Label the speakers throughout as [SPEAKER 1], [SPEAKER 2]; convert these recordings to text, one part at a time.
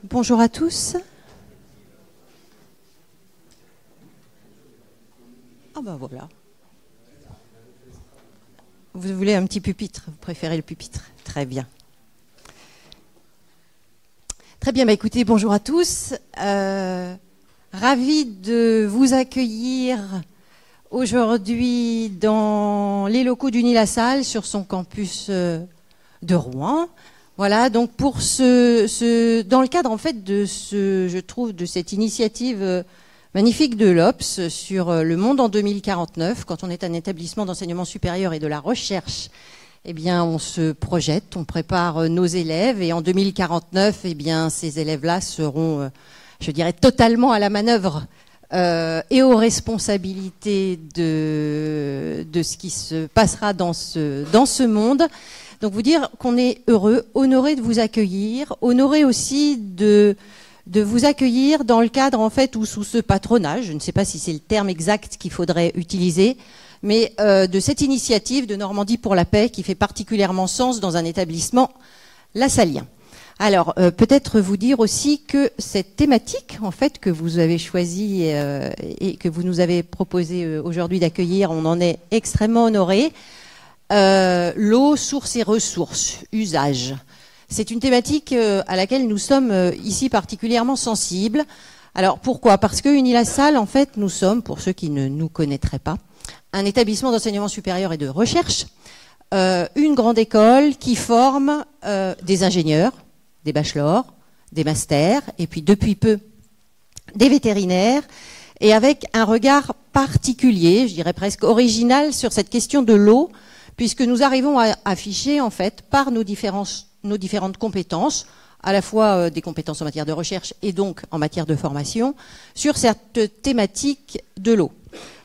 [SPEAKER 1] Bonjour à tous. Ah ben voilà. Vous voulez un petit pupitre? Vous préférez le pupitre? Très bien. Très bien, bah écoutez, bonjour à tous. Ravi de vous accueillir aujourd'hui dans les locaux d'Unilassal sur son campus de Rouen. Voilà, donc pour dans le cadre en fait de je trouve, de cette initiative magnifique de l'Obs sur le monde en 2049, quand on est un établissement d'enseignement supérieur et de la recherche, eh bien on se projette, on prépare nos élèves et en 2049, eh bien ces élèves-là seront, je dirais, totalement à la manœuvre et aux responsabilités de ce qui se passera dans ce monde. Donc vous dire qu'on est heureux, honoré de vous accueillir, honoré aussi de vous accueillir dans le cadre en fait ou sous ce patronage, je ne sais pas si c'est le terme exact qu'il faudrait utiliser, mais de cette initiative de Normandie pour la paix qui fait particulièrement sens dans un établissement lassalien. Alors peut-être vous dire aussi que cette thématique en fait que vous avez choisie et que vous nous avez proposé aujourd'hui d'accueillir, on en est extrêmement honoré. L'eau, source et ressources, usage. C'est une thématique à laquelle nous sommes ici particulièrement sensibles. Alors pourquoi? Parce que Unilassal, en fait, nous sommes, pour ceux qui ne nous connaîtraient pas, un établissement d'enseignement supérieur et de recherche, une grande école qui forme des ingénieurs, des bachelors, des masters, et puis depuis peu des vétérinaires, et avec un regard particulier, je dirais presque original, sur cette question de l'eau, puisque nous arrivons à afficher en fait par nos différentes compétences, à la fois des compétences en matière de recherche et donc en matière de formation, sur cette thématique de l'eau.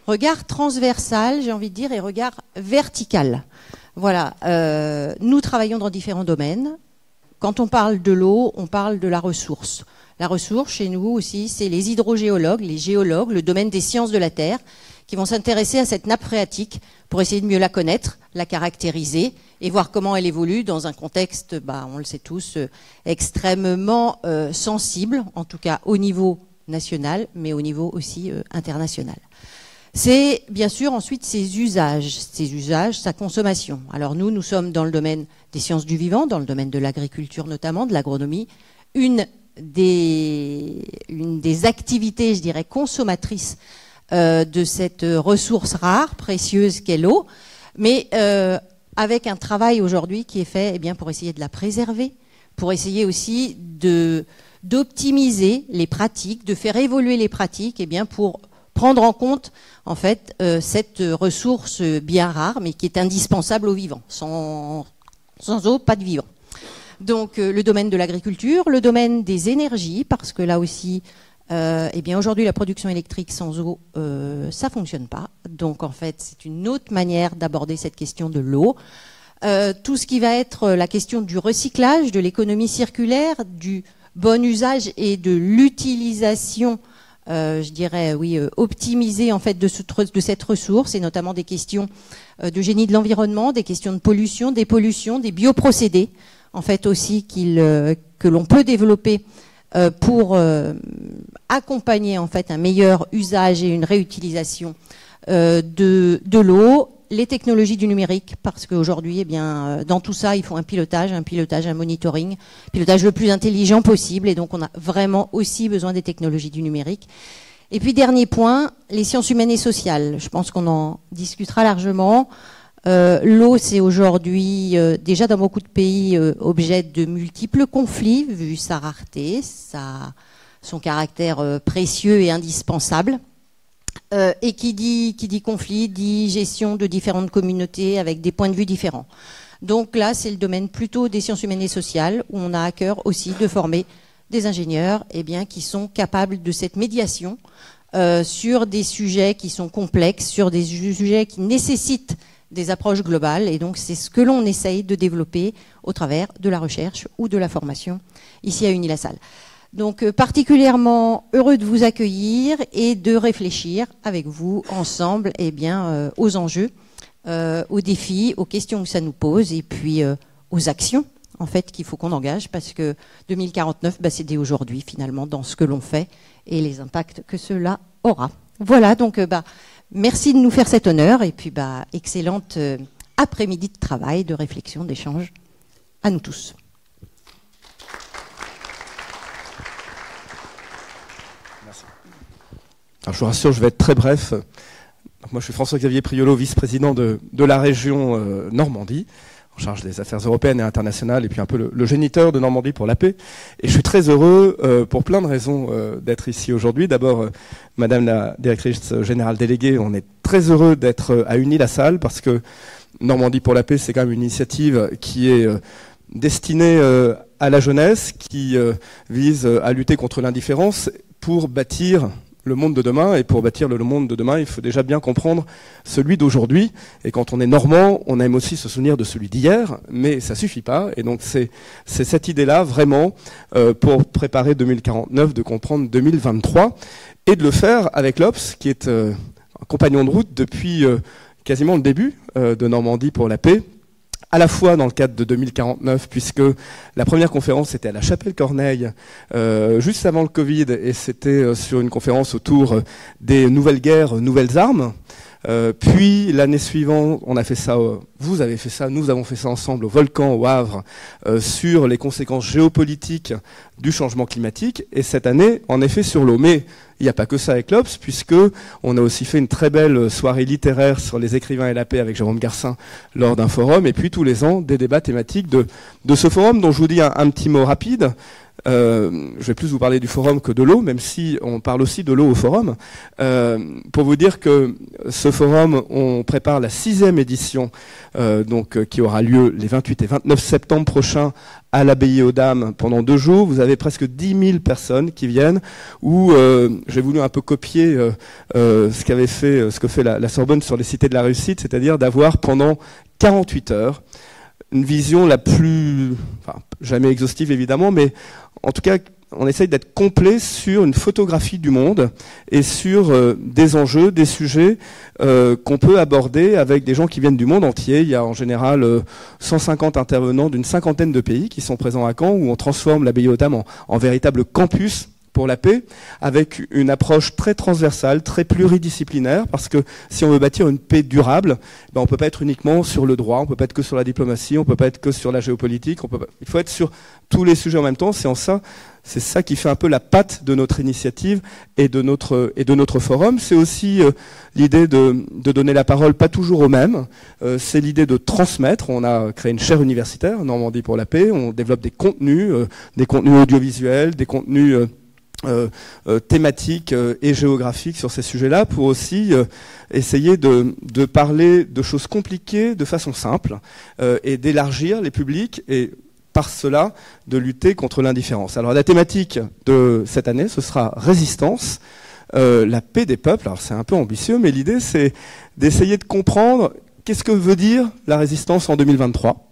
[SPEAKER 1] Regard transversal, j'ai envie de dire, et regard vertical. Voilà, nous travaillons dans différents domaines. Quand on parle de l'eau, on parle de la ressource. La ressource, chez nous aussi, c'est les hydrogéologues, les géologues, le domaine des sciences de la Terre, qui vont s'intéresser à cette nappe phréatique pour essayer de mieux la connaître, la caractériser et voir comment elle évolue dans un contexte, on le sait tous, extrêmement sensible, en tout cas au niveau national, mais au niveau aussi international. C'est bien sûr ensuite ses usages, sa consommation. Alors nous sommes dans le domaine des sciences du vivant, dans le domaine de l'agriculture notamment, de l'agronomie, une des activités, je dirais, consommatrices de cette ressource rare, précieuse qu'est l'eau, mais avec un travail aujourd'hui qui est fait pour essayer de la préserver, pour essayer aussi d'optimiser les pratiques, de faire évoluer les pratiques, pour prendre en compte en fait cette ressource bien rare, mais qui est indispensable aux vivants. Sans eau, pas de vivant. Donc le domaine de l'agriculture, le domaine des énergies, parce que là aussi, aujourd'hui la production électrique sans eau, ça fonctionne pas. Donc en fait, c'est une autre manière d'aborder cette question de l'eau. Tout ce qui va être la question du recyclage, de l'économie circulaire, du bon usage et de l'utilisation, je dirais, optimisée en fait de cette ressource, et notamment des questions de génie de l'environnement, des questions de pollution, des pollutions, des bioprocédés, en fait aussi que l'on peut développer pour accompagner en fait un meilleur usage et une réutilisation de l'eau, les technologies du numérique, parce qu'aujourd'hui, dans tout ça, il faut un pilotage, un monitoring, pilotage le plus intelligent possible, et donc on a vraiment aussi besoin des technologies du numérique. Et puis dernier point, les sciences humaines et sociales. Je pense qu'on en discutera largement. L'eau, c'est aujourd'hui, déjà dans beaucoup de pays, objet de multiples conflits, vu sa rareté, son caractère précieux et indispensable. Et qui dit conflit, dit gestion de différentes communautés avec des points de vue différents. Donc là, c'est le domaine plutôt des sciences humaines et sociales, où on a à cœur aussi de former des ingénieurs qui sont capables de cette médiation sur des sujets qui sont complexes, sur des sujets qui nécessitent des approches globales, et donc c'est ce que l'on essaye de développer au travers de la recherche ou de la formation ici à Unilassal. Donc particulièrement heureux de vous accueillir et de réfléchir avec vous ensemble aux enjeux, aux défis, aux questions que ça nous pose, et puis aux actions en fait, qu'il faut qu'on engage, parce que 2049, c'est dès aujourd'hui, finalement, dans ce que l'on fait et les impacts que cela aura. Voilà, donc, merci de nous faire cet honneur, et puis, excellente après-midi de travail, de réflexion, d'échange à nous tous.
[SPEAKER 2] Merci. Alors, je vous rassure, je vais être très bref. Donc, moi, je suis François-Xavier Priolo, vice-président de la région Normandie, en charge des affaires européennes et internationales, et puis un peu le géniteur de Normandie pour la paix. Et je suis très heureux, pour plein de raisons, d'être ici aujourd'hui. D'abord, Madame la directrice générale déléguée, on est très heureux d'être à Uni-la-Salle, parce que Normandie pour la paix, c'est quand même une initiative qui est destinée à la jeunesse, qui vise à lutter contre l'indifférence pour bâtir le monde de demain. Et pour bâtir le monde de demain, il faut déjà bien comprendre celui d'aujourd'hui. Et quand on est normand, on aime aussi se souvenir de celui d'hier, mais ça suffit pas. Et donc c'est cette idée-là, vraiment, pour préparer 2049, de comprendre 2023, et de le faire avec l'Obs, qui est un compagnon de route depuis quasiment le début de Normandie pour la paix, à la fois dans le cadre de 2049, puisque la première conférence était à la Chapelle-Corneille, juste avant le Covid, et c'était sur une conférence autour des nouvelles guerres, nouvelles armes. Puis l'année suivante, on a fait ça, vous avez fait ça, nous avons fait ça ensemble au Volcan, au Havre, sur les conséquences géopolitiques du changement climatique, et cette année, en effet, sur l'eau. Mais il n'y a pas que ça avec l'Obs, puisque on a aussi fait une très belle soirée littéraire sur les écrivains et la paix avec Jérôme Garcin lors d'un forum, et puis tous les ans, des débats thématiques de ce forum, dont je vous dis un petit mot rapide. Je vais plus vous parler du forum que de l'eau, même si on parle aussi de l'eau au forum. Pour vous dire que ce forum, on prépare la 6e édition, qui aura lieu les 28 et 29 septembre prochains à l'Abbaye aux Dames pendant 2 jours. Vous avez presque 10 000 personnes qui viennent, où j'ai voulu un peu copier ce que fait la Sorbonne sur les cités de la réussite, c'est-à-dire d'avoir pendant 48 heures une vision la plus, jamais exhaustive évidemment, mais en tout cas, on essaye d'être complet sur une photographie du monde et sur des enjeux, des sujets qu'on peut aborder avec des gens qui viennent du monde entier. Il y a en général 150 intervenants d'une 50aine de pays qui sont présents à Caen, où on transforme l'Abbaye aux Dames en véritable campus pour la paix, avec une approche très transversale, très pluridisciplinaire, parce que si on veut bâtir une paix durable, on peut pas être uniquement sur le droit, on peut pas être que sur la diplomatie, on peut pas être que sur la géopolitique, il faut être sur tous les sujets en même temps. C'est ça qui fait un peu la patte de notre initiative et de notre forum. C'est aussi l'idée de donner la parole pas toujours aux mêmes. C'est l'idée de transmettre. On a créé une chaire universitaire, Normandie pour la paix. On développe des contenus audiovisuels, des contenus thématiques et géographiques sur ces sujets-là, pour aussi essayer de parler de choses compliquées de façon simple, et d'élargir les publics, et par cela de lutter contre l'indifférence. Alors la thématique de cette année, ce sera résistance, la paix des peuples. Alors c'est un peu ambitieux, mais l'idée c'est d'essayer de comprendre qu'est-ce que veut dire la résistance en 2023,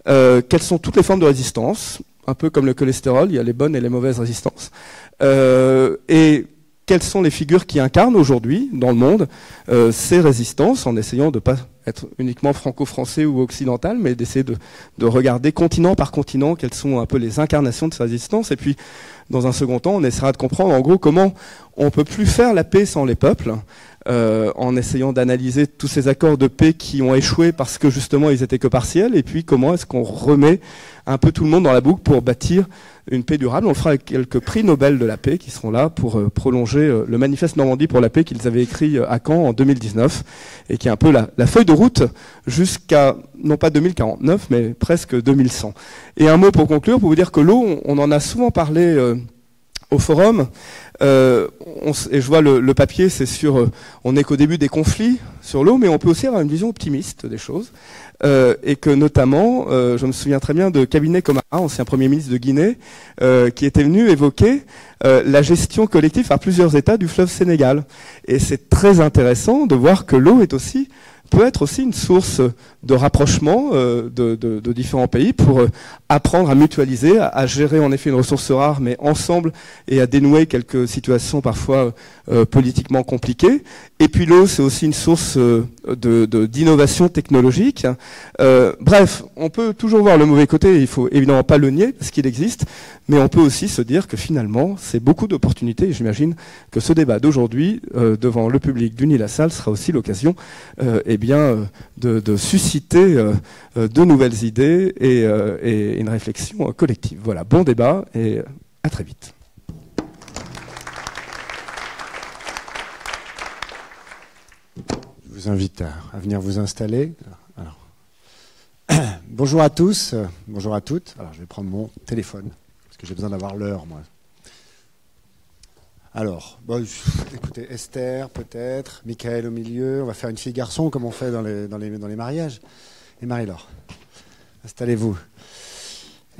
[SPEAKER 2] quelles sont toutes les formes de résistance, un peu comme le cholestérol, il y a les bonnes et les mauvaises résistances, et quelles sont les figures qui incarnent aujourd'hui dans le monde ces résistances, en essayant de ne pas être uniquement franco-français ou occidental, mais d'essayer de regarder continent par continent quelles sont un peu les incarnations de ces résistances. Et puis, dans un second temps, on essaiera de comprendre en gros comment on ne peut plus faire la paix sans les peuples, en essayant d'analyser tous ces accords de paix qui ont échoué parce que justement ils étaient que partiels, et puis comment est-ce qu'on remet un peu tout le monde dans la boucle pour bâtir une paix durable. On le fera avec quelques prix Nobel de la paix qui seront là pour prolonger le manifeste Normandie pour la paix qu'ils avaient écrit à Caen en 2019, et qui est un peu la feuille de route jusqu'à, non pas 2049, mais presque 2100. Et un mot pour conclure, pour vous dire que l'eau, on en a souvent parlé au forum, et je vois le papier, c'est sur, on n'est qu'au début des conflits sur l'eau, mais on peut aussi avoir une vision optimiste des choses. Et que notamment, je me souviens très bien de Cabinet Camara, ancien Premier ministre de Guinée, qui était venu évoquer la gestion collective par plusieurs États du fleuve Sénégal. Et c'est très intéressant de voir que l'eau est aussi peut être aussi une source de rapprochement de différents pays pour apprendre à mutualiser, à gérer en effet une ressource rare, mais ensemble, et à dénouer quelques situations parfois politiquement compliquées. Et puis l'eau, c'est aussi une source d'innovation technologique. Bref, on peut toujours voir le mauvais côté, il faut évidemment pas le nier, parce qu'il existe, mais on peut aussi se dire que finalement, c'est beaucoup d'opportunités, et j'imagine que ce débat d'aujourd'hui, devant le public d'Uni-la-Salle, sera aussi l'occasion de susciter de nouvelles idées et une réflexion collective. Voilà, bon débat et à très vite.
[SPEAKER 3] Je vous invite à venir vous installer. Alors, bonjour à tous, bonjour à toutes. Alors, je vais prendre mon téléphone, parce que j'ai besoin d'avoir l'heure, moi. Alors, bon, écoutez, Esther, peut-être, Michael au milieu. On va faire une fille-garçon, comme on fait dans les mariages. Et Marie-Laure, installez-vous.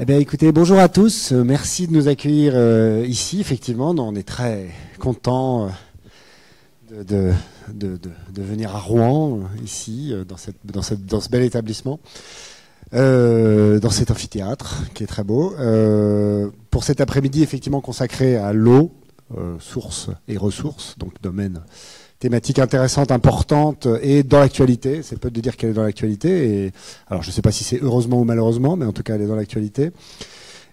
[SPEAKER 3] Eh bien, écoutez, bonjour à tous. Merci de nous accueillir ici, effectivement. On est très contents de venir à Rouen, ici, dans ce bel établissement, dans cet amphithéâtre qui est très beau. Pour cet après-midi, effectivement, consacré à l'eau, sources et ressources, donc domaine thématique intéressante, importante et dans l'actualité. C'est peu de dire qu'elle est dans l'actualité. Et alors, je ne sais pas si c'est heureusement ou malheureusement, mais en tout cas, elle est dans l'actualité.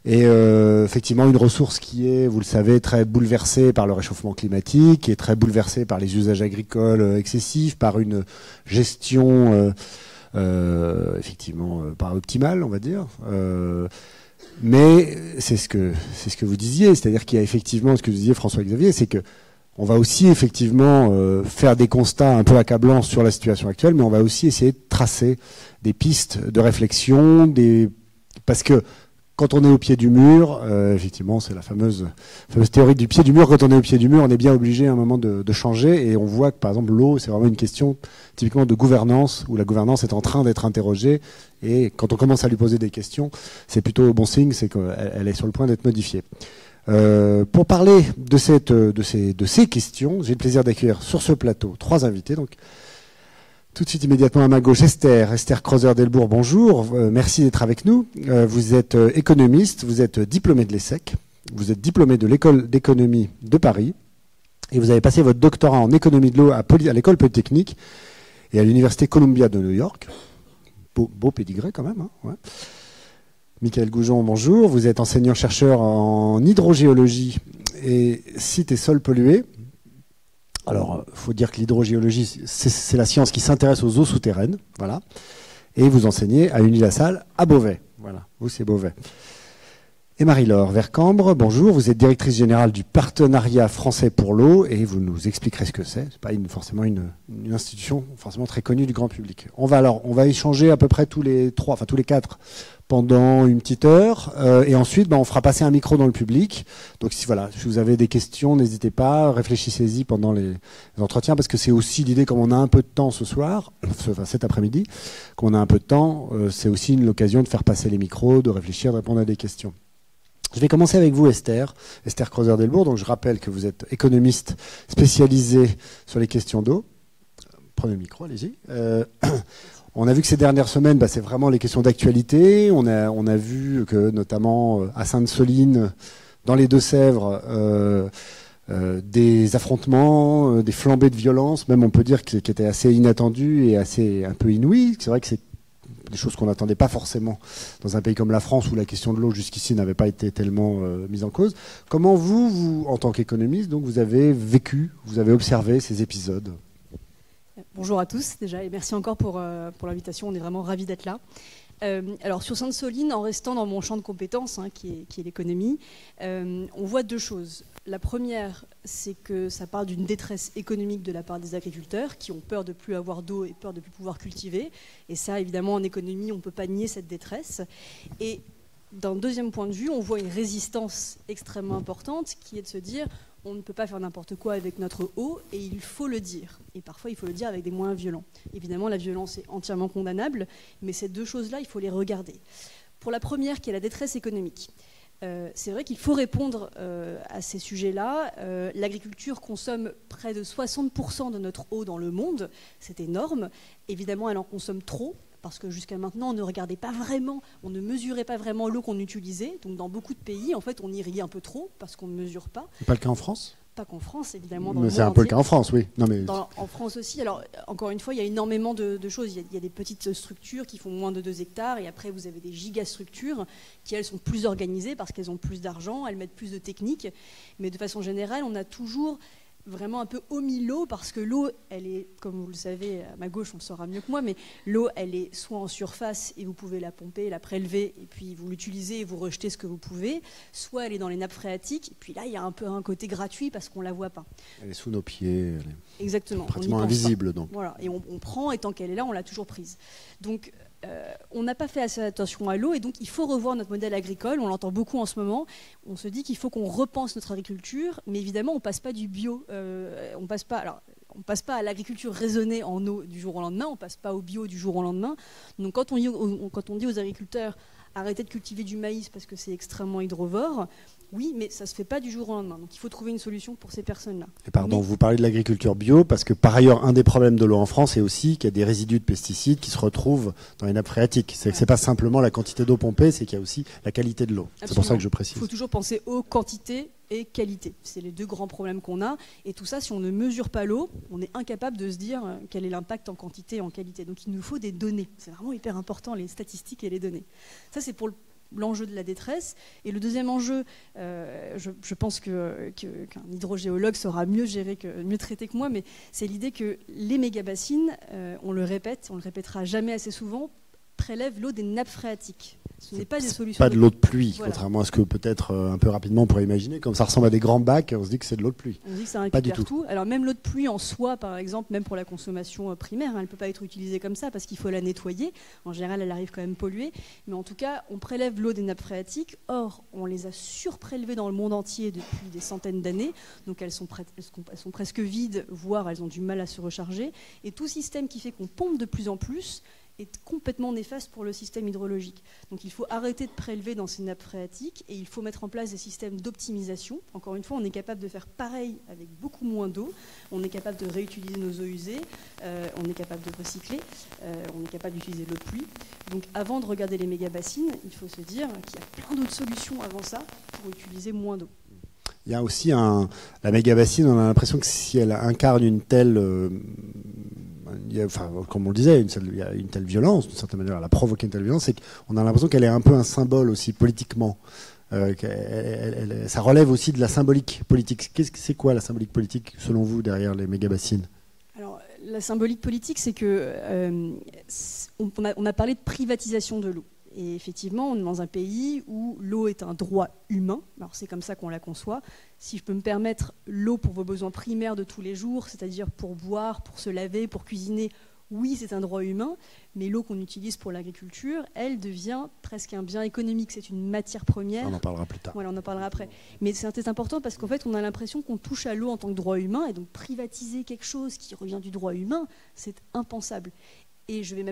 [SPEAKER 3] Et effectivement, une ressource qui est, vous le savez, très bouleversée par le réchauffement climatique, qui est très bouleversée par les usages agricoles excessifs, par une gestion effectivement pas optimale, on va dire. Mais c'est ce que vous disiez, c'est-à-dire qu'il y a effectivement ce que vous disiez, François-Xavier, c'est que on va aussi effectivement faire des constats un peu accablants sur la situation actuelle, mais on va aussi essayer de tracer des pistes de réflexion, parce que quand on est au pied du mur, effectivement, c'est la fameuse théorie du pied du mur. Quand on est au pied du mur, on est bien obligé à un moment de changer. Et on voit que, par exemple, l'eau, c'est vraiment une question typiquement de gouvernance, où la gouvernance est en train d'être interrogée. Et quand on commence à lui poser des questions, c'est plutôt bon signe, c'est qu'elle est sur le point d'être modifiée. Pour parler de ces questions, j'ai le plaisir d'accueillir sur ce plateau 3 invités. Donc, tout de suite, immédiatement à ma gauche, Esther Crozer-Delbourg, bonjour. Merci d'être avec nous. Vous êtes économiste, vous êtes diplômé de l'ESSEC, vous êtes diplômé de l'École d'économie de Paris, et vous avez passé votre doctorat en économie de l'eau à l'École Polytechnique et à l'Université Columbia de New York. Beau pédigré quand même. Hein, ouais. Michael Goujon, bonjour. Vous êtes enseignant-chercheur en hydrogéologie et sites et sols pollués. Alors, il faut dire que l'hydrogéologie, c'est la science qui s'intéresse aux eaux souterraines, voilà. Et vous enseignez à Uni-la-Salle à Beauvais, voilà. Vous, c'est Beauvais. Et Marie-Laure Vercambre, bonjour. Vous êtes directrice générale du Partenariat français pour l'eau et vous nous expliquerez ce que c'est. C'est pas forcément une institution forcément très connue du grand public. On va échanger à peu près tous les 4 pendant une petite heure et ensuite on fera passer un micro dans le public. Donc si vous avez des questions, n'hésitez pas, réfléchissez-y pendant les entretiens parce que c'est aussi l'idée, comme on a un peu de temps ce soir, cet après-midi, comme on a un peu de temps, c'est aussi l'occasion de faire passer les micros, de réfléchir, de répondre à des questions. Je vais commencer avec vous, Esther Crozer-Delbourg. Donc je rappelle que vous êtes économiste spécialisée sur les questions d'eau. Prenez le micro, allez-y. On a vu que ces dernières semaines, c'est vraiment les questions d'actualité. On a vu que, notamment à Sainte-Soline, dans les Deux-Sèvres, des affrontements, des flambées de violence, même on peut dire qui étaient assez inattendus et un peu inouïs. C'est vrai que c'est des choses qu'on n'attendait pas forcément dans un pays comme la France où la question de l'eau jusqu'ici n'avait pas été tellement mise en cause. Comment vous, en tant qu'économiste, donc vous avez observé ces épisodes ?
[SPEAKER 4] Bonjour à tous déjà et merci encore pour l'invitation, on est vraiment ravis d'être là. Alors sur Sainte-Soline, en restant dans mon champ de compétences qui est l'économie, on voit 2 choses. La première, c'est que ça parle d'une détresse économique de la part des agriculteurs qui ont peur de ne plus avoir d'eau et peur de ne plus pouvoir cultiver. Et ça, évidemment, en économie, on ne peut pas nier cette détresse. Et d'un deuxième point de vue, on voit une résistance extrêmement importante qui est de se dire on ne peut pas faire n'importe quoi avec notre eau et il faut le dire. Et parfois, il faut le dire avec des moyens violents. Évidemment, la violence est entièrement condamnable, mais ces 2 choses-là, il faut les regarder. Pour la première, qui est la détresse économique, C'est vrai qu'il faut répondre à ces sujets-là. L'agriculture consomme près de 60% de notre eau dans le monde. C'est énorme. Évidemment, elle en consomme trop, parce que jusqu'à maintenant, on ne regardait pas vraiment, on ne mesurait pas vraiment l'eau qu'on utilisait. Donc dans beaucoup de pays, en fait, on irrigue un peu trop, parce qu'on ne mesure pas.
[SPEAKER 3] C'est pas le cas en France ?
[SPEAKER 4] Pas qu'en France, évidemment.
[SPEAKER 3] Mais c'est un peu le cas en France, oui. Non, mais...
[SPEAKER 4] En France aussi. Alors, encore une fois, il y a énormément de choses. Il y a des petites structures qui font moins de 2 hectares, et après, vous avez des gigastructures qui, elles, sont plus organisées parce qu'elles ont plus d'argent, elles mettent plus de techniques. Mais de façon générale, on a toujours vraiment un peu omis l'eau, parce que l'eau, elle est, comme vous le savez, à ma gauche, on le saura mieux que moi, mais l'eau, elle est soit en surface et vous pouvez la pomper, la prélever, et puis vous l'utilisez et vous rejetez ce que vous pouvez, soit elle est dans les nappes phréatiques, et puis là, il y a un peu un côté gratuit parce qu'on ne la voit pas.
[SPEAKER 3] Elle est sous nos pieds, elle est
[SPEAKER 4] exactement,
[SPEAKER 3] pratiquement invisible. Donc.
[SPEAKER 4] Voilà, et on prend, et tant qu'elle est là, on l'a toujours prise. Donc, on n'a pas fait assez attention à l'eau, et donc il faut revoir notre modèle agricole. On l'entend beaucoup en ce moment. On se dit qu'il faut qu'on repense notre agriculture, mais évidemment, on ne passe pas du bio. On ne passe pas à l'agriculture raisonnée en eau du jour au lendemain. On ne passe pas au bio du jour au lendemain. Donc quand on dit aux agriculteurs arrêtez de cultiver du maïs parce que c'est extrêmement hydrovore, oui, mais ça ne se fait pas du jour au lendemain. Donc il faut trouver une solution pour ces personnes-là.
[SPEAKER 3] Et pardon, vous parlez de l'agriculture bio, parce que par ailleurs, un des problèmes de l'eau en France est aussi qu'il y a des résidus de pesticides qui se retrouvent dans les nappes phréatiques. C'est que c'est pas simplement la quantité d'eau pompée, c'est qu'il y a aussi la qualité de l'eau. Absolument. C'est pour ça que je précise.
[SPEAKER 4] Il faut toujours penser eau, quantité et qualité. C'est les 2 grands problèmes qu'on a. Et tout ça, si on ne mesure pas l'eau, on est incapable de se dire quel est l'impact en quantité et en qualité. Donc il nous faut des données. C'est vraiment hyper important, les statistiques et les données. Ça, c'est pour l'enjeu de la détresse. Et le deuxième enjeu, je pense qu'un hydrogéologue saura mieux traiter que moi, mais c'est l'idée que les mégabassines, on le répétera jamais assez souvent, prélèvent l'eau des nappes phréatiques. Ce n'est pas des solutions.
[SPEAKER 3] Pas de l'eau de pluie,
[SPEAKER 4] voilà.
[SPEAKER 3] Contrairement à ce que peut-être un peu rapidement on pourrait imaginer. Comme ça ressemble à des grands bacs, on se dit que c'est de l'eau de pluie.
[SPEAKER 4] On dit que ça récupère tout. Alors même l'eau de pluie en soi, par exemple, même pour la consommation primaire, elle ne peut pas être utilisée comme ça parce qu'il faut la nettoyer. En général, elle arrive quand même polluée. Mais en tout cas, on prélève l'eau des nappes phréatiques. Or, on les a surprélevées dans le monde entier depuis des centaines d'années. Donc elles sont presque vides, voire elles ont du mal à se recharger. Et tout système qui fait qu'on pompe de plus en plus est complètement néfaste pour le système hydrologique. Donc il faut arrêter de prélever dans ces nappes phréatiques et il faut mettre en place des systèmes d'optimisation. Encore une fois, on est capable de faire pareil avec beaucoup moins d'eau. On est capable de réutiliser nos eaux usées, on est capable de recycler, on est capable d'utiliser l'eau de pluie. Donc avant de regarder les méga-bassines, il faut se dire qu'il y a plein d'autres solutions avant ça pour utiliser moins d'eau.
[SPEAKER 3] Il y a aussi la méga-bassine, on a l'impression que si elle incarne une telle... comme on le disait, il y a une telle violence, d'une certaine manière, elle a provoqué une telle violence, c'est qu'on a l'impression qu'elle est un peu un symbole aussi politiquement. Ça relève aussi de la symbolique politique. C'est quoi la symbolique politique, selon vous, derrière les méga-bassines ?
[SPEAKER 4] Alors, la symbolique politique, c'est que on a parlé de privatisation de l'eau. Et effectivement, on est dans un pays où l'eau est un droit humain. Alors c'est comme ça qu'on la conçoit. Si je peux me permettre l'eau pour vos besoins primaires de tous les jours, c'est-à-dire pour boire, pour se laver, pour cuisiner, oui, c'est un droit humain. Mais l'eau qu'on utilise pour l'agriculture, elle devient presque un bien économique. C'est une matière première.
[SPEAKER 3] On en parlera plus tard.
[SPEAKER 4] Voilà, on en parlera après. Mais c'est important parce qu'en fait, on a l'impression qu'on touche à l'eau en tant que droit humain. Et donc privatiser quelque chose qui revient du droit humain, c'est impensable. Et je vais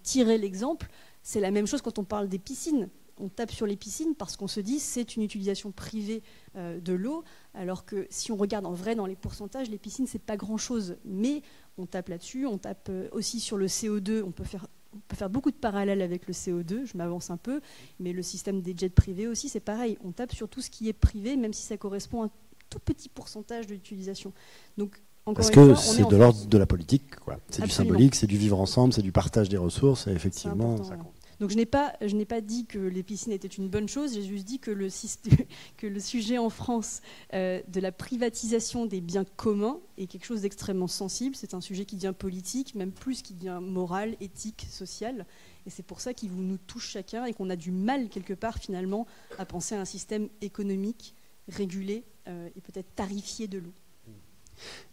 [SPEAKER 4] tirer l'exemple. C'est la même chose quand on parle des piscines. On tape sur les piscines parce qu'on se dit c'est une utilisation privée de l'eau, alors que si on regarde en vrai dans les pourcentages, les piscines c'est pas grand-chose. Mais on tape là-dessus, on tape aussi sur le CO2. On peut faire beaucoup de parallèles avec le CO2. Je m'avance un peu, mais le système des jets privés aussi c'est pareil. On tape sur tout ce qui est privé, même si ça correspond à un tout petit pourcentage de l'utilisation. Donc
[SPEAKER 3] parce que c'est de l'ordre de la politique, quoi. C'est du symbolique, c'est du vivre ensemble, c'est du partage des ressources, et effectivement, ça compte.
[SPEAKER 4] Donc je n'ai pas dit que les piscines étaient une bonne chose, j'ai juste dit que le sujet en France de la privatisation des biens communs est quelque chose d'extrêmement sensible. C'est un sujet qui devient politique, même plus qui devient moral, éthique, social. Et c'est pour ça qu'il nous touche chacun et qu'on a du mal quelque part finalement à penser à un système économique, régulé et peut-être tarifié de l'eau.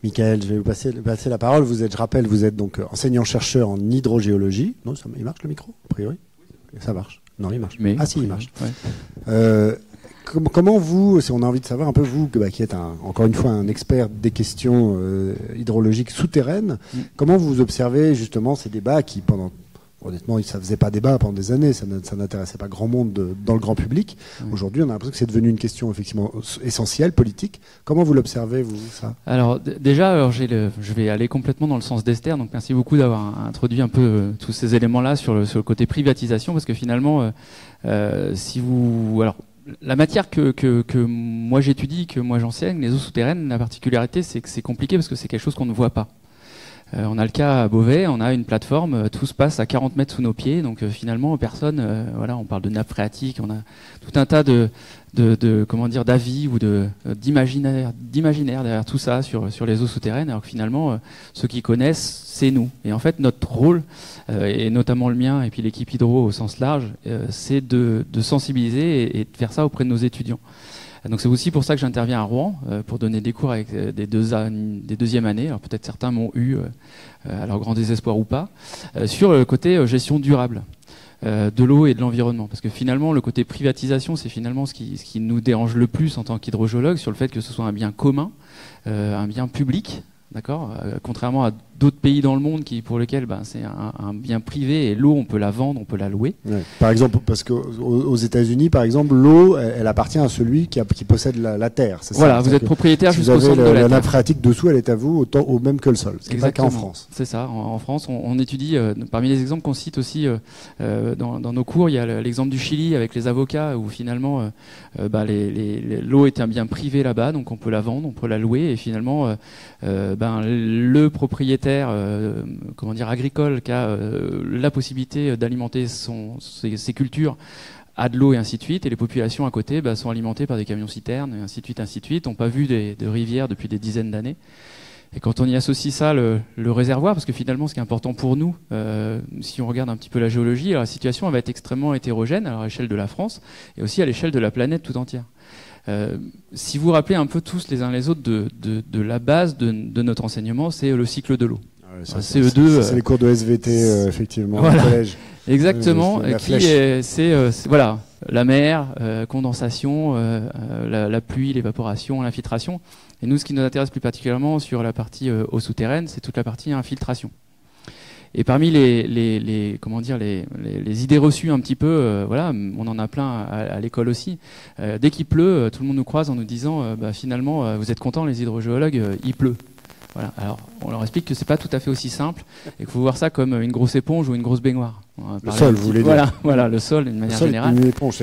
[SPEAKER 3] Michael, je vais vous passer la parole. Je rappelle, vous êtes donc enseignant-chercheur en hydrogéologie. Non, il marche le micro, a priori ? Ça marche. Non, il marche.
[SPEAKER 5] Mais,
[SPEAKER 3] si, il marche.
[SPEAKER 5] Ouais.
[SPEAKER 3] Comment vous, si on a envie de savoir un peu vous, qui êtes encore une fois un expert des questions hydrologiques souterraines, comment vous observez justement ces débats qui, pendant honnêtement, ça faisait pas débat pendant des années, ça n'intéressait pas grand monde dans le grand public. Aujourd'hui, on a l'impression que c'est devenu une question effectivement essentielle, politique. Comment vous l'observez, vous, ça?
[SPEAKER 5] Alors déjà, je vais aller complètement dans le sens d'Esther, donc merci beaucoup d'avoir introduit un peu tous ces éléments-là sur le côté privatisation, parce que finalement, alors, la matière que moi j'étudie, que moi j'enseigne, les eaux souterraines, la particularité, c'est que c'est compliqué parce que c'est quelque chose qu'on ne voit pas. On a le cas à Beauvais, on a une plateforme, tout se passe à 40 mètres sous nos pieds, donc finalement personne, voilà, on parle de nappe phréatique, on a tout un tas comment dire, d'avis ou d'imaginaire derrière tout ça sur les eaux souterraines, alors que finalement ceux qui connaissent, c'est nous. Et en fait notre rôle, et notamment le mien et puis l'équipe hydro au sens large, c'est de sensibiliser et de faire ça auprès de nos étudiants. Donc c'est aussi pour ça que j'interviens à Rouen, pour donner des cours avec des deuxièmes années. Alors peut-être certains m'ont eu, à leur grand désespoir ou pas, sur le côté gestion durable de l'eau et de l'environnement. Parce que finalement, le côté privatisation, c'est finalement ce qui nous dérange le plus en tant qu'hydrogéologue, sur le fait que ce soit un bien commun, un bien public. D'accord, contrairement à d'autres pays dans le monde pour lesquels c'est un bien privé, et l'eau on peut la vendre, on peut la louer.
[SPEAKER 3] Ouais. Par exemple, parce qu'aux États-Unis, par exemple, l'eau elle appartient à celui qui possède la terre.
[SPEAKER 5] Voilà, vous êtes propriétaire jusqu'au centre de la terre.
[SPEAKER 3] La nappe phréatique dessous, elle est à vous au même que le sol. C'est pas le cas en France.
[SPEAKER 5] C'est ça. En France, on étudie parmi les exemples qu'on cite aussi dans nos cours, il y a l'exemple du Chili avec les avocats où finalement l'eau est un bien privé là-bas, donc on peut la vendre, on peut la louer, et finalement le propriétaire agricole qui a la possibilité d'alimenter ses cultures a de l'eau et ainsi de suite, et les populations à côté sont alimentées par des camions citernes et ainsi de suite, n'ont pas vu de rivières depuis des dizaines d'années. Et quand on y associe ça, le réservoir, parce que finalement ce qui est important pour nous, si on regarde un petit peu la géologie, alors la situation elle va être extrêmement hétérogène à l'échelle de la France et aussi à l'échelle de la planète tout entière. Si vous vous rappelez un peu tous les uns les autres de la base de notre enseignement, c'est le cycle de l'eau. CE2,
[SPEAKER 3] c'est les cours de SVT effectivement
[SPEAKER 5] voilà.
[SPEAKER 3] Au collège.
[SPEAKER 5] Exactement, voilà, la mer, condensation, la pluie, l'évaporation, l'infiltration. Et nous, ce qui nous intéresse plus particulièrement sur la partie eau souterraine, c'est toute la partie infiltration. Et parmi les idées reçues un petit peu, on en a plein à l'école aussi. Dès qu'il pleut, tout le monde nous croise en nous disant finalement, vous êtes contents les hydrogéologues, il pleut. Voilà. Alors, on leur explique que c'est pas tout à fait aussi simple et qu'il faut voir ça comme une grosse éponge ou une grosse baignoire.
[SPEAKER 3] Le sol, vous voulez dire.
[SPEAKER 5] Voilà, le sol d'une manière générale.
[SPEAKER 3] Une éponge,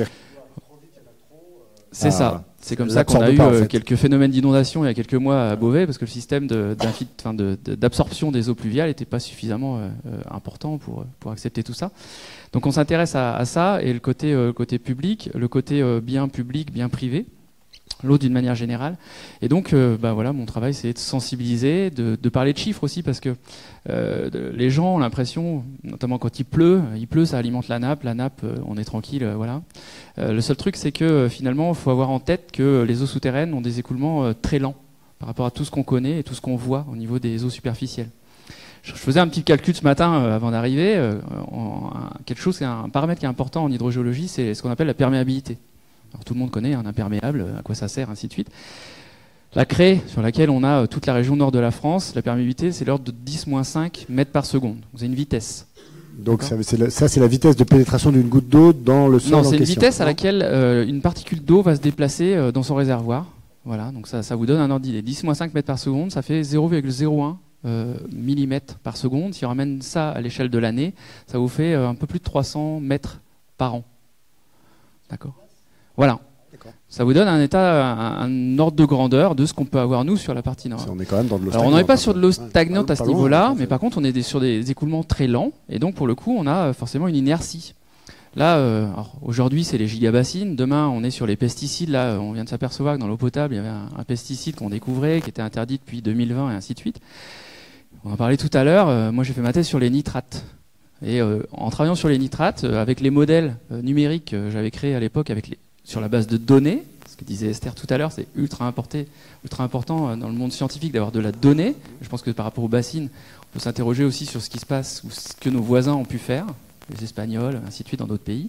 [SPEAKER 5] c'est ça. C'est comme ça qu'on a eu quelques phénomènes d'inondation il y a quelques mois à Beauvais, parce que le système d'absorption des eaux pluviales n'était pas suffisamment important pour accepter tout ça. Donc on s'intéresse à ça, et le côté public, le côté bien public, bien privé, l'eau d'une manière générale. Et donc mon travail c'est de sensibiliser, de parler de chiffres aussi, parce que les gens ont l'impression, notamment quand il pleut, ça alimente la nappe, on est tranquille, voilà. Le seul truc c'est que finalement il faut avoir en tête que les eaux souterraines ont des écoulements très lents par rapport à tout ce qu'on connaît et tout ce qu'on voit au niveau des eaux superficielles. Je faisais un petit calcul ce matin avant d'arriver, un paramètre qui est important en hydrogéologie, c'est ce qu'on appelle la perméabilité. Alors, tout le monde connaît un imperméable, à quoi ça sert, ainsi de suite. La craie, sur laquelle on a toute la région nord de la France, la perméabilité, c'est l'ordre de 10-5 mètres par seconde. C'est une vitesse.
[SPEAKER 3] Donc ça, c'est la vitesse de pénétration d'une goutte d'eau dans le sol.
[SPEAKER 5] Non, c'est une vitesse à laquelle une particule d'eau va se déplacer dans son réservoir. Voilà, donc ça vous donne un ordre d'idée. 10-5 mètres par seconde, ça fait 0,01 mm par seconde. Si on ramène ça à l'échelle de l'année, ça vous fait un peu plus de 300 mètres par an. D'accord ? Voilà. Ça vous donne un ordre de grandeur de ce qu'on peut avoir nous sur la partie nord.
[SPEAKER 3] On est quand même dans de l'eau
[SPEAKER 5] stagnante. Alors on n'est pas sur de l'eau stagnante à ce niveau-là, mais par contre on est sur des écoulements très lents, et donc pour le coup on a forcément une inertie. Là, aujourd'hui c'est les gigabassines, demain on est sur les pesticides. Là on vient de s'apercevoir que dans l'eau potable il y avait un pesticide qu'on découvrait, qui était interdit depuis 2020 et ainsi de suite. On en parlait tout à l'heure, moi j'ai fait ma thèse sur les nitrates. Et en travaillant sur les nitrates, avec les modèles numériques que j'avais créés à l'époque sur la base de données, ce que disait Esther tout à l'heure, c'est ultra important dans le monde scientifique d'avoir de la donnée. Je pense que par rapport aux bassines, on peut s'interroger aussi sur ce qui se passe ou ce que nos voisins ont pu faire, les Espagnols, ainsi de suite, dans d'autres pays.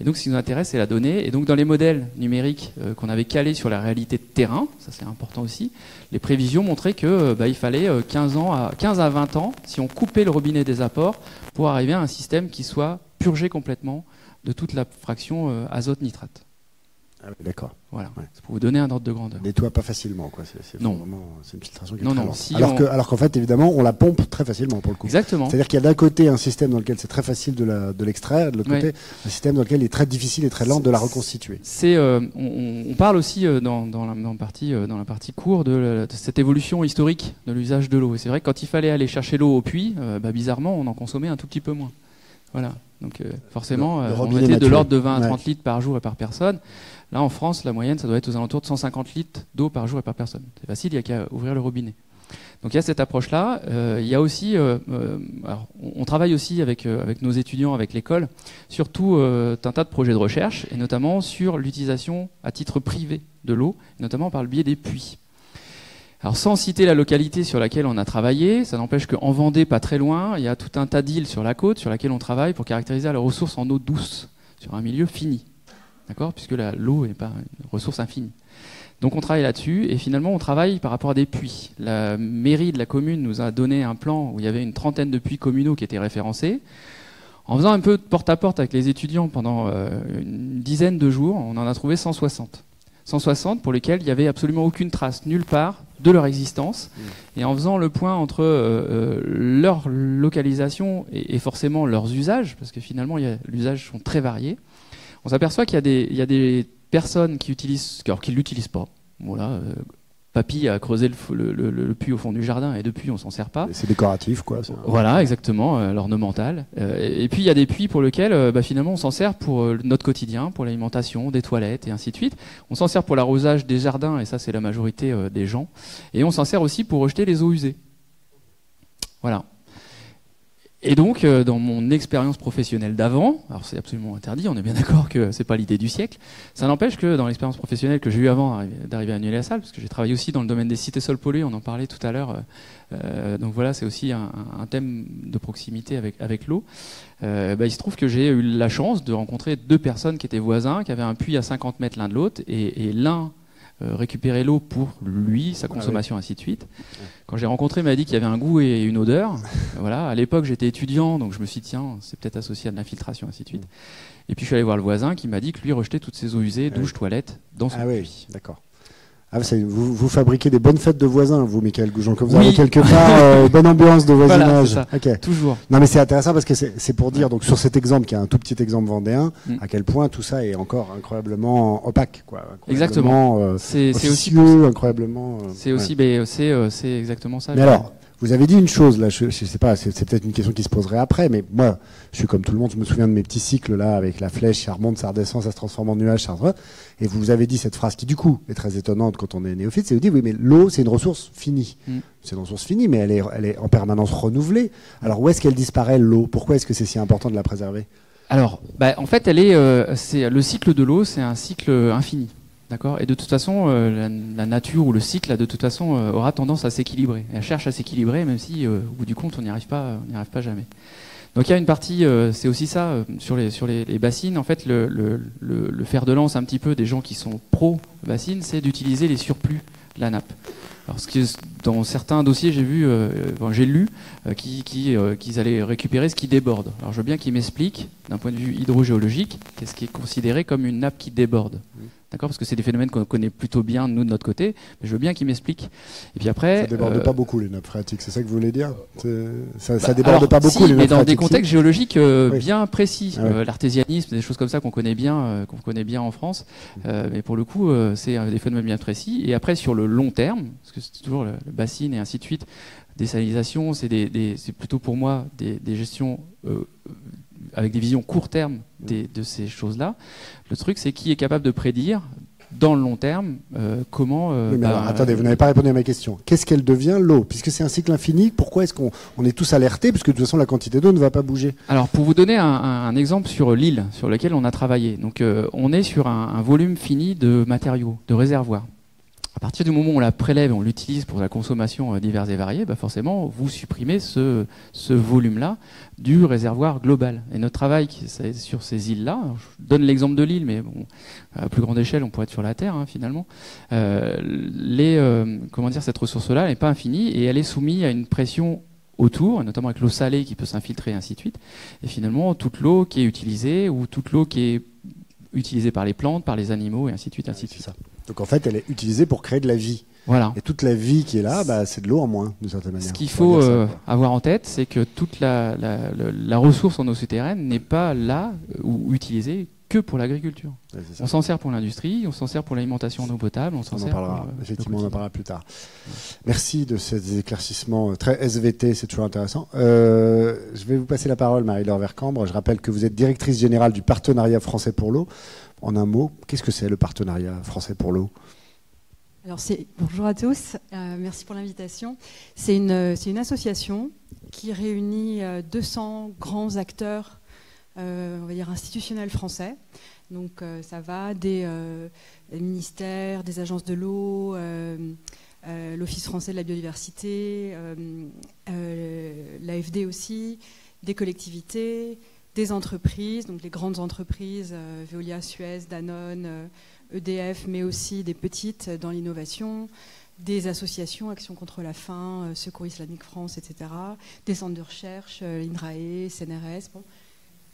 [SPEAKER 5] Et donc, ce qui nous intéresse, c'est la donnée. Et donc, dans les modèles numériques qu'on avait calés sur la réalité de terrain, ça c'est important aussi, les prévisions montraient que il fallait 15 à 20 ans, si on coupait le robinet des apports, pour arriver à un système qui soit purgé complètement de toute la fraction azote-nitrate.
[SPEAKER 3] Ah oui, d'accord.
[SPEAKER 5] Voilà,
[SPEAKER 3] Ouais.
[SPEAKER 5] c'est pour vous donner un ordre de grandeur.
[SPEAKER 3] Nettoie pas facilement, quoi.
[SPEAKER 5] Non.
[SPEAKER 3] C'est une filtration qui est
[SPEAKER 5] Non,
[SPEAKER 3] très
[SPEAKER 5] non,
[SPEAKER 3] lente.
[SPEAKER 5] si
[SPEAKER 3] alors qu'en fait, évidemment, on la pompe très facilement pour le coup.
[SPEAKER 5] Exactement.
[SPEAKER 3] C'est-à-dire qu'il y a d'un côté un système dans lequel c'est très facile de l'extraire, de l'autre
[SPEAKER 5] Ouais.
[SPEAKER 3] côté un système dans lequel il est très difficile et très lent de la reconstituer.
[SPEAKER 5] On parle aussi dans la partie cours de cette évolution historique de l'usage de l'eau. Et c'est vrai que quand il fallait aller chercher l'eau au puits, bizarrement, on en consommait un tout petit peu moins. Voilà. Donc forcément,
[SPEAKER 3] Le
[SPEAKER 5] on
[SPEAKER 3] robinet
[SPEAKER 5] était de
[SPEAKER 3] mature.
[SPEAKER 5] l'ordre de 20 à
[SPEAKER 3] Ouais.
[SPEAKER 5] 30 litres par jour et par personne. Là, en France, la moyenne, ça doit être aux alentours de 150 litres d'eau par jour et par personne. C'est facile, il n'y a qu'à ouvrir le robinet. Donc il y a cette approche-là. Il y a aussi, alors, on travaille aussi avec nos étudiants, avec l'école, sur tout un tas de projets de recherche, et notamment sur l'utilisation à titre privé de l'eau, notamment par le biais des puits. Alors sans citer la localité sur laquelle on a travaillé, ça n'empêche qu'en Vendée, pas très loin, il y a tout un tas d'îles sur la côte sur laquelle on travaille pour caractériser la ressource en eau douce, sur un milieu fini. D'accord ? Puisque l'eau n'est pas une ressource infinie. Donc on travaille là-dessus, et finalement on travaille par rapport à des puits. La mairie de la commune nous a donné un plan où il y avait une trentaine de puits communaux qui étaient référencés. En faisant un peu de porte-à-porte avec les étudiants pendant une dizaine de jours, on en a trouvé 160. 160 pour lesquels il n'y avait absolument aucune trace, nulle part, de leur existence. Et en faisant le point entre leur localisation et forcément leurs usages, parce que finalement les usages sont très variés, on s'aperçoit qu'il y a des personnes qui utilisent, alors qui ne l'utilisent pas. Voilà, papy a creusé le puits au fond du jardin et depuis on s'en sert pas.
[SPEAKER 3] C'est décoratif, quoi.
[SPEAKER 5] Voilà, exactement, l'ornemental. Et puis il y a des puits pour lesquels finalement on s'en sert pour notre quotidien, pour l'alimentation, des toilettes et ainsi de suite. On s'en sert pour l'arrosage des jardins, et ça c'est la majorité des gens. Et on s'en sert aussi pour rejeter les eaux usées. Voilà. Et donc, dans mon expérience professionnelle d'avant, alors c'est absolument interdit, on est bien d'accord que c'est pas l'idée du siècle, ça n'empêche que dans l'expérience professionnelle que j'ai eue avant d'arriver à Neuilly-la-Salle, parce que j'ai travaillé aussi dans le domaine des sites et sols pollués, on en parlait tout à l'heure, donc voilà, c'est aussi un thème de proximité avec l'eau. Il se trouve que j'ai eu la chance de rencontrer deux personnes qui étaient voisins, qui avaient un puits à 50 mètres l'un de l'autre, et l'un récupérer l'eau pour lui, sa consommation, ainsi de suite. Quand j'ai rencontré, il m'a dit qu'il y avait un goût et une odeur. Voilà. À l'époque, j'étais étudiant, donc je me suis dit, tiens, c'est peut-être associé à de l'infiltration, ainsi de suite. Et puis je suis allé voir le voisin qui m'a dit que lui rejetait toutes ses eaux usées, douche, toilette, dans son puits.
[SPEAKER 3] Oui, d'accord. Ah, vous fabriquez des bonnes fêtes de voisins, vous, Michael Goujon, que vous
[SPEAKER 5] Oui.
[SPEAKER 3] avez quelque part bonne ambiance de
[SPEAKER 5] Voilà,
[SPEAKER 3] voisinage.
[SPEAKER 5] c'est ça.
[SPEAKER 3] Okay.
[SPEAKER 5] Toujours.
[SPEAKER 3] Non, mais c'est intéressant parce que c'est pour dire, donc sur cet exemple, qui est un tout petit exemple vendéen, à quel point tout ça est encore incroyablement opaque, quoi.
[SPEAKER 5] Exactement. C'est aussi
[SPEAKER 3] incroyablement.
[SPEAKER 5] C'est aussi, c'est exactement ça.
[SPEAKER 3] Mais alors, vous avez dit une chose là, je sais pas, c'est peut-être une question qui se poserait après, mais moi, je suis comme tout le monde, je me souviens de mes petits cycles là, avec la flèche, ça remonte, ça redescend, ça se transforme en nuage, ça remonte. Et vous avez dit cette phrase qui, du coup, est très étonnante quand on est néophyte, c'est de dire, oui, mais l'eau, c'est une ressource finie. C'est une ressource finie, mais elle est en permanence renouvelée. Alors, où est-ce qu'elle disparaît, l'eau? Pourquoi est-ce que c'est si important de la préserver?
[SPEAKER 5] Alors, en fait, c'est le cycle de l'eau, c'est un cycle infini. D'accord. Et de toute façon, la nature ou le cycle, de toute façon, aura tendance à s'équilibrer. Elle cherche à s'équilibrer, même si, au bout du compte, on n'y arrive pas jamais. Donc il y a une partie, c'est aussi ça, sur les bassines. En fait, le fer de lance un petit peu des gens qui sont pro-bassines, c'est d'utiliser les surplus de la nappe. Alors, dans certains dossiers, j'ai lu qu'ils allaient récupérer ce qui déborde. Alors, je veux bien qu'ils m'expliquent, d'un point de vue hydrogéologique, qu'est-ce qui est considéré comme une nappe qui déborde. D'accord, parce que c'est des phénomènes qu'on connaît plutôt bien, nous, de notre côté. Mais je veux bien qu'ils m'expliquent. Et puis après.
[SPEAKER 3] Ça déborde pas beaucoup, les nappes phréatiques, c'est ça que vous voulez dire? Ça déborde pas beaucoup, les nappes phréatiques.
[SPEAKER 5] Mais dans des contextes géologiques bien précis.
[SPEAKER 3] Ah ouais.
[SPEAKER 5] L'artésianisme, des choses comme ça qu'on connaît bien en France. Mais pour le coup, c'est des phénomènes bien précis. Et après, sur le long terme, parce que c'est toujours le bassine et ainsi de suite, désalinisation, c'est plutôt pour moi des gestions avec des visions court terme de ces choses-là. Le truc, c'est qui est capable de prédire dans le long terme comment...
[SPEAKER 3] oui, mais alors, attendez, vous n'avez pas répondu à ma question. Qu'est-ce qu'elle devient, l'eau? Puisque c'est un cycle infini, pourquoi est-ce qu'on est tous alertés? Puisque de toute façon, la quantité d'eau ne va pas bouger.
[SPEAKER 5] Alors, pour vous donner un exemple sur l'île sur laquelle on a travaillé. Donc, on est sur un volume fini de matériaux, de réservoirs. À partir du moment où on la prélève et on l'utilise pour la consommation diverse et variée, forcément, vous supprimez ce volume-là du réservoir global. Et notre travail c'est sur ces îles-là, je donne l'exemple de l'île, mais bon, à plus grande échelle, on pourrait être sur la Terre, finalement. Cette ressource-là, elle n'est pas infinie et elle est soumise à une pression autour, notamment avec l'eau salée qui peut s'infiltrer, et ainsi de suite. Et finalement, toute l'eau qui est utilisée ou toute l'eau qui est utilisée par les plantes, par les animaux, et ainsi de suite, ainsi de suite.
[SPEAKER 3] Ça. Donc en fait, elle est utilisée pour créer de la vie.
[SPEAKER 5] Voilà.
[SPEAKER 3] Et toute la vie qui est là, c'est de l'eau en moins, d'une certaine manière.
[SPEAKER 5] Ce qu'il faut avoir en tête, c'est que toute la ressource en eau souterraine n'est pas là ou utilisée que pour l'agriculture. Ouais, on s'en sert pour l'industrie, on s'en sert pour l'alimentation en eau potable, on en
[SPEAKER 3] parlera. Effectivement, on en parlera plus tard. Merci de ces éclaircissements très SVT, c'est toujours intéressant. Je vais vous passer la parole, Marie-Laure Vercambre. Je rappelle que vous êtes directrice générale du Partenariat français pour l'eau. En un mot, qu'est-ce que c'est le Partenariat français pour l'eau ?
[SPEAKER 6] Alors bonjour à tous, merci pour l'invitation. C'est une association qui réunit 200 grands acteurs, on va dire institutionnels français. Donc ça va des ministères, des agences de l'eau, l'Office français de la biodiversité, l'AFD aussi, des collectivités, des entreprises, donc les grandes entreprises, Veolia, Suez, Danone, EDF, mais aussi des petites dans l'innovation, des associations, Action contre la faim, Secours Islamique France, etc., des centres de recherche, l'INRAE, CNRS,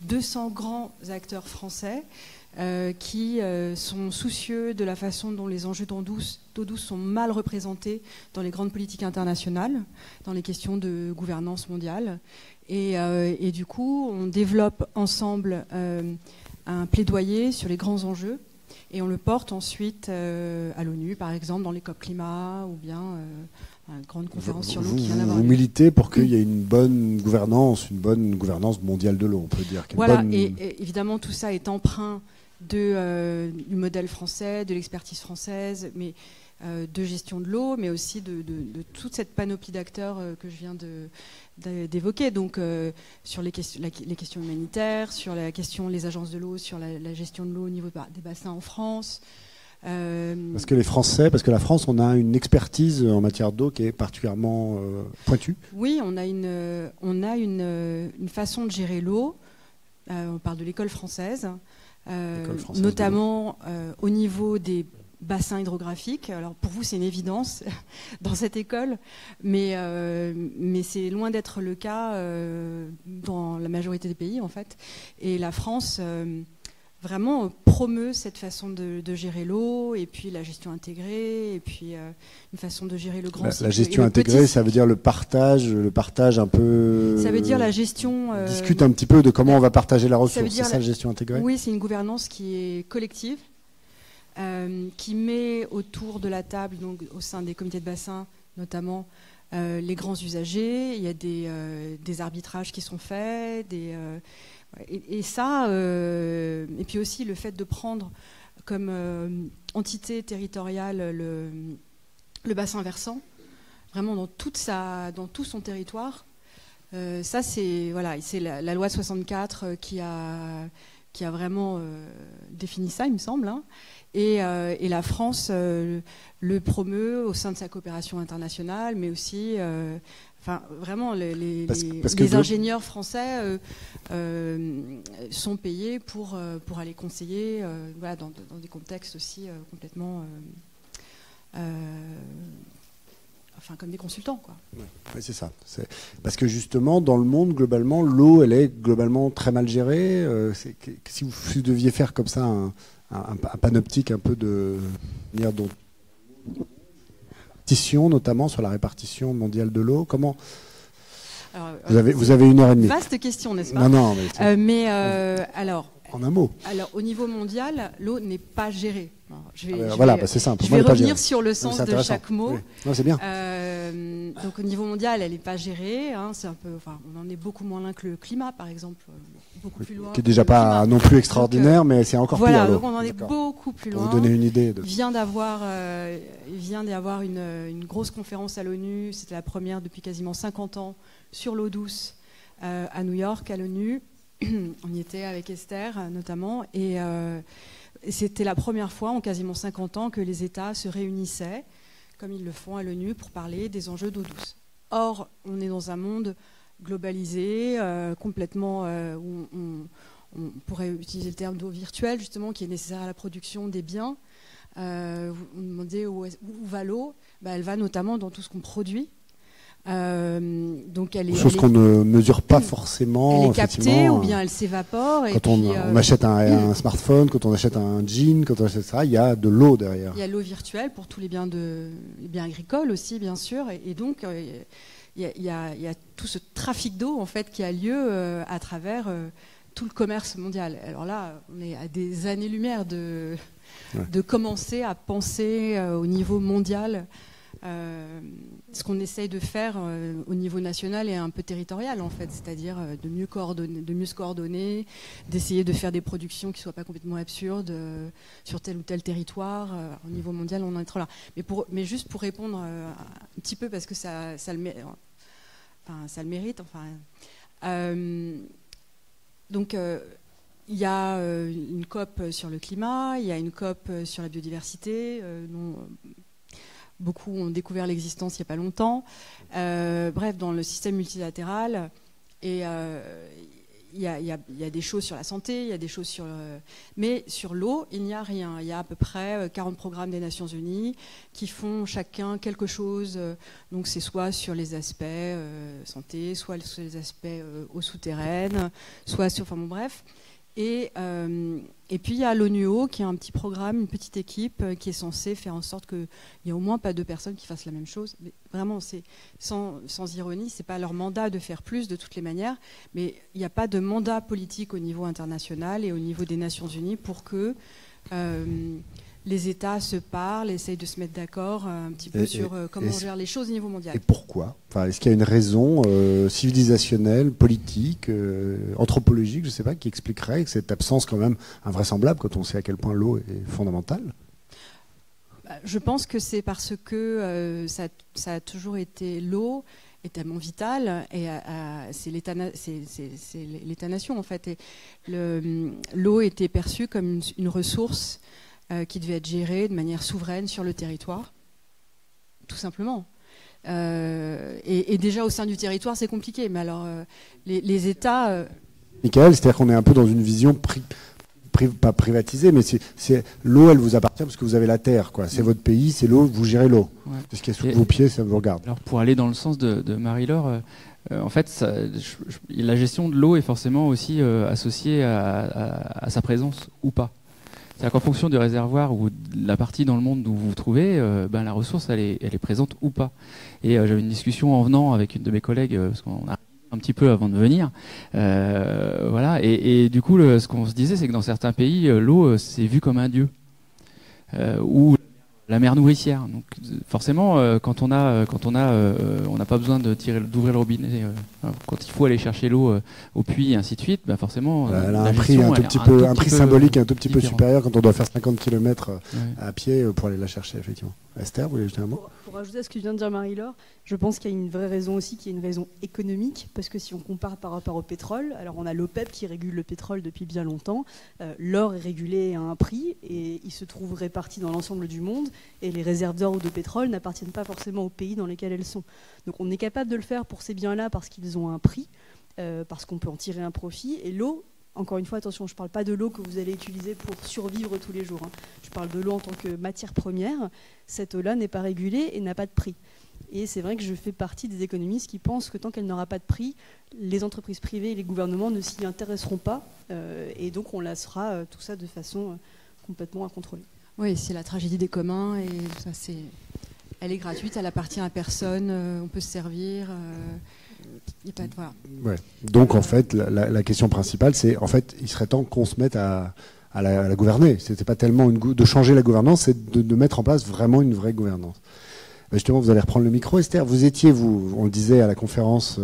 [SPEAKER 6] 200 grands acteurs français qui sont soucieux de la façon dont les enjeux d'eau douce sont mal représentés dans les grandes politiques internationales, dans les questions de gouvernance mondiale. Et du coup, on développe ensemble un plaidoyer sur les grands enjeux et on le porte ensuite à l'ONU, par exemple, dans les COP climat ou bien une grande conférence sur l'eau qui vient d'avoir lieu.
[SPEAKER 3] Vous militez pour qu'il y ait une bonne gouvernance mondiale de l'eau, on peut dire.
[SPEAKER 6] Voilà, et évidemment, tout ça est empreint du modèle français, de l'expertise française, mais de gestion de l'eau, mais aussi de toute cette panoplie d'acteurs que je viens d'évoquer. Donc sur les questions humanitaires, sur les agences de l'eau, sur la gestion de l'eau au niveau des bassins en France.
[SPEAKER 3] Parce que la France, on a une expertise en matière d'eau qui est particulièrement pointue.
[SPEAKER 6] Oui, on a une façon de gérer l'eau. On parle de l'école française, notamment au niveau des bassins hydrographiques. Alors pour vous, c'est une évidence dans cette école, mais c'est loin d'être le cas dans la majorité des pays en fait. Et la France vraiment promeut cette façon de gérer l'eau, et puis la gestion intégrée, et puis une façon de gérer le grand cycle.
[SPEAKER 3] La gestion intégrée, ça veut dire le partage un peu...
[SPEAKER 6] Ça veut dire la gestion...
[SPEAKER 3] discute un petit peu de comment on va partager la ressource, c'est ça la gestion intégrée ?
[SPEAKER 6] Oui, c'est une gouvernance qui est collective, qui met autour de la table, donc au sein des comités de bassin notamment, les grands usagers. Il y a des arbitrages qui sont faits, et puis aussi le fait de prendre comme entité territoriale le bassin versant, vraiment dans tout son territoire. Ça, c'est la loi 64 qui a vraiment défini ça, il me semble, hein. Et la France le promeut au sein de sa coopération internationale, mais aussi... vraiment, les ingénieurs français sont payés pour aller conseiller dans des contextes aussi complètement... comme des consultants, quoi.
[SPEAKER 3] Ouais, c'est ça. Parce que justement, dans le monde, globalement, l'eau, elle est globalement très mal gérée. Si vous deviez faire comme ça un panoptique un peu de manière dont... notamment sur la répartition mondiale de l'eau. Comment vous avez 1h30.
[SPEAKER 6] Vaste question, n'est-ce pas ?
[SPEAKER 3] Non,
[SPEAKER 6] alors.
[SPEAKER 3] En un mot.
[SPEAKER 6] Alors, au niveau mondial, l'eau n'est pas gérée.
[SPEAKER 3] C'est simple.
[SPEAKER 6] Je vais revenir sur le sens de chaque mot.
[SPEAKER 3] Oui. Non, c'est bien.
[SPEAKER 6] Donc, au niveau mondial, elle n'est pas gérée. Hein, c'est un peu. On en est beaucoup moins loin que le climat, par exemple, beaucoup plus loin.
[SPEAKER 3] Qui est déjà pas non plus extraordinaire, mais c'est encore pire.
[SPEAKER 6] Voilà, donc on en est beaucoup plus loin.
[SPEAKER 3] Pour vous donner une idée.
[SPEAKER 6] Il vient d'y avoir une grosse conférence à l'ONU. C'était la première depuis quasiment 50 ans sur l'eau douce à New York, à l'ONU. On y était avec Esther notamment, et c'était la première fois en quasiment 50 ans que les États se réunissaient, comme ils le font à l'ONU, pour parler des enjeux d'eau douce. Or, on est dans un monde globalisé, complètement, où on pourrait utiliser le terme d'eau virtuelle, justement, qui est nécessaire à la production des biens. Vous me demandez où va l'eau. Elle va notamment dans tout ce qu'on produit. Donc
[SPEAKER 3] chose qu'on ne mesure pas forcément.
[SPEAKER 6] Elle est captée ou bien elle s'évapore.
[SPEAKER 3] Quand on achète un smartphone, quand on achète un jean, quand on achète ça, il y a de l'eau derrière.
[SPEAKER 6] Il y a l'eau virtuelle pour tous les biens agricoles aussi, bien sûr. Et donc, il y a tout ce trafic d'eau en fait, qui a lieu à travers tout le commerce mondial. Alors là, on est à des années-lumière de commencer à penser au niveau mondial ce qu'on essaye de faire au niveau national et un peu territorial en fait, c'est-à-dire de mieux se coordonner, d'essayer de faire des productions qui ne soient pas complètement absurdes sur tel ou tel territoire. Au niveau mondial, on en est trop là. Mais juste pour répondre un petit peu, parce que ça le mérite. Donc il y a une COP sur le climat, il y a une COP sur la biodiversité, dont beaucoup ont découvert l'existence il n'y a pas longtemps. Bref, dans le système multilatéral, et il y a des choses sur la santé, il y a des choses sur... mais sur l'eau, il n'y a rien. Il y a à peu près 40 programmes des Nations Unies qui font chacun quelque chose. Donc c'est soit sur les aspects santé, soit sur les aspects eau souterraine, soit sur... Enfin bon, bref. Et puis il y a l'ONUO qui a un petit programme, une petite équipe qui est censée faire en sorte qu'il n'y ait au moins pas 2 personnes qui fassent la même chose. Mais vraiment, c'est sans ironie, c'est pas leur mandat de faire plus de toutes les manières, mais il n'y a pas de mandat politique au niveau international et au niveau des Nations Unies pour que les États se parlent, essayent de se mettre d'accord un petit peu sur comment on gère les choses au niveau mondial.
[SPEAKER 3] Et pourquoi ? Est-ce qu'il y a une raison civilisationnelle, politique, anthropologique, je ne sais pas, qui expliquerait cette absence quand même invraisemblable quand on sait à quel point l'eau est fondamentale ?
[SPEAKER 6] Je pense que c'est parce que ça a toujours été l'eau est tellement vitale et c'est l'État-nation en fait. Et l'eau était perçue comme une ressource qui devait être gérée de manière souveraine sur le territoire, tout simplement. Et déjà au sein du territoire, c'est compliqué. Mais alors, les États...
[SPEAKER 3] Michael, c'est-à-dire qu'on est un peu dans une vision pas privatisée, mais c'est l'eau, elle vous appartient parce que vous avez la terre, quoi. C'est votre pays, c'est l'eau, vous gérez l'eau. Ouais. Ce qui est sous vos pieds, ça vous regarde.
[SPEAKER 5] Alors pour aller dans le sens de Marie-Laure, en fait, la gestion de l'eau est forcément aussi associée à sa présence ou pas. C'est-à-dire qu'en fonction du réservoir ou de la partie dans le monde où vous vous trouvez, la ressource, elle est présente ou pas. Et j'avais une discussion en venant avec une de mes collègues, parce qu'on a un petit peu avant de venir. Voilà. Et du coup, ce qu'on se disait, c'est que dans certains pays, l'eau, c'est vu comme un dieu. Ou la mer nourricière. Donc forcément, quand on n'a pas besoin d'ouvrir le robinet quand il faut aller chercher l'eau au puits et ainsi de suite, forcément
[SPEAKER 3] elle a un prix un prix symbolique un tout petit peu supérieur quand on doit faire 50 km à pied pour aller la chercher, effectivement. Esther, vous voulez ajouter un mot ?
[SPEAKER 4] Pour ajouter à ce que vient de dire Marie-Laure, je pense qu'il y a une vraie raison aussi, qui est une raison économique, parce que si on compare par rapport au pétrole, alors on a l'OPEP qui régule le pétrole depuis bien longtemps, l'or est régulé à un prix et il se trouve réparti dans l'ensemble du monde, et les réserves d'or ou de pétrole n'appartiennent pas forcément aux pays dans lesquels elles sont. Donc on est capable de le faire pour ces biens-là parce qu'ils ont un prix, parce qu'on peut en tirer un profit, et l'eau, encore une fois, attention, je ne parle pas de l'eau que vous allez utiliser pour survivre tous les jours. Je parle de l'eau en tant que matière première. Cette eau-là n'est pas régulée et n'a pas de prix. Et c'est vrai que je fais partie des économistes qui pensent que tant qu'elle n'aura pas de prix, les entreprises privées et les gouvernements ne s'y intéresseront pas. Et donc on laissera tout ça de façon complètement incontrôlée.
[SPEAKER 6] Oui, c'est la tragédie des communs. Et ça, elle est gratuite, elle appartient à personne, on peut se servir... Voilà.
[SPEAKER 3] Ouais. Donc en fait, la question principale, c'est en fait, il serait temps qu'on se mette à la gouverner. C'était pas tellement de changer la gouvernance, c'est de mettre en place vraiment une vraie gouvernance. Justement, vous allez reprendre le micro, Esther. Vous étiez, on le disait à la conférence,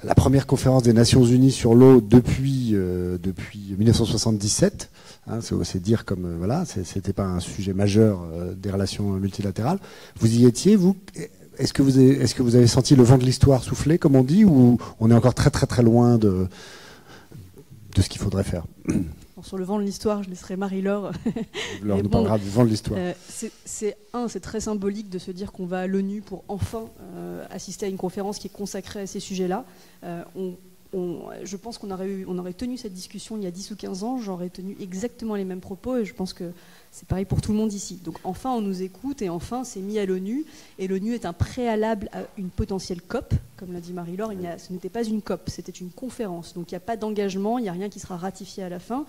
[SPEAKER 3] la première conférence des Nations Unies sur l'eau depuis 1977. C'est dire comme voilà, c'était pas un sujet majeur des relations multilatérales. Vous y étiez, vous. Est-ce que vous avez senti le vent de l'histoire souffler, comme on dit, ou on est encore très très très loin de ce qu'il faudrait faire ?
[SPEAKER 4] sur le vent de l'histoire, je laisserai Marie-Laure.
[SPEAKER 3] On nous parlera du vent de l'histoire.
[SPEAKER 4] C'est très symbolique de se dire qu'on va à l'ONU pour enfin assister à une conférence qui est consacrée à ces sujets-là. Je pense qu'on aurait tenu cette discussion il y a 10 ou 15 ans, j'aurais tenu exactement les mêmes propos et je pense que c'est pareil pour tout le monde ici. Donc enfin on nous écoute et enfin c'est mis à l'ONU et l'ONU est un préalable à une potentielle COP, comme l'a dit Marie-Laure, ce n'était pas une COP, c'était une conférence. Donc il n'y a pas d'engagement, il n'y a rien qui sera ratifié à la fin.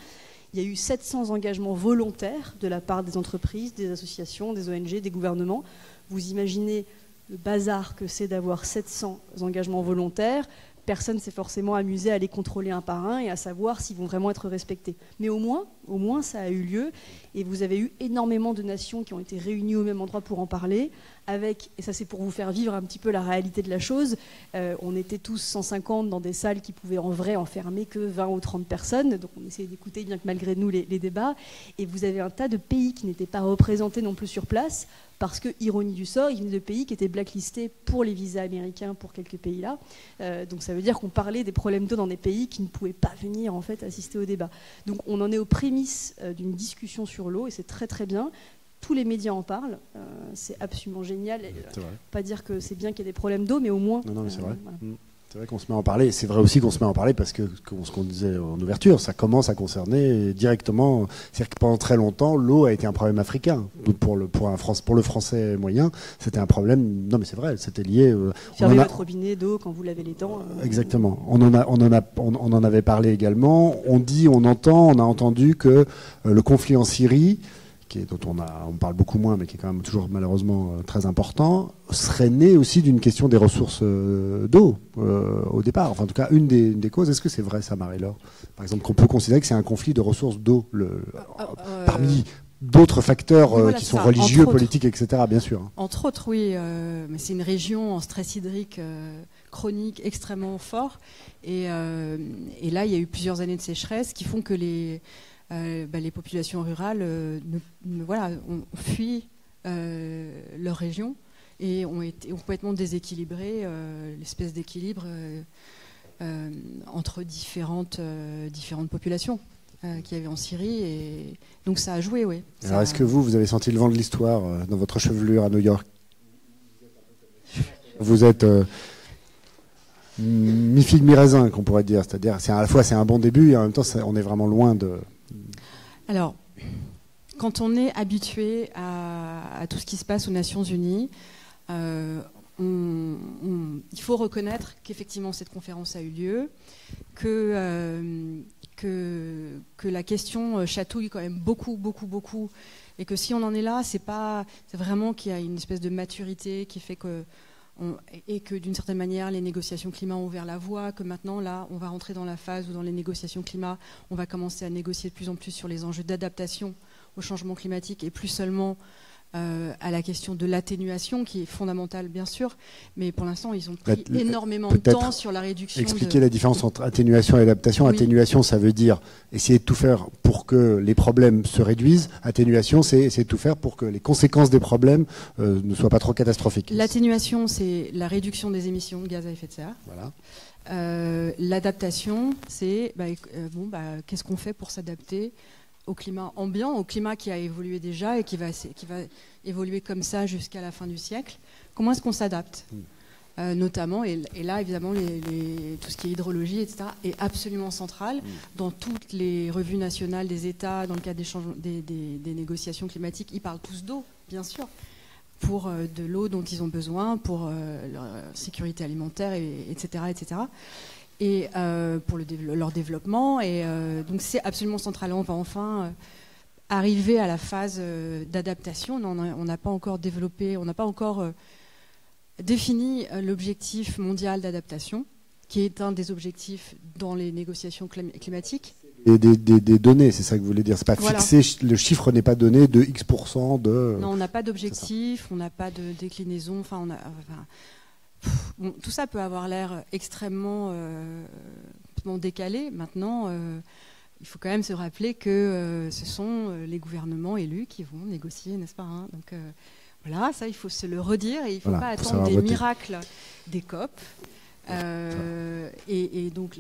[SPEAKER 4] Il y a eu 700 engagements volontaires de la part des entreprises, des associations, des ONG, des gouvernements. Vous imaginez le bazar que c'est d'avoir 700 engagements volontaires. Personne s'est forcément amusé à les contrôler un par un et à savoir s'ils vont vraiment être respectés. Mais au moins, ça a eu lieu. Et vous avez eu énormément de nations qui ont été réunies au même endroit pour en parler. Et ça c'est pour vous faire vivre un petit peu la réalité de la chose, on était tous 150 dans des salles qui pouvaient en vrai enfermer que 20 ou 30 personnes. Donc on essayait d'écouter bien que malgré nous les débats. Et vous avez un tas de pays qui n'étaient pas représentés non plus sur place. Parce que, ironie du sort, il venait de pays qui étaient blacklistés pour les visas américains pour quelques pays-là. Donc ça veut dire qu'on parlait des problèmes d'eau dans des pays qui ne pouvaient pas venir en fait assister au débat. Donc on en est aux prémices d'une discussion sur l'eau et c'est très très bien. Tous les médias en parlent, c'est absolument génial. Pas dire que c'est bien qu'il y ait des problèmes d'eau, mais au moins...
[SPEAKER 3] Non, mais c'est vrai. Voilà. C'est vrai qu'on se met à en parler. C'est vrai aussi qu'on se met à en parler parce que, ce qu'on disait en ouverture, ça commence à concerner directement. C'est-à-dire que pendant très longtemps, l'eau a été un problème africain. Pour le français moyen, c'était un problème. Non, mais c'est vrai, c'était lié.
[SPEAKER 4] Fermez votre robinet d'eau quand vous lavez les dents.
[SPEAKER 3] Exactement. On en avait parlé également. On a entendu que le conflit en Syrie, dont on parle beaucoup moins, mais qui est quand même toujours malheureusement très important, serait né aussi d'une question des ressources d'eau au départ. Enfin, en tout cas, une des causes. Est-ce que c'est vrai, ça, Marie-Laure ? Par exemple, qu'on peut considérer que c'est un conflit de ressources d'eau, parmi d'autres facteurs qui sont religieux, politiques, etc., bien sûr.
[SPEAKER 6] Entre autres, oui. Mais c'est une région en stress hydrique chronique extrêmement fort. Et là, il y a eu plusieurs années de sécheresse qui font que les populations rurales ont fui leur région et ont complètement déséquilibré l'espèce d'équilibre entre différentes populations qu'il y avait en Syrie. Et donc ça a joué, oui.
[SPEAKER 3] Alors est-ce que vous avez senti le vent de l'histoire dans votre chevelure à New York ? Vous êtes mi-figue, mi-raisin, qu'on pourrait dire. C'est-à-dire, à la fois c'est un bon début et en même temps on est vraiment loin de...
[SPEAKER 6] Alors, quand on est habitué à tout ce qui se passe aux Nations Unies, il faut reconnaître qu'effectivement cette conférence a eu lieu, que la question chatouille quand même beaucoup, et que si on en est là, c'est vraiment qu'il y a une espèce de maturité qui fait que et que d'une certaine manière les négociations climat ont ouvert la voie, que maintenant là on va rentrer dans la phase où dans les négociations climat on va commencer à négocier de plus en plus sur les enjeux d'adaptation au changement climatique et plus seulement à la question de l'atténuation qui est fondamentale bien sûr, mais pour l'instant ils ont pris énormément de temps sur la réduction.
[SPEAKER 3] Expliquer la différence entre atténuation et adaptation. Oui. Atténuation, ça veut dire essayer de tout faire pour que les problèmes se réduisent. Atténuation, c'est essayer de tout faire pour que les conséquences des problèmes ne soient pas trop catastrophiques.
[SPEAKER 6] L'atténuation, c'est la réduction des émissions de gaz à effet de serre.
[SPEAKER 3] Voilà.
[SPEAKER 6] L'adaptation, c'est qu'est-ce qu'on fait pour s'adapter au climat ambiant, au climat qui a évolué déjà et qui va évoluer comme ça jusqu'à la fin du siècle. Comment est-ce qu'on s'adapte notamment, et là évidemment tout ce qui est hydrologie, etc., est absolument central dans toutes les revues nationales des États, dans le cadre des négociations climatiques. Ils parlent tous d'eau, bien sûr, pour de l'eau dont ils ont besoin, pour leur sécurité alimentaire, etc., etc., et pour leur développement. Et donc c'est absolument central. On va enfin arriver à la phase d'adaptation. On n'a pas encore développé, on n'a pas encore défini l'objectif mondial d'adaptation, qui est un des objectifs dans les négociations climatiques.
[SPEAKER 3] Et des données, c'est ça que vous voulez dire. C'est pas fixé, le chiffre n'est pas donné de X% de...
[SPEAKER 6] Non, on n'a pas d'objectif, on n'a pas de déclinaison. Bon, tout ça peut avoir l'air extrêmement décalé. Maintenant, il faut quand même se rappeler que ce sont les gouvernements élus qui vont négocier, n'est-ce pas, hein. Donc voilà, ça il faut se le redire et il ne faut pas attendre des miracles des COP. Et donc,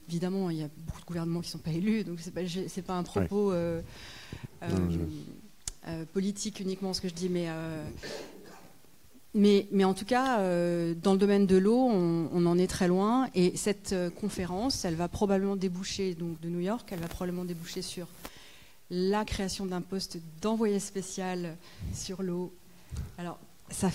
[SPEAKER 6] évidemment, il y a beaucoup de gouvernements qui ne sont pas élus, donc c'est pas un propos politique uniquement ce que je dis, mais en tout cas, dans le domaine de l'eau, on en est très loin. Et cette conférence, elle va probablement déboucher, donc de New York, elle va probablement déboucher sur la création d'un poste d'envoyé spécial sur l'eau. Alors, ça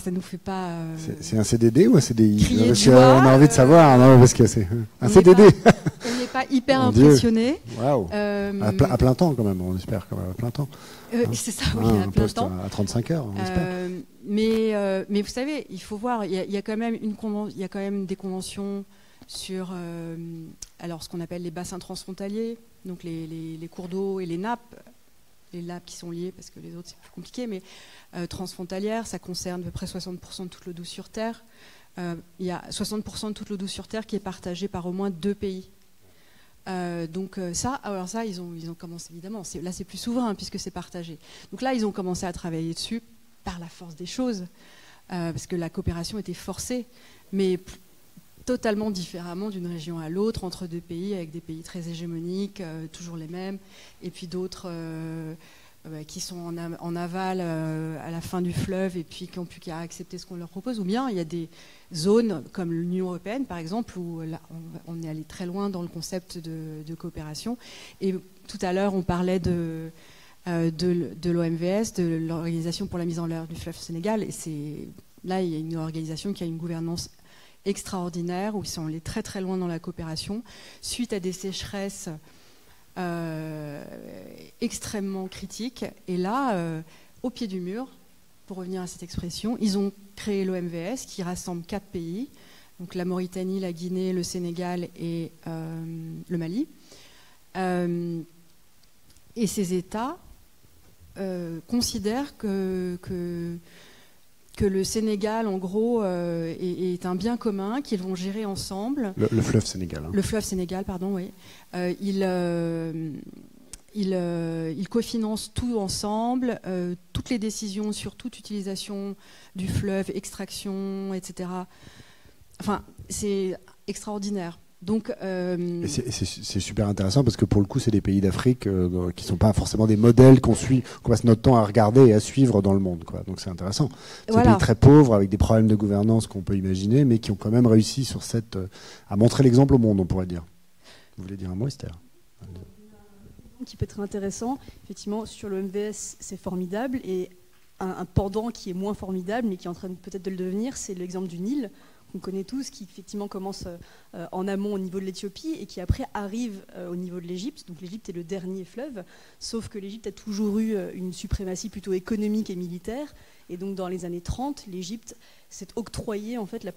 [SPEAKER 6] nous fait pas.
[SPEAKER 3] C'est un CDD ou un CDI?
[SPEAKER 6] Parce qu'on a
[SPEAKER 3] envie de savoir, non, parce que c'est un CDD.
[SPEAKER 6] On n'est pas hyper impressionné.
[SPEAKER 3] Waouh. À plein temps quand même, on espère quand même à plein temps.
[SPEAKER 6] C'est ça, oui, à plein temps.
[SPEAKER 3] À 35 heures, on espère.
[SPEAKER 6] Mais vous savez, il faut voir, il y a quand même des conventions sur alors ce qu'on appelle les bassins transfrontaliers, donc les cours d'eau et les nappes qui sont liées, parce que les autres c'est plus compliqué, mais transfrontalières, ça concerne à peu près 60% de toute l'eau douce sur Terre. Il y a 60% de toute l'eau douce sur Terre qui est partagée par au moins 2 pays. Donc ça, ils ont commencé, évidemment, là c'est plus souverain puisque c'est partagé. Donc là, ils ont commencé à travailler dessus par la force des choses, parce que la coopération était forcée, mais totalement différemment d'une région à l'autre, entre 2 pays, avec des pays très hégémoniques, toujours les mêmes, et puis d'autres qui sont en aval à la fin du fleuve et puis qui n'ont plus qu'à accepter ce qu'on leur propose. Ou bien il y a des zones comme l'Union européenne, par exemple, où là, on est allé très loin dans le concept de coopération. Et tout à l'heure, on parlait de l'OMVS, de l'Organisation pour la mise en œuvre du fleuve Sénégal. Et là, il y a une organisation qui a une gouvernance extraordinaire, où ils sont allés très très loin dans la coopération, suite à des sécheresses extrêmement critiques. Et là, au pied du mur, pour revenir à cette expression, ils ont créé l'OMVS qui rassemble 4 pays, donc la Mauritanie, la Guinée, le Sénégal et le Mali. Et ces États considèrent que le Sénégal, en gros, est un bien commun qu'ils vont gérer ensemble.
[SPEAKER 3] Le fleuve Sénégal. Hein.
[SPEAKER 6] Le fleuve Sénégal, pardon, oui. Ils cofinancent tout ensemble, toutes les décisions sur toute utilisation du fleuve, extraction, etc. Enfin, c'est extraordinaire. Donc,
[SPEAKER 3] c'est super intéressant parce que pour le coup, c'est des pays d'Afrique qui ne sont pas forcément des modèles qu'on passe notre temps à regarder et à suivre dans le monde, quoi. Donc c'est intéressant. C'est des pays très pauvres avec des problèmes de gouvernance qu'on peut imaginer, mais qui ont quand même réussi à montrer l'exemple au monde, on pourrait dire. Vous voulez dire un mot, Esther?
[SPEAKER 4] Qui peut être intéressant, effectivement, sur le MVS, c'est formidable, et un pendant qui est moins formidable, mais qui est en train peut-être de le devenir, c'est l'exemple du Nil, qu'on connaît tous, qui effectivement commence en amont au niveau de l'Éthiopie et qui après arrive au niveau de l'Égypte. Donc l'Égypte est le dernier fleuve, sauf que l'Égypte a toujours eu une suprématie plutôt économique et militaire, et donc dans les années 30, l'Égypte s'est octroyée en fait la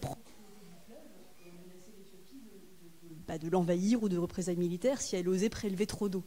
[SPEAKER 4] de l'envahir ou de représailles militaires si elle osait prélever trop d'eau.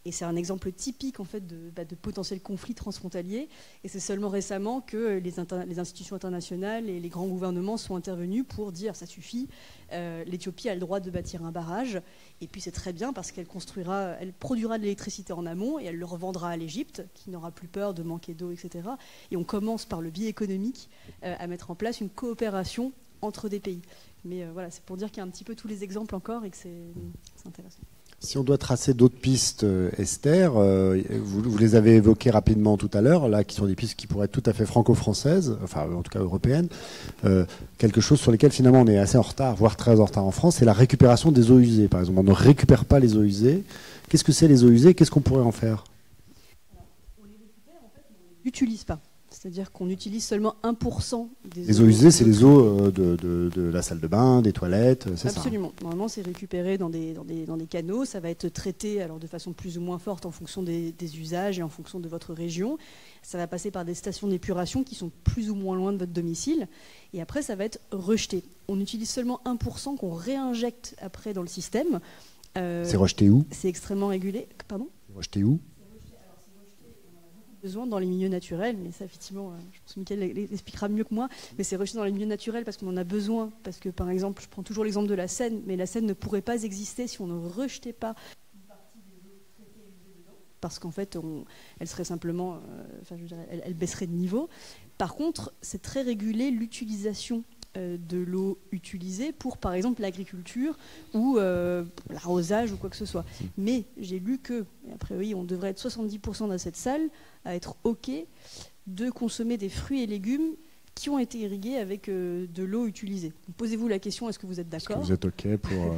[SPEAKER 4] Et c'est un exemple typique en fait de potentiel conflit transfrontalier. Et c'est seulement récemment que les institutions internationales et les grands gouvernements sont intervenus pour dire ça suffit, l'Éthiopie a le droit de bâtir un barrage. Et puis c'est très bien parce qu'elle produira de l'électricité en amont et elle le revendra à l'Égypte, qui n'aura plus peur de manquer d'eau, etc. Et on commence par le biais économique à mettre en place une coopération entre des pays. Mais voilà, c'est pour dire qu'il y a un petit peu tous les exemples encore et que c'est intéressant.
[SPEAKER 3] Si on doit tracer d'autres pistes, Esther, vous les avez évoquées rapidement tout à l'heure, là, qui sont des pistes qui pourraient être tout à fait franco-françaises, enfin en tout cas européennes. Quelque chose sur lesquelles finalement on est assez en retard, voire très en retard en France, c'est la récupération des eaux usées. Par exemple, on ne récupère pas les eaux usées. Qu'est-ce que c'est les eaux usées? Qu'est-ce qu'on pourrait en faire?
[SPEAKER 4] On les récupère, en fait, mais on ne les utilise pas. C'est-à-dire qu'on utilise seulement 1% des eaux.
[SPEAKER 3] Les eaux usées, c'est les eaux de la salle de bain, des toilettes, c'est ça?
[SPEAKER 4] Absolument. Normalement, c'est récupéré dans des canaux. Ça va être traité alors, de façon plus ou moins forte en fonction des usages et en fonction de votre région. Ça va passer par des stations d'épuration qui sont plus ou moins loin de votre domicile. Et après, ça va être rejeté. On utilise seulement 1% qu'on réinjecte après dans le système.
[SPEAKER 3] C'est rejeté où?
[SPEAKER 4] C'est extrêmement régulé. Pardon?
[SPEAKER 3] Rejeté où?
[SPEAKER 4] Besoin dans les milieux naturels, mais ça effectivement, je pense que Mickaël l'expliquera mieux que moi, mais c'est rejeté dans les milieux naturels parce qu'on en a besoin, parce que par exemple, je prends toujours l'exemple de la Seine, mais la Seine ne pourrait pas exister si on ne rejetait pas une partie des eaux traitées et usées dedans, parce qu'en fait, elle serait simplement, elle baisserait de niveau. Par contre, c'est très régulé l'utilisation de l'eau utilisée pour, par exemple, l'agriculture ou l'arrosage ou quoi que ce soit. Mais j'ai lu que, a priori, on devrait être 70% dans cette salle à être OK de consommer des fruits et légumes qui ont été irrigués avec de l'eau utilisée. Posez-vous la question, est-ce que vous êtes d'accord?
[SPEAKER 3] Est-ce que vous êtes OK pour...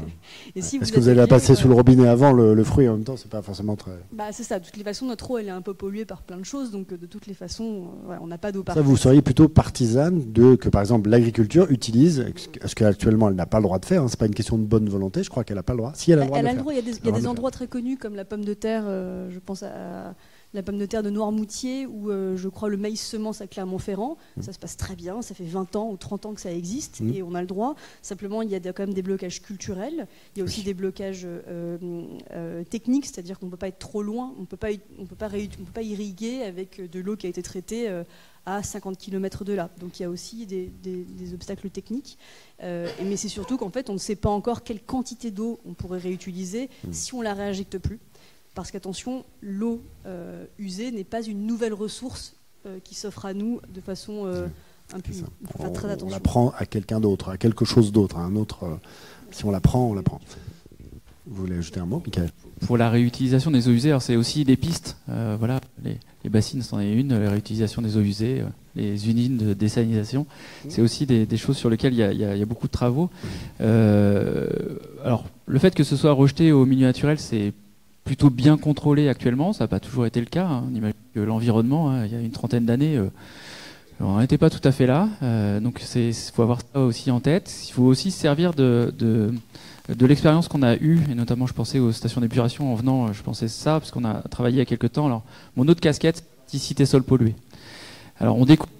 [SPEAKER 4] Et si
[SPEAKER 3] est-ce que vous allez la passer sous le robinet avant le fruit en même temps? C'est pas forcément très...
[SPEAKER 4] C'est ça. De toutes les façons, notre eau, elle est un peu polluée par plein de choses. Donc, de toutes les façons, on n'a pas d'eau
[SPEAKER 3] Ça,
[SPEAKER 4] parfaite.
[SPEAKER 3] vous seriez plutôt partisane que, par exemple, l'agriculture utilise, ce qu'actuellement, elle n'a pas le droit de faire. C'est pas une question de bonne volonté. Je crois qu'elle n'a pas le droit. Si elle a le droit de le faire.
[SPEAKER 4] Il y a des endroits très connus, comme la pomme de terre. Je pense à la pomme de terre de Noirmoutier, ou je crois le maïs semence à Clermont-Ferrand. Ça se passe très bien, ça fait 20 ans ou 30 ans que ça existe, et on a le droit. Simplement, il y a quand même des blocages culturels, il y a aussi des blocages techniques, c'est-à-dire qu'on ne peut pas être trop loin, on ne peut pas irriguer avec de l'eau qui a été traitée à 50 km de là. Donc il y a aussi des obstacles techniques. Mais c'est surtout qu'en fait, on ne sait pas encore quelle quantité d'eau on pourrait réutiliser si on ne la réinjecte plus. Parce qu'attention, l'eau usée n'est pas une nouvelle ressource qui s'offre à nous de façon impunie. Il faut faire très attention.
[SPEAKER 3] On la prend à quelqu'un d'autre, à quelque chose d'autre, à un autre. Si on la prend, on la prend. Vous voulez ajouter un mot, Michael?
[SPEAKER 5] Pour la réutilisation des eaux usées, c'est aussi des pistes. Voilà, les bassines, c'en est une, la réutilisation des eaux usées, les usines de désalinisation. C'est aussi des choses sur lesquelles il y a beaucoup de travaux. Alors, le fait que ce soit rejeté au milieu naturel, c'est plutôt bien contrôlé actuellement, ça n'a pas toujours été le cas. On imagine que l'environnement, il y a une trentaine d'années, on n'était pas tout à fait là. Donc il faut avoir ça aussi en tête. Il faut aussi se servir de l'expérience qu'on a eue, et notamment je pensais aux stations d'épuration en venant, je pensais ça, parce qu'on a travaillé il y a quelques temps. Alors, mon autre casquette, c'est cité sol pollué. Alors on découvre.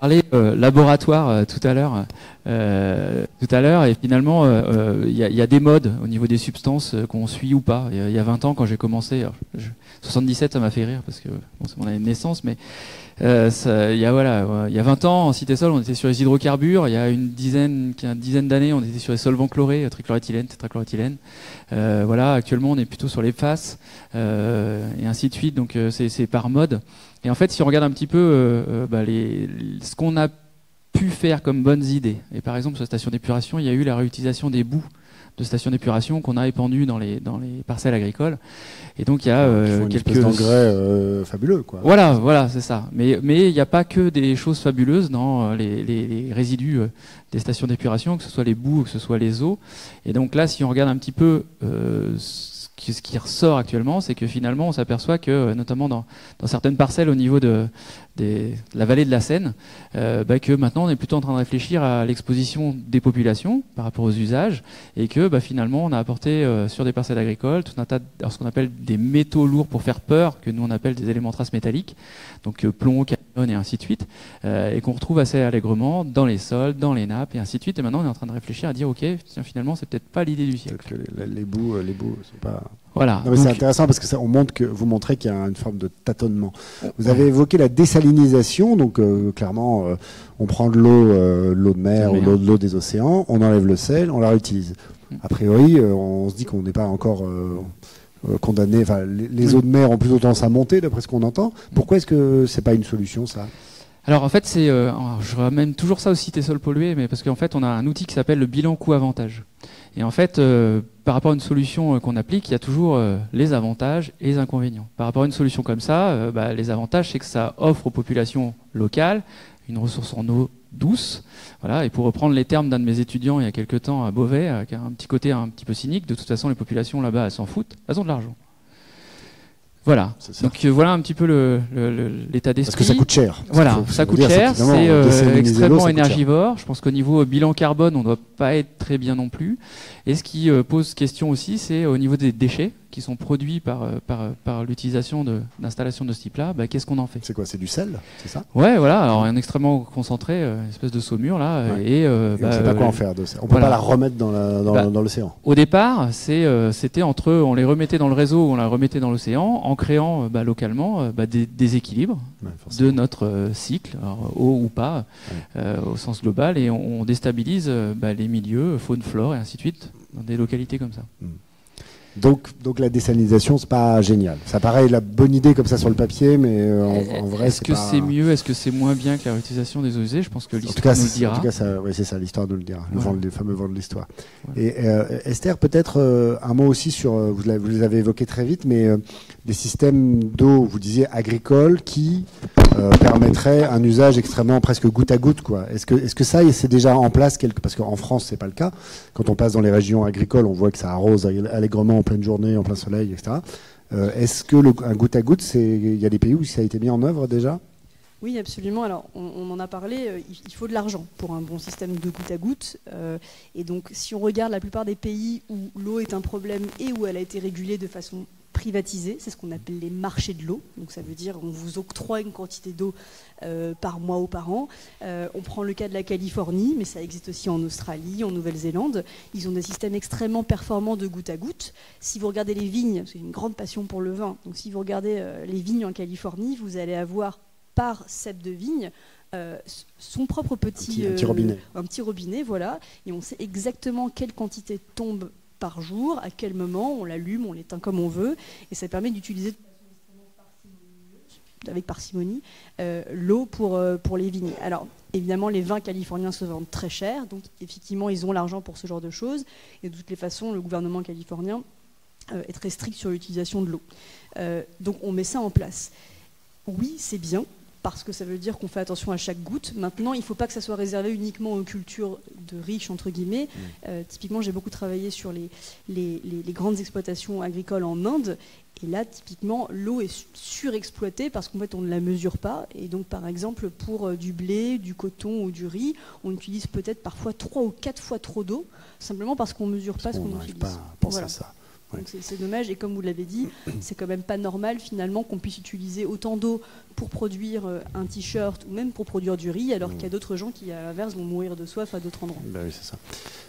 [SPEAKER 5] Parler laboratoire tout à l'heure, et finalement il y a des modes au niveau des substances qu'on suit ou pas. Il y a 20 ans, quand j'ai commencé, 77, ça m'a fait rire parce que c'est mon année de naissance, mais il y a 20 ans en Cité-Sol, on était sur les hydrocarbures. Il y a une dizaine d'années, on était sur les solvants chlorés, trichloréthylène, tétrachloréthylène. Actuellement, on est plutôt sur les FAS et ainsi de suite. Donc c'est par mode. Et en fait, si on regarde un petit peu ce qu'on a pu faire comme bonnes idées, et par exemple sur la station d'épuration, il y a eu la réutilisation des boues de stations d'épuration qu'on a épandues dans les parcelles agricoles. Et donc il y a
[SPEAKER 3] quelques engrais fabuleux, quoi.
[SPEAKER 5] Voilà, c'est ça. Mais il n'y a pas que des choses fabuleuses dans les résidus des stations d'épuration, que ce soit les boues ou que ce soit les eaux. Et donc là, si on regarde un petit peu ce qui ressort actuellement, c'est que finalement on s'aperçoit que, notamment dans certaines parcelles au niveau de la vallée de la Seine, que maintenant on est plutôt en train de réfléchir à l'exposition des populations par rapport aux usages, et que finalement on a apporté sur des parcelles agricoles tout un tas de ce qu'on appelle des métaux lourds pour faire peur, que nous on appelle des éléments traces métalliques, donc plomb, carbone et ainsi de suite, et qu'on retrouve assez allègrement dans les sols, dans les nappes et ainsi de suite. Et maintenant on est en train de réfléchir à dire ok, tiens, finalement c'est peut-être pas l'idée du siècle.
[SPEAKER 3] Que les boues c'est pas...
[SPEAKER 5] Voilà.
[SPEAKER 3] Non, mais c'est intéressant parce que vous montrez qu'il y a une forme de tâtonnement. Vous avez évoqué la désalinisation, donc clairement on prend de l'eau de mer ou l'eau des océans, on enlève le sel, on la réutilise. A priori, on se dit qu'on n'est pas encore condamné. Enfin, les eaux de mer ont plutôt tendance à monter, d'après ce qu'on entend. Pourquoi est-ce que c'est pas une solution, ça?
[SPEAKER 5] Alors en fait, je ramène toujours ça au Cité-Sol pollué, mais parce qu'en fait, on a un outil qui s'appelle le bilan coût-avantage. Et en fait, par rapport à une solution qu'on applique, il y a toujours les avantages et les inconvénients. Par rapport à une solution comme ça, les avantages, c'est que ça offre aux populations locales une ressource en eau douce. Voilà. Et pour reprendre les termes d'un de mes étudiants il y a quelques temps à Beauvais, qui a un petit côté un petit peu cynique, de toute façon, les populations là-bas, elles s'en foutent, elles ont de l'argent. Voilà. Donc voilà un petit peu l'état d'esprit.
[SPEAKER 3] Parce que ça coûte cher.
[SPEAKER 5] Voilà, ça coûte cher, c'est extrêmement énergivore. Je pense qu'au niveau bilan carbone, on ne doit pas être très bien non plus. Et ce qui pose question aussi, c'est au niveau des déchets qui sont produits par l'utilisation d'installations de ce type-là. Qu'est-ce qu'on en fait?
[SPEAKER 3] C'est quoi? C'est du sel, c'est ça?
[SPEAKER 5] Ouais, voilà. Alors un extrêmement concentré, une espèce de saumure là,
[SPEAKER 3] ouais.
[SPEAKER 5] Et
[SPEAKER 3] on ne sait pas quoi en faire de ça. On ne peut pas la remettre dans l'océan.
[SPEAKER 5] Au départ, c'était on les remettait dans le réseau, on la remettait dans l'océan, en créant localement des déséquilibres de notre cycle, alors, eau ou pas, au sens global, et on déstabilise les milieux, faune, flore et ainsi de suite dans des localités comme ça.
[SPEAKER 3] Donc la désalinisation, c'est pas génial. Ça paraît la bonne idée comme ça sur le papier, mais en vrai,
[SPEAKER 5] est-ce que c'est mieux, est-ce que c'est moins bien que la réutilisation des eaux usées? Je pense que l'histoire nous le dira.
[SPEAKER 3] En tout cas, c'est ça, l'histoire nous le dira. Le fameux vent de l'histoire.
[SPEAKER 5] Voilà.
[SPEAKER 3] Et Esther, peut-être un mot aussi sur, vous les avez évoqués très vite, mais des systèmes d'eau, vous disiez agricoles, qui permettraient un usage extrêmement presque goutte à goutte, quoi. Est-ce que ça, c'est déjà en place parce qu'en France, c'est pas le cas. Quand on passe dans les régions agricoles, on voit que ça arrose allègrement en pleine journée, en plein soleil, etc. Est-ce que un goutte à goutte, il y a des pays où ça a été mis en œuvre déjà?
[SPEAKER 4] Oui, absolument. Alors, on en a parlé, il faut de l'argent pour un bon système de goutte à goutte. Et donc, si on regarde la plupart des pays où l'eau est un problème et où elle a été régulée de façon privatisée, c'est ce qu'on appelle les marchés de l'eau. Donc, ça veut dire qu'on vous octroie une quantité d'eau par mois ou par an. On prend le cas de la Californie, mais ça existe aussi en Australie, en Nouvelle-Zélande. Ils ont des systèmes extrêmement performants de goutte à goutte. Si vous regardez les vignes, c'est une grande passion pour le vin, donc si vous regardez les vignes en Californie, vous allez avoir par cep de vigne son propre petit
[SPEAKER 3] robinet.
[SPEAKER 4] Un petit robinet, voilà, et on sait exactement quelle quantité tombe par jour, à quel moment, on l'allume, on l'éteint comme on veut, et ça permet d'utiliser avec parcimonie l'eau pour les vignes. Alors, évidemment, les vins californiens se vendent très cher, donc effectivement, ils ont l'argent pour ce genre de choses, et de toutes les façons, le gouvernement californien est très strict sur l'utilisation de l'eau. Donc, on met ça en place. Oui, c'est bien, parce que ça veut dire qu'on fait attention à chaque goutte. Maintenant, il ne faut pas que ça soit réservé uniquement aux cultures de riches, entre guillemets. Typiquement, j'ai beaucoup travaillé sur les grandes exploitations agricoles en Inde. Et là, typiquement, l'eau est surexploitée parce qu'en fait, on ne la mesure pas. Et donc, par exemple, pour du blé, du coton ou du riz, on utilise peut-être parfois 3 ou 4 fois trop d'eau, simplement parce qu'on ne mesure pas ce qu'on utilise.
[SPEAKER 3] On n'arrive pas à penser à ça.
[SPEAKER 4] Donc c'est dommage, et comme vous l'avez dit, c'est quand même pas normal finalement qu'on puisse utiliser autant d'eau pour produire un t-shirt ou même pour produire du riz, alors qu'il y a d'autres gens qui, à l'inverse, vont mourir de soif à d'autres endroits.
[SPEAKER 3] Ben oui, c'est ça.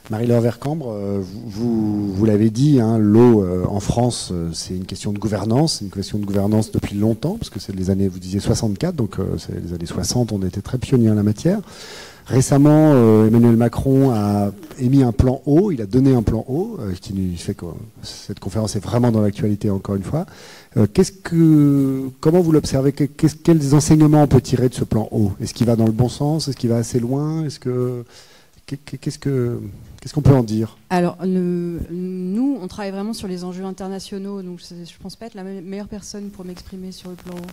[SPEAKER 3] Marie-Laure Vercambre, vous l'avez dit, hein, l'eau en France, c'est une question de gouvernance, c'est une question de gouvernance depuis longtemps, parce que c'est les années, vous disiez 64, donc c'est les années 60, on était très pionniers en la matière. Récemment, Emmanuel Macron a émis un plan eau, il a donné un plan eau, qui nous fait que cette conférence est vraiment dans l'actualité encore une fois. Comment vous l'observez? Quels enseignements on peut tirer de ce plan eau? Est-ce qu'il va dans le bon sens? Est-ce qu'il va assez loin? Qu'est-ce qu'on peut en dire?
[SPEAKER 6] Alors, nous, on travaille vraiment sur les enjeux internationaux, donc je ne pense pas être la meilleure personne pour m'exprimer sur le plan eau.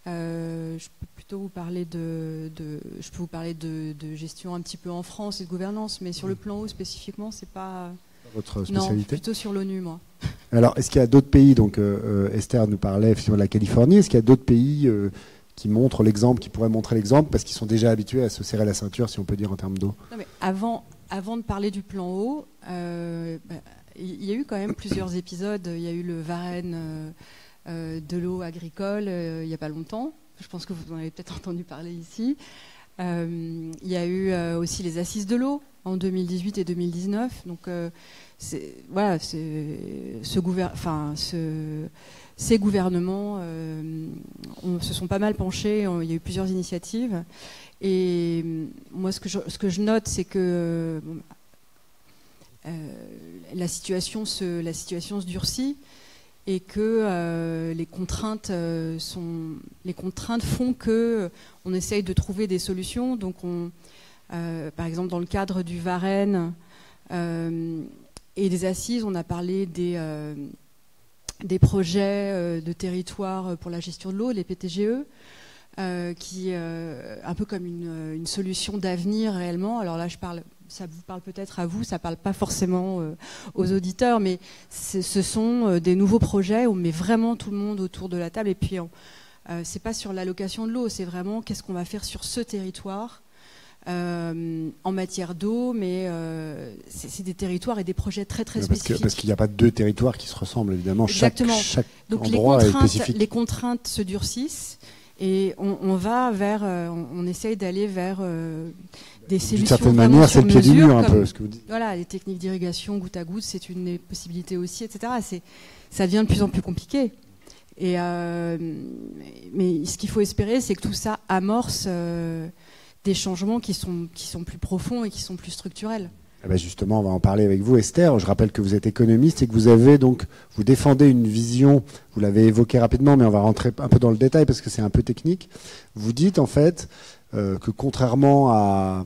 [SPEAKER 6] Je peux plutôt vous parler je peux vous parler de gestion un petit peu en France et de gouvernance, mais sur le plan eau spécifiquement, c'est pas
[SPEAKER 3] votre spécialité.
[SPEAKER 6] Non, plutôt sur l'ONU, moi.
[SPEAKER 3] Alors, est-ce qu'il y a d'autres pays? Donc, Esther nous parlait effectivement de la Californie. Est-ce qu'il y a d'autres pays qui montrent l'exemple, qui pourraient montrer l'exemple, parce qu'ils sont déjà habitués à se serrer la ceinture, si on peut dire, en termes d'eau?
[SPEAKER 6] Non, mais avant de parler du plan eau, il y a eu quand même plusieurs épisodes. Il y a eu le Varenne de l'eau agricole il n'y a pas longtemps. Je pense que vous en avez peut-être entendu parler ici. Il y a eu aussi les assises de l'eau en 2018 et 2019. Donc ces gouvernements se sont pas mal penchés. Il y a eu plusieurs initiatives. Et moi, ce que je note, c'est que la situation se durcit. Et que les contraintes font que on essaye de trouver des solutions. Donc, par exemple, dans le cadre du Varenne et des assises, on a parlé des projets de territoire pour la gestion de l'eau, les PTGE, qui un peu comme une solution d'avenir réellement. Alors là, ça vous parle peut-être à vous, ça ne parle pas forcément aux auditeurs, mais ce sont des nouveaux projets où on met vraiment tout le monde autour de la table. Et puis, c'est pas sur l'allocation de l'eau, c'est vraiment qu'est-ce qu'on va faire sur ce territoire en matière d'eau, mais c'est des territoires et des projets très très spécifiques.
[SPEAKER 3] Parce qu'il n'y a pas deux territoires qui se ressemblent, évidemment.
[SPEAKER 6] Exactement.
[SPEAKER 3] Chaque
[SPEAKER 6] Donc
[SPEAKER 3] endroit est spécifique.
[SPEAKER 6] Les contraintes se durcissent et on essaye d'aller vers des solutions.
[SPEAKER 3] D'une certaine manière, c'est le pied du mur un peu, ce que vous dites.
[SPEAKER 6] Voilà, les techniques d'irrigation goutte à goutte, c'est une possibilité aussi, etc. Ça devient de plus en plus compliqué. Mais ce qu'il faut espérer, c'est que tout ça amorce des changements qui sont plus profonds et qui sont plus structurels.
[SPEAKER 3] Eh ben justement, on va en parler avec vous, Esther. Je rappelle que vous êtes économiste et que vous défendez une vision, vous l'avez évoqué rapidement, mais on va rentrer un peu dans le détail parce que c'est un peu technique. Vous dites en fait que contrairement à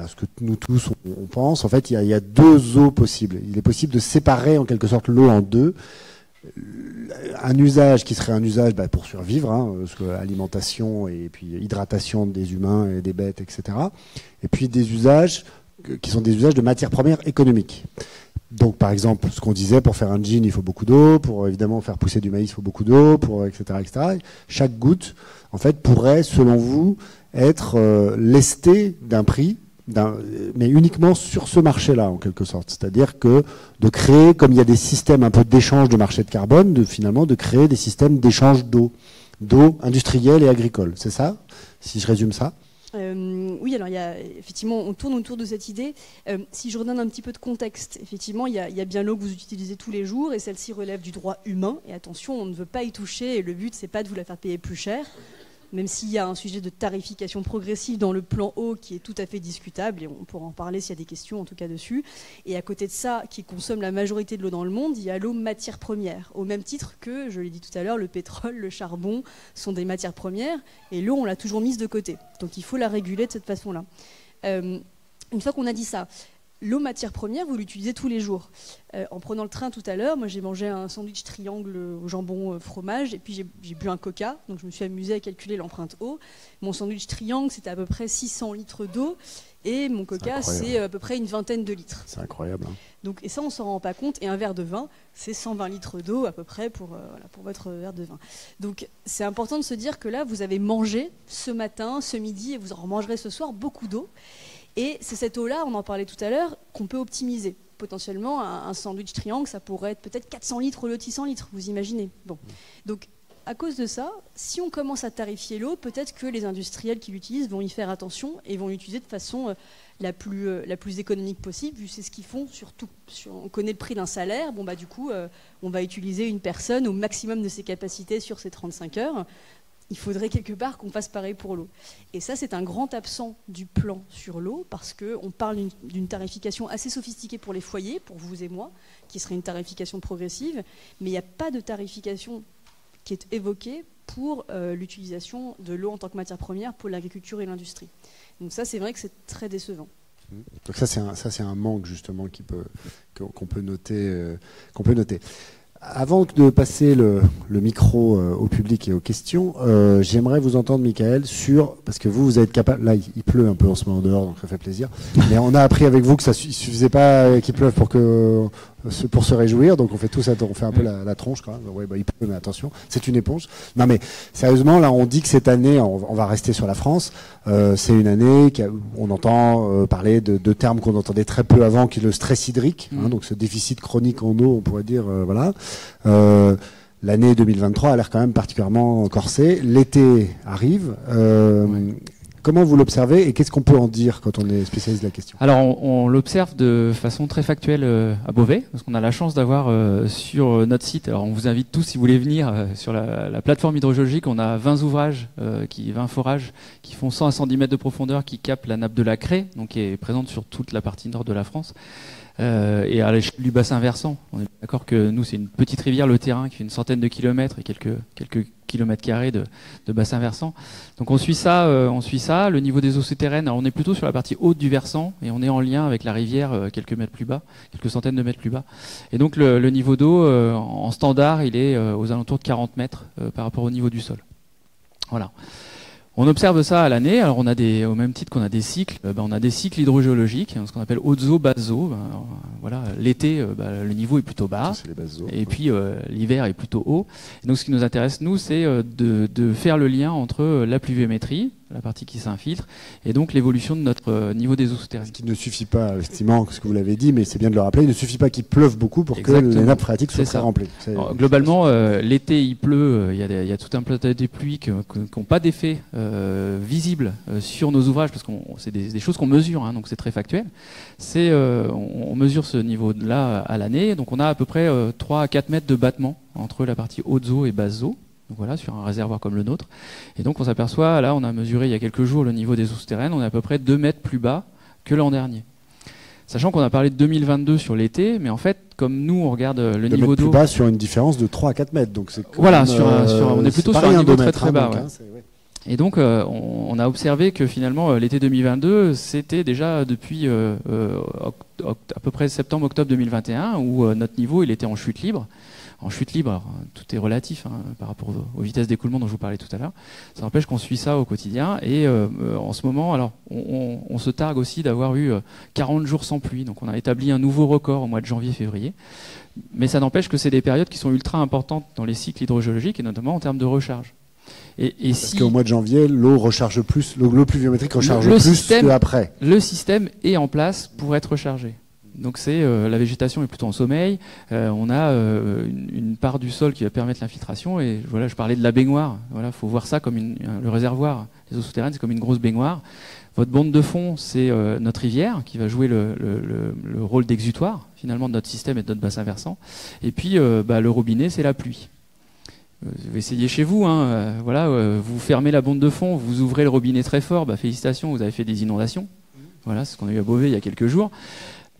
[SPEAKER 3] ce que nous tous on pense, en fait, il y a deux eaux possibles. Il est possible de séparer en quelque sorte l'eau en deux. Un usage qui serait un usage pour survivre, parce que alimentation et puis hydratation des humains et des bêtes, etc. Et puis des usages qui sont des usages de matières premières économiques. Donc, par exemple, ce qu'on disait, pour faire un gin, il faut beaucoup d'eau. Pour évidemment faire pousser du maïs, il faut beaucoup d'eau, etc., etc. Chaque goutte, en fait, pourrait, selon vous, être lestée d'un prix, mais uniquement sur ce marché-là, en quelque sorte. C'est-à-dire que de créer, comme il y a des systèmes un peu d'échange de marché de carbone, finalement, de créer des systèmes d'échange d'eau industrielle et agricole. C'est ça, si je résume ça?
[SPEAKER 4] Oui, alors effectivement, on tourne autour de cette idée. Si je redonne un petit peu de contexte, effectivement, il y a bien l'eau que vous utilisez tous les jours et celle-ci relève du droit humain. Et attention, on ne veut pas y toucher et le but, c'est pas de vous la faire payer plus cher, même s'il y a un sujet de tarification progressive dans le plan eau qui est tout à fait discutable, et on pourra en parler s'il y a des questions en tout cas dessus. Et à côté de ça, qui consomme la majorité de l'eau dans le monde, il y a l'eau matière première, au même titre que, je l'ai dit tout à l'heure, le pétrole, le charbon sont des matières premières, et l'eau, on l'a toujours mise de côté. Donc il faut la réguler de cette façon-là. Une fois qu'on a dit ça, l'eau matière première, vous l'utilisez tous les jours. En prenant le train tout à l'heure, moi j'ai mangé un sandwich triangle au jambon fromage et puis j'ai bu un coca, donc je me suis amusée à calculer l'empreinte eau. Mon sandwich triangle, c'était à peu près 600 litres d'eau et mon coca, c'est à peu près une vingtaine de litres.
[SPEAKER 3] C'est incroyable. Hein.
[SPEAKER 4] Donc, et ça, on s'en rend pas compte. Et un verre de vin, c'est 120 litres d'eau à peu près pour votre verre de vin. Donc, c'est important de se dire que là, vous avez mangé ce matin, ce midi, et vous en remangerez ce soir beaucoup d'eau. Et c'est cette eau-là, on en parlait tout à l'heure, qu'on peut optimiser. Potentiellement, un sandwich triangle, ça pourrait être peut-être 400 litres au lieu de 600 litres, vous imaginez. Bon. Donc, à cause de ça, si on commence à tarifier l'eau, peut-être que les industriels qui l'utilisent vont y faire attention et vont l'utiliser de façon la plus économique possible, vu que c'est ce qu'ils font surtout. On connaît le prix d'un salaire, du coup, on va utiliser une personne au maximum de ses capacités sur ces 35 heures. Il faudrait quelque part qu'on fasse pareil pour l'eau. Et ça, c'est un grand absent du plan sur l'eau, parce qu'on parle d'une tarification assez sophistiquée pour les foyers, pour vous et moi, qui serait une tarification progressive, mais il n'y a pas de tarification qui est évoquée pour l'utilisation de l'eau en tant que matière première pour l'agriculture et l'industrie. Donc ça, c'est vrai que c'est très décevant.
[SPEAKER 3] Donc ça, c'est un manque, justement, qu'on peut noter. Avant de passer le micro au public et aux questions, j'aimerais vous entendre, Michael, parce que vous êtes capable, là il pleut un peu en ce moment dehors, donc ça fait plaisir, mais on a appris avec vous que ça ne suffisait pas qu'il pleuve pour se réjouir, donc on fait un peu la tronche quand même. Ouais, il pleut, mais attention, c'est une éponge. Non mais sérieusement, là on dit que cette année, on va rester sur la France, c'est une année on entend parler de termes qu'on entendait très peu avant, qui est le stress hydrique, donc ce déficit chronique en eau, on pourrait dire, voilà. L'année 2023 a l'air quand même particulièrement corsée. L'été arrive. Comment vous l'observez et qu'est-ce qu'on peut en dire quand on est spécialiste de la question?
[SPEAKER 5] Alors, on l'observe de façon très factuelle à Beauvais, parce qu'on a la chance d'avoir sur notre site, alors on vous invite tous, si vous voulez venir, sur la plateforme hydrogéologique, on a 20 ouvrages, 20 forages qui font 100 à 110 mètres de profondeur, qui captent la nappe de la Craie, donc qui est présente sur toute la partie nord de la France. Et à l'échelle du bassin versant, on est d'accord que nous c'est une petite rivière, le Terrain, qui fait une centaine de kilomètres et quelques kilomètres carrés de bassin versant. Donc on suit ça. Le niveau des eaux souterraines, alors on est plutôt sur la partie haute du versant et on est en lien avec la rivière quelques mètres plus bas, quelques centaines de mètres plus bas. Et donc le niveau d'eau en standard, il est aux alentours de 40 mètres par rapport au niveau du sol. Voilà. On observe ça à l'année. Alors on a au même titre qu'on a des cycles, on a des cycles hydrogéologiques, ce qu'on appelle hautes eaux, basses eaux. Voilà, l'été, le niveau est plutôt bas,
[SPEAKER 3] c'est les basses eaux,
[SPEAKER 5] et puis l'hiver est plutôt haut. Et donc ce qui nous intéresse nous, c'est de faire le lien entre la pluviométrie, la partie qui s'infiltre, et donc l'évolution de notre niveau des eaux souterraines.
[SPEAKER 3] Ce qui ne suffit pas, effectivement, ce que vous l'avez dit, mais c'est bien de le rappeler, il ne suffit pas qu'il pleuve beaucoup pour que les nappes phréatiques soient très remplies.
[SPEAKER 5] Alors, globalement, l'été il pleut, il y a tout un plat de pluies qui n'ont pas d'effet visible sur nos ouvrages, parce que c'est des choses qu'on mesure, donc c'est très factuel. On mesure ce niveau-là à l'année, donc on a à peu près 3 à 4 mètres de battement entre la partie hautes eaux et basses eaux. Donc voilà, sur un réservoir comme le nôtre. Et donc on s'aperçoit, là on a mesuré il y a quelques jours le niveau des eaux souterraines, on est à peu près 2 mètres plus bas que l'an dernier. Sachant qu'on a parlé de 2022 sur l'été, mais en fait, comme nous, on regarde le niveau d'eau...
[SPEAKER 3] plus bas sur une différence de 3 à 4 mètres. Donc
[SPEAKER 5] voilà, on est plutôt sur un niveau très très bas.
[SPEAKER 3] Donc,
[SPEAKER 5] ouais. Et donc, on a observé que finalement, l'été 2022, c'était déjà depuis à peu près septembre-octobre 2021, où notre niveau, il était en chute libre. En chute libre, alors, tout est relatif par rapport aux vitesses d'écoulement dont je vous parlais tout à l'heure. Ça n'empêche qu'on suit ça au quotidien. Et en ce moment, alors, on se targue aussi d'avoir eu 40 jours sans pluie. Donc on a établi un nouveau record au mois de janvier-février. Mais ça n'empêche que c'est des périodes qui sont ultra importantes dans les cycles hydrogéologiques et notamment en termes de recharge.
[SPEAKER 3] Parce qu'au mois de janvier, l'eau recharge plus, l'eau pluviométrique recharge plus qu'après.
[SPEAKER 5] Le système est en place pour être rechargé. Donc c'est la végétation est plutôt en sommeil. On a une part du sol qui va permettre l'infiltration. Et voilà, je parlais de la baignoire. Voilà, faut voir ça comme le réservoir. Les eaux souterraines, c'est comme une grosse baignoire. Votre bande de fond, c'est notre rivière qui va jouer le rôle d'exutoire finalement de notre système et de notre bassin versant. Et puis le robinet, c'est la pluie. Vous essayez chez vous, vous fermez la bande de fond, vous ouvrez le robinet très fort, félicitations, vous avez fait des inondations. Voilà, c'est ce qu'on a eu à Beauvais il y a quelques jours.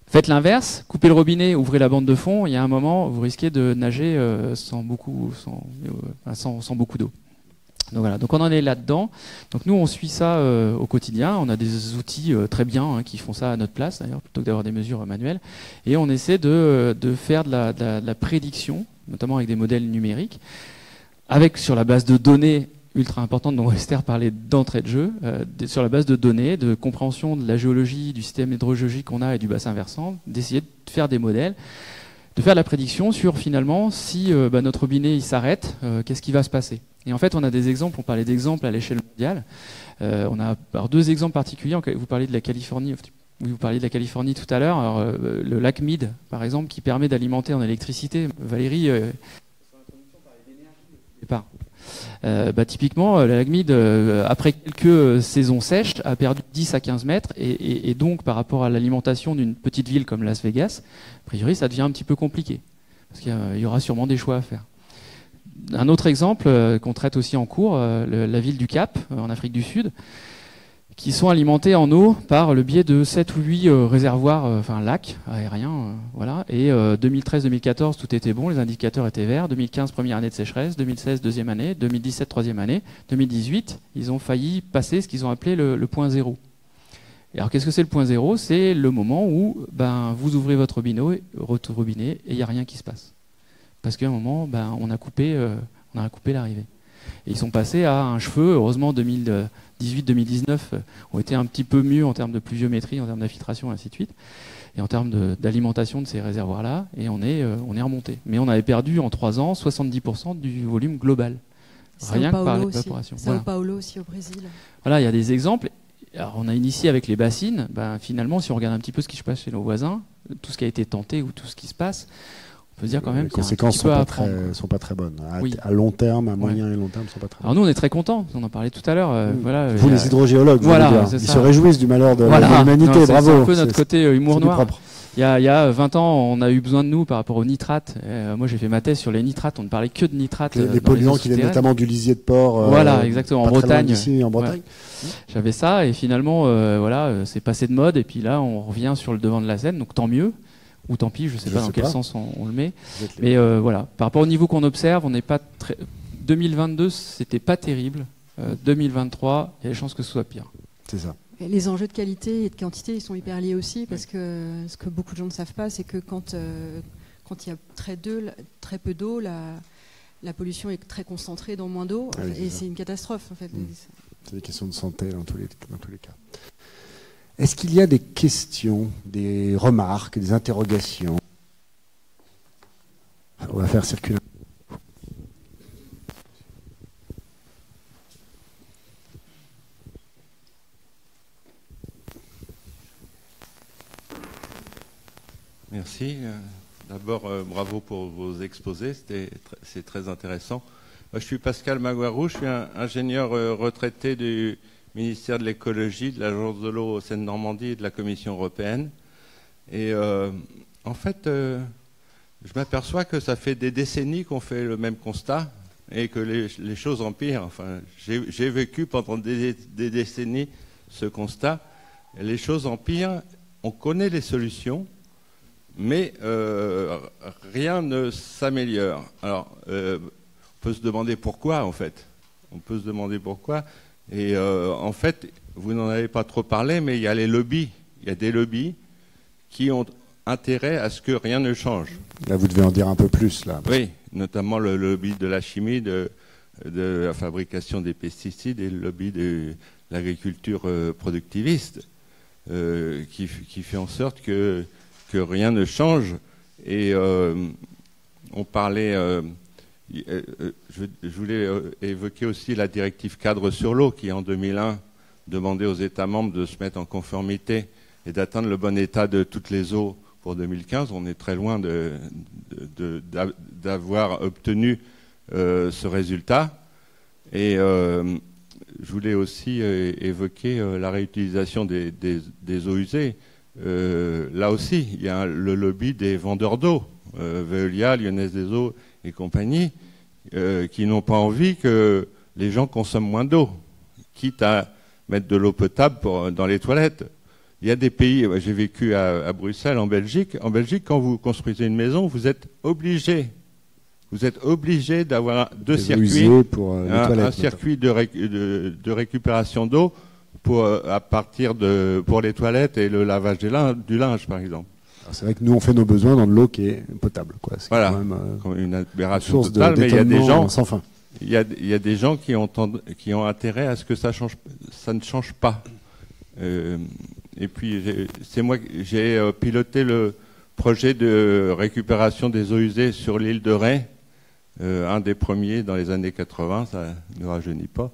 [SPEAKER 5] Faites l'inverse, coupez le robinet, ouvrez la bande de fond, il y a un moment, vous risquez de nager sans beaucoup d'eau. Donc voilà, donc on en est là-dedans. Donc nous, on suit ça au quotidien. On a des outils très bien qui font ça à notre place, d'ailleurs, plutôt que d'avoir des mesures manuelles. Et on essaie de faire de la prédiction, notamment avec des modèles numériques, sur la base de données ultra importante dont Esther parlait d'entrée de jeu, sur la base de données, de compréhension de la géologie, du système hydrogéologique qu'on a et du bassin versant, d'essayer de faire des modèles, de faire de la prédiction sur finalement si notre robinet il s'arrête, qu'est-ce qui va se passer. Et en fait, on a des exemples, on parlait d'exemples à l'échelle mondiale. On a deux exemples particuliers. Vous parliez de la Californie. Oui, vous parliez de la Californie tout à l'heure. Le lac Mead, par exemple, qui permet d'alimenter en électricité. Valérie, typiquement, le lac Mead, après quelques saisons sèches, a perdu 10 à 15 mètres. Et donc, par rapport à l'alimentation d'une petite ville comme Las Vegas, a priori, ça devient un petit peu compliqué. Parce qu'il y aura sûrement des choix à faire. Un autre exemple qu'on traite aussi en cours, la ville du Cap, en Afrique du Sud, qui sont alimentés en eau par le biais de 7 ou 8 réservoirs, lacs aériens. Voilà. Et 2013-2014, tout était bon, les indicateurs étaient verts. 2015, première année de sécheresse. 2016, deuxième année. 2017, troisième année. 2018, ils ont failli passer ce qu'ils ont appelé le point zéro. Et alors qu'est-ce que c'est le point zéro? C'est le moment où vous ouvrez votre robinet et il n'y a rien qui se passe. Parce qu'à un moment, on a coupé l'arrivée. Et ils sont passés à un cheveu. Heureusement, 2018-2019 ont été un petit peu mieux en termes de pluviométrie, en termes d'infiltration, et ainsi de suite, et en termes d'alimentation de ces réservoirs-là. Et on est remonté. Mais on avait perdu en 3 ans 70% du volume global. Rien que par l'évaporation.
[SPEAKER 6] Sao Paulo aussi au Brésil.
[SPEAKER 5] Voilà, il y a des exemples. Alors, on a initié avec les bassines. Finalement, si on regarde un petit peu ce qui se passe chez nos voisins, tout ce qui a été tenté ou tout ce qui se passe, on peut dire quand même
[SPEAKER 3] les conséquences sont pas très bonnes. À long terme, à moyen et long terme, sont pas très bonnes.
[SPEAKER 5] Alors nous, on est très contents. On en parlait tout à l'heure.
[SPEAKER 3] Vous, les hydrogéologues, ils se réjouissent du malheur de l'humanité. Bravo.
[SPEAKER 5] C'est un peu notre côté humour noir. Il y a 20 ans, on a eu besoin de nous par rapport aux nitrates. Moi, j'ai fait ma thèse sur les nitrates. On ne parlait que de nitrates.
[SPEAKER 3] Les polluants qui viennent notamment du lisier de porc.
[SPEAKER 5] Voilà, exactement. En Bretagne.
[SPEAKER 3] En Bretagne.
[SPEAKER 5] J'avais ça et finalement, c'est passé de mode. Et puis là, on revient sur le devant de la scène. Donc tant mieux. Ou tant pis, je ne sais pas dans quel sens on le met. Mais par rapport au niveau qu'on observe, on n'est pas très... 2022, c'était pas terrible. 2023, il y a des chances que ce soit pire.
[SPEAKER 3] C'est ça.
[SPEAKER 6] Et les enjeux de qualité et de quantité, ils sont hyper liés aussi, parce que ce que beaucoup de gens ne savent pas, c'est que quand il y a très peu d'eau, la pollution est très concentrée dans moins d'eau, et c'est une catastrophe en fait.
[SPEAKER 3] C'est des questions de santé dans tous les cas. Est-ce qu'il y a des questions, des remarques, des interrogations? On va faire circuler.
[SPEAKER 7] Merci. D'abord, bravo pour vos exposés, c'est très intéressant. Moi, je suis Pascal Maguarou, je suis un ingénieur retraité du ministère de l'écologie, de l'Agence de l'eau Seine-Normandie et de la Commission européenne. Et en fait, je m'aperçois que ça fait des décennies qu'on fait le même constat et que les choses empirent. Enfin, j'ai vécu pendant des décennies ce constat. Les choses empirent on connaît les solutions, mais rien ne s'améliore. Alors, on peut se demander pourquoi, en fait. On peut se demander pourquoi. Et en fait, vous n'en avez pas trop parlé, mais il y a les lobbies. Il y a des lobbies qui ont intérêt à ce que rien ne change.
[SPEAKER 3] Là, vous devez en dire un peu plus, là.
[SPEAKER 7] Oui, notamment le lobby de la chimie, de la fabrication des pesticides et le lobby de l'agriculture productiviste, qui fait en sorte que rien ne change. Et on parlait... je voulais évoquer aussi la directive cadre sur l'eau qui, en 2001, demandait aux États membres de se mettre en conformité et d'atteindre le bon état de toutes les eaux pour 2015. On est très loin d'avoir obtenu ce résultat. Et je voulais aussi évoquer la réutilisation des eaux usées. Là aussi, il y a le lobby des vendeurs d'eau, Veolia, Lyonnaise des Eaux et compagnie, qui n'ont pas envie que les gens consomment moins d'eau, quitte à mettre de l'eau potable dans les toilettes. Il y a des pays, j'ai vécu à Bruxelles, en Belgique. En Belgique, quand vous construisez une maison, vous êtes obligé d'avoir deux circuits, un circuit de récupération d'eau pour les toilettes et le lavage du linge, par exemple.
[SPEAKER 3] C'est vrai que nous, on fait nos besoins dans de l'eau qui est potable, quoi. C'est
[SPEAKER 7] voilà,
[SPEAKER 3] quand même
[SPEAKER 7] une aberration totale, mais il y a des gens
[SPEAKER 3] sans fin.
[SPEAKER 7] Il y a des gens qui ont intérêt à ce que ça ne change pas. Et puis, c'est moi j'ai piloté le projet de récupération des eaux usées sur l'île de Ré, un des premiers dans les années 80, ça ne rajeunit pas,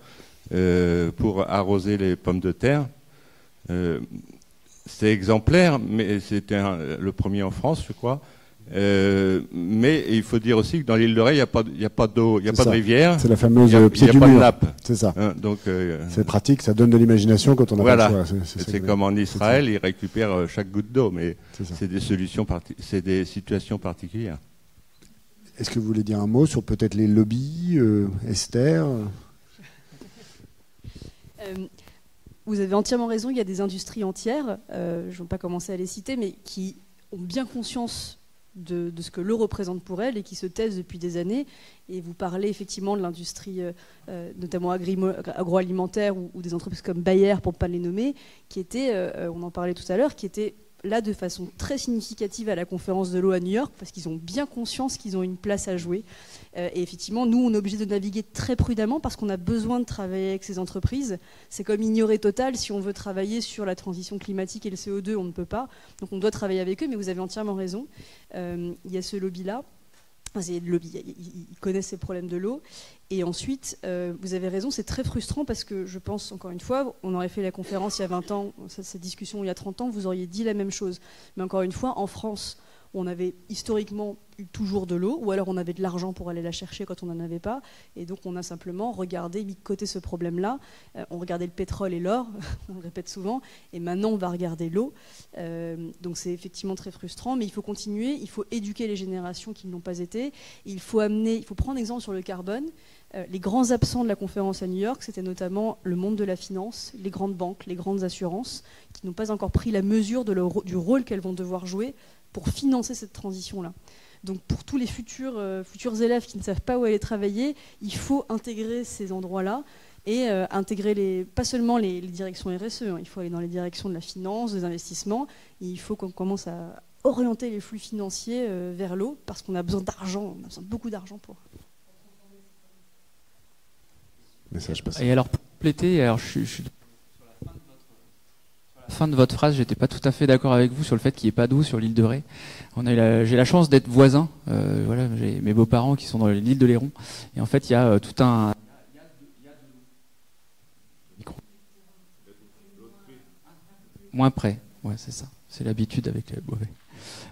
[SPEAKER 7] pour arroser les pommes de terre. C'est exemplaire, mais c'était le premier en France, je crois. Mais il faut dire aussi que dans l'île de Ré, il n'y a pas d'eau, il n'y a pas de rivière.
[SPEAKER 3] C'est la fameuse pied du mur. Il n'y a pas de nappe. C'est ça. Donc c'est pratique, ça donne de l'imagination quand on n'a pas le choix.
[SPEAKER 7] C'est comme en Israël, ils récupèrent chaque goutte d'eau, mais c'est des situations particulières.
[SPEAKER 3] Est-ce que vous voulez dire un mot sur peut-être les lobbies, Esther?
[SPEAKER 4] Vous avez entièrement raison, il y a des industries entières, je ne vais pas commencer à les citer, mais qui ont bien conscience de ce que l'eau représente pour elles et qui se taisent depuis des années. Et vous parlez effectivement de l'industrie, notamment agroalimentaire ou des entreprises comme Bayer, pour ne pas les nommer, qui étaient, on en parlait tout à l'heure, qui étaient là de façon très significative à la conférence de l'eau à New York, parce qu'ils ont bien conscience qu'ils ont une place à jouer. Et effectivement, nous, on est obligé de naviguer très prudemment parce qu'on a besoin de travailler avec ces entreprises. C'est comme ignorer Total, si on veut travailler sur la transition climatique et le CO2, on ne peut pas. Donc on doit travailler avec eux, mais vous avez entièrement raison. Il y a ce lobby-là. Ils connaissent ces problèmes de l'eau. Et ensuite, vous avez raison, c'est très frustrant parce que je pense, encore une fois, on aurait fait la conférence il y a 20 ans, cette discussion il y a 30 ans, vous auriez dit la même chose. Mais encore une fois, en France, on avait historiquement eu toujours de l'eau, ou alors on avait de l'argent pour aller la chercher quand on n'en avait pas. Et donc on a simplement regardé, mis de côté ce problème-là. On regardait le pétrole et l'or, on le répète souvent, et maintenant on va regarder l'eau. Donc c'est effectivement très frustrant, mais il faut continuer, il faut éduquer les générations qui ne l'ont pas été. Il faut prendre exemple sur le carbone. Les grands absents de la conférence à New York, c'était notamment le monde de la finance, les grandes banques, les grandes assurances, qui n'ont pas encore pris la mesure du rôle qu'elles vont devoir jouer pour financer cette transition-là. Donc pour tous les futurs élèves qui ne savent pas où aller travailler, il faut intégrer ces endroits-là et intégrer pas seulement les directions RSE, hein, il faut aller dans les directions de la finance, des investissements, il faut qu'on commence à orienter les flux financiers vers l'eau parce qu'on a besoin d'argent, on a besoin de beaucoup d'argent pour...
[SPEAKER 5] Et alors pour compléter, alors je suis sur la fin de votre phrase, j'étais pas tout à fait d'accord avec vous sur le fait qu'il n'y ait pas d'eau sur l'île de Ré. J'ai la chance d'être voisin. Voilà, j'ai mes beaux-parents qui sont dans l'île de Léron. Et en fait, il y a tout un... Moins près, ouais, c'est ça. C'est l'habitude avec les mauvais.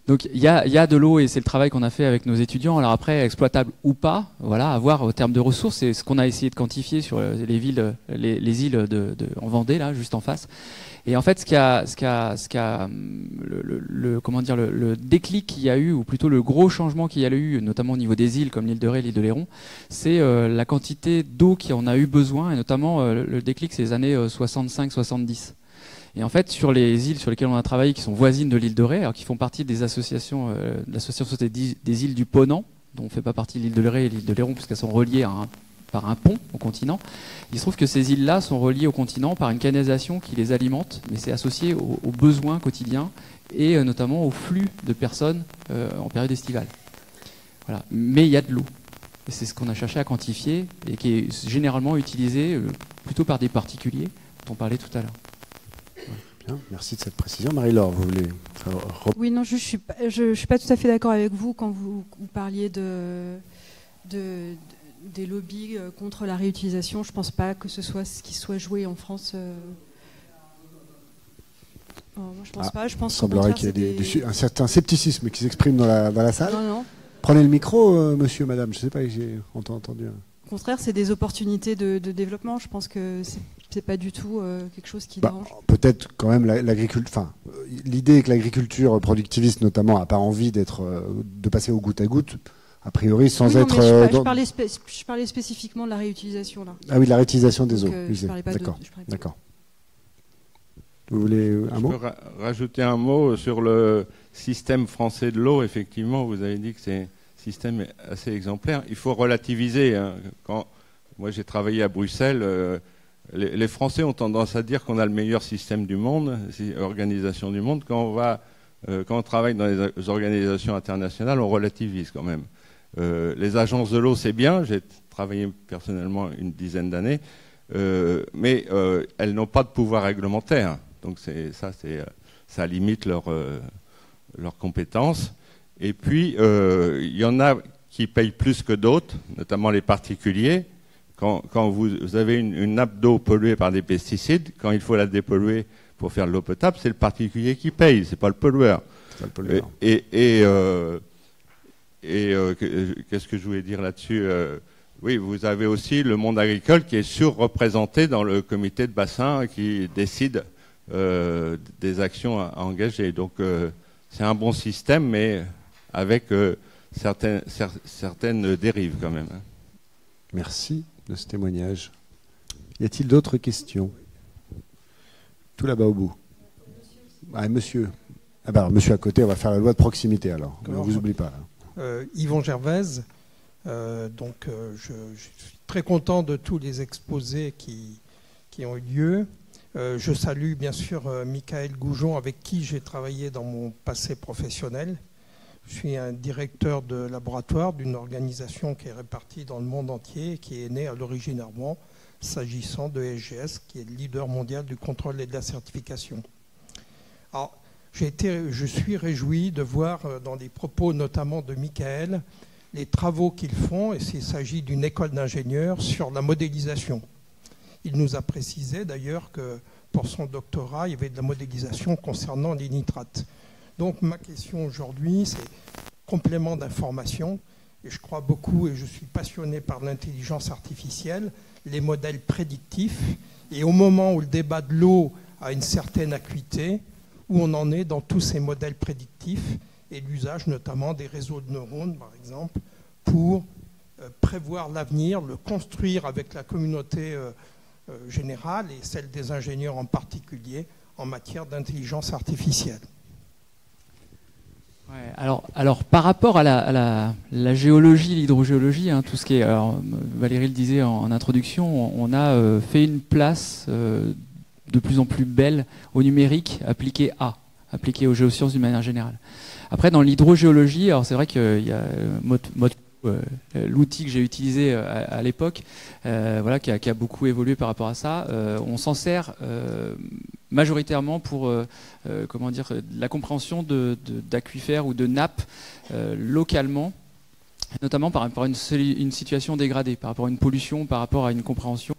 [SPEAKER 5] Donc il y a de l'eau et c'est le travail qu'on a fait avec nos étudiants. Alors après, exploitable ou pas, voilà, à voir au terme de ressources, c'est ce qu'on a essayé de quantifier sur les villes, les îles en Vendée, là, juste en face. Et en fait, ce qui a le déclic qu'il y a eu, ou plutôt le gros changement qu'il y a eu, notamment au niveau des îles comme l'île de Ré, l'île de Léron, c'est la quantité d'eau qui en a eu besoin, et notamment le déclic, c'est les années 65-70. Et en fait, sur les îles sur lesquelles on a travaillé, qui sont voisines de l'île de Ré, alors qui font partie des associations, de l'association des îles du Ponant, dont on ne fait pas partie l'île de Ré et l'île de Léron, puisqu'elles sont reliées par un pont au continent. Il se trouve que ces îles-là sont reliées au continent par une canalisation qui les alimente, mais c'est associé aux besoins quotidiens et notamment au flux de personnes en période estivale. Voilà. Mais il y a de l'eau. Et c'est ce qu'on a cherché à quantifier et qui est généralement utilisé plutôt par des particuliers, dont on parlait tout à l'heure.
[SPEAKER 3] Bien, merci de cette précision. Marie-Laure, vous voulez...
[SPEAKER 6] Oui, non, je suis pas tout à fait d'accord avec vous quand vous parliez des lobbies contre la réutilisation. Je ne pense pas que ce soit ce qui soit joué en France. Moi, je pense pas. Je pense
[SPEAKER 3] il semblerait qu'il y ait un certain scepticisme qui s'exprime dans la salle.
[SPEAKER 6] Non.
[SPEAKER 3] Prenez le micro, monsieur, madame. Je ne sais pas, j'ai entendu.
[SPEAKER 6] Au contraire, c'est des opportunités de développement. Je pense que c'est pas du tout quelque chose qui dérange.
[SPEAKER 3] Peut-être quand même l'agriculture. Enfin, l'idée est que l'agriculture productiviste, notamment, n'a pas envie de passer au goutte à goutte. A priori, sans être.
[SPEAKER 6] Je parlais spécifiquement de la réutilisation là.
[SPEAKER 3] Ah oui, de la réutilisation des eaux.
[SPEAKER 6] D'accord.
[SPEAKER 3] Vous voulez un mot ?
[SPEAKER 7] Je peux rajouter un mot sur le système français de l'eau. Effectivement, vous avez dit que c'est un système assez exemplaire. Il faut relativiser. Hein. Moi, j'ai travaillé à Bruxelles. Les Français ont tendance à dire qu'on a le meilleur système du monde, organisation du monde. Quand on travaille dans les organisations internationales, on relativise quand même. Les agences de l'eau, c'est bien. J'ai travaillé personnellement une dizaine d'années. Mais elles n'ont pas de pouvoir réglementaire. Donc ça limite leurs compétences. Et puis, il y en a qui payent plus que d'autres, notamment les particuliers. Quand vous avez une nappe d'eau polluée par des pesticides, quand il faut la dépolluer pour faire de l'eau potable, c'est le particulier qui paye, c'est pas le pollueur. Qu'est-ce que je voulais dire là-dessus ? Oui, vous avez aussi le monde agricole qui est surreprésenté dans le comité de bassin qui décide des actions à engager. Donc c'est un bon système, mais avec certaines dérives quand même.
[SPEAKER 3] Merci de ce témoignage. Y a-t-il d'autres questions ? Tout là-bas au bout. Ah, monsieur. Ah bah, monsieur à côté, on va faire la loi de proximité alors. On ne vous oublie pas.
[SPEAKER 8] Yvon Gervaise. Je suis très content de tous les exposés qui ont eu lieu. Je salue bien sûr Michael Goujon, avec qui j'ai travaillé dans mon passé professionnel. Je suis un directeur de laboratoire d'une organisation qui est répartie dans le monde entier et qui est née à l'origine à Rouen, s'agissant de SGS, qui est le leader mondial du contrôle et de la certification. Alors, je suis réjoui de voir dans les propos notamment de Michael les travaux qu'ils font, et s'il s'agit d'une école d'ingénieurs, sur la modélisation. Il nous a précisé d'ailleurs que pour son doctorat, il y avait de la modélisation concernant les nitrates. Donc ma question aujourd'hui, c'est complément d'information, et je crois beaucoup, et je suis passionné par l'intelligence artificielle, les modèles prédictifs, et au moment où le débat de l'eau a une certaine acuité, où on en est dans tous ces modèles prédictifs, et l'usage notamment des réseaux de neurones, par exemple, pour prévoir l'avenir, le construire avec la communauté générale et celle des ingénieurs en particulier en matière d'intelligence artificielle.
[SPEAKER 5] Ouais, alors par rapport à la géologie, l'hydrogéologie, hein, tout ce qui est, alors, Valérie le disait en introduction, on a fait une place de plus en plus belle au numérique appliqué aux géosciences d'une manière générale. Après, dans l'hydrogéologie, alors c'est vrai qu'il y a l'outil que j'ai utilisé à l'époque, voilà, qui a beaucoup évolué par rapport à ça. On s'en sert majoritairement pour comment dire, la compréhension d'aquifères ou de nappes localement, notamment par rapport à une situation dégradée, par rapport à une pollution, par rapport à une compréhension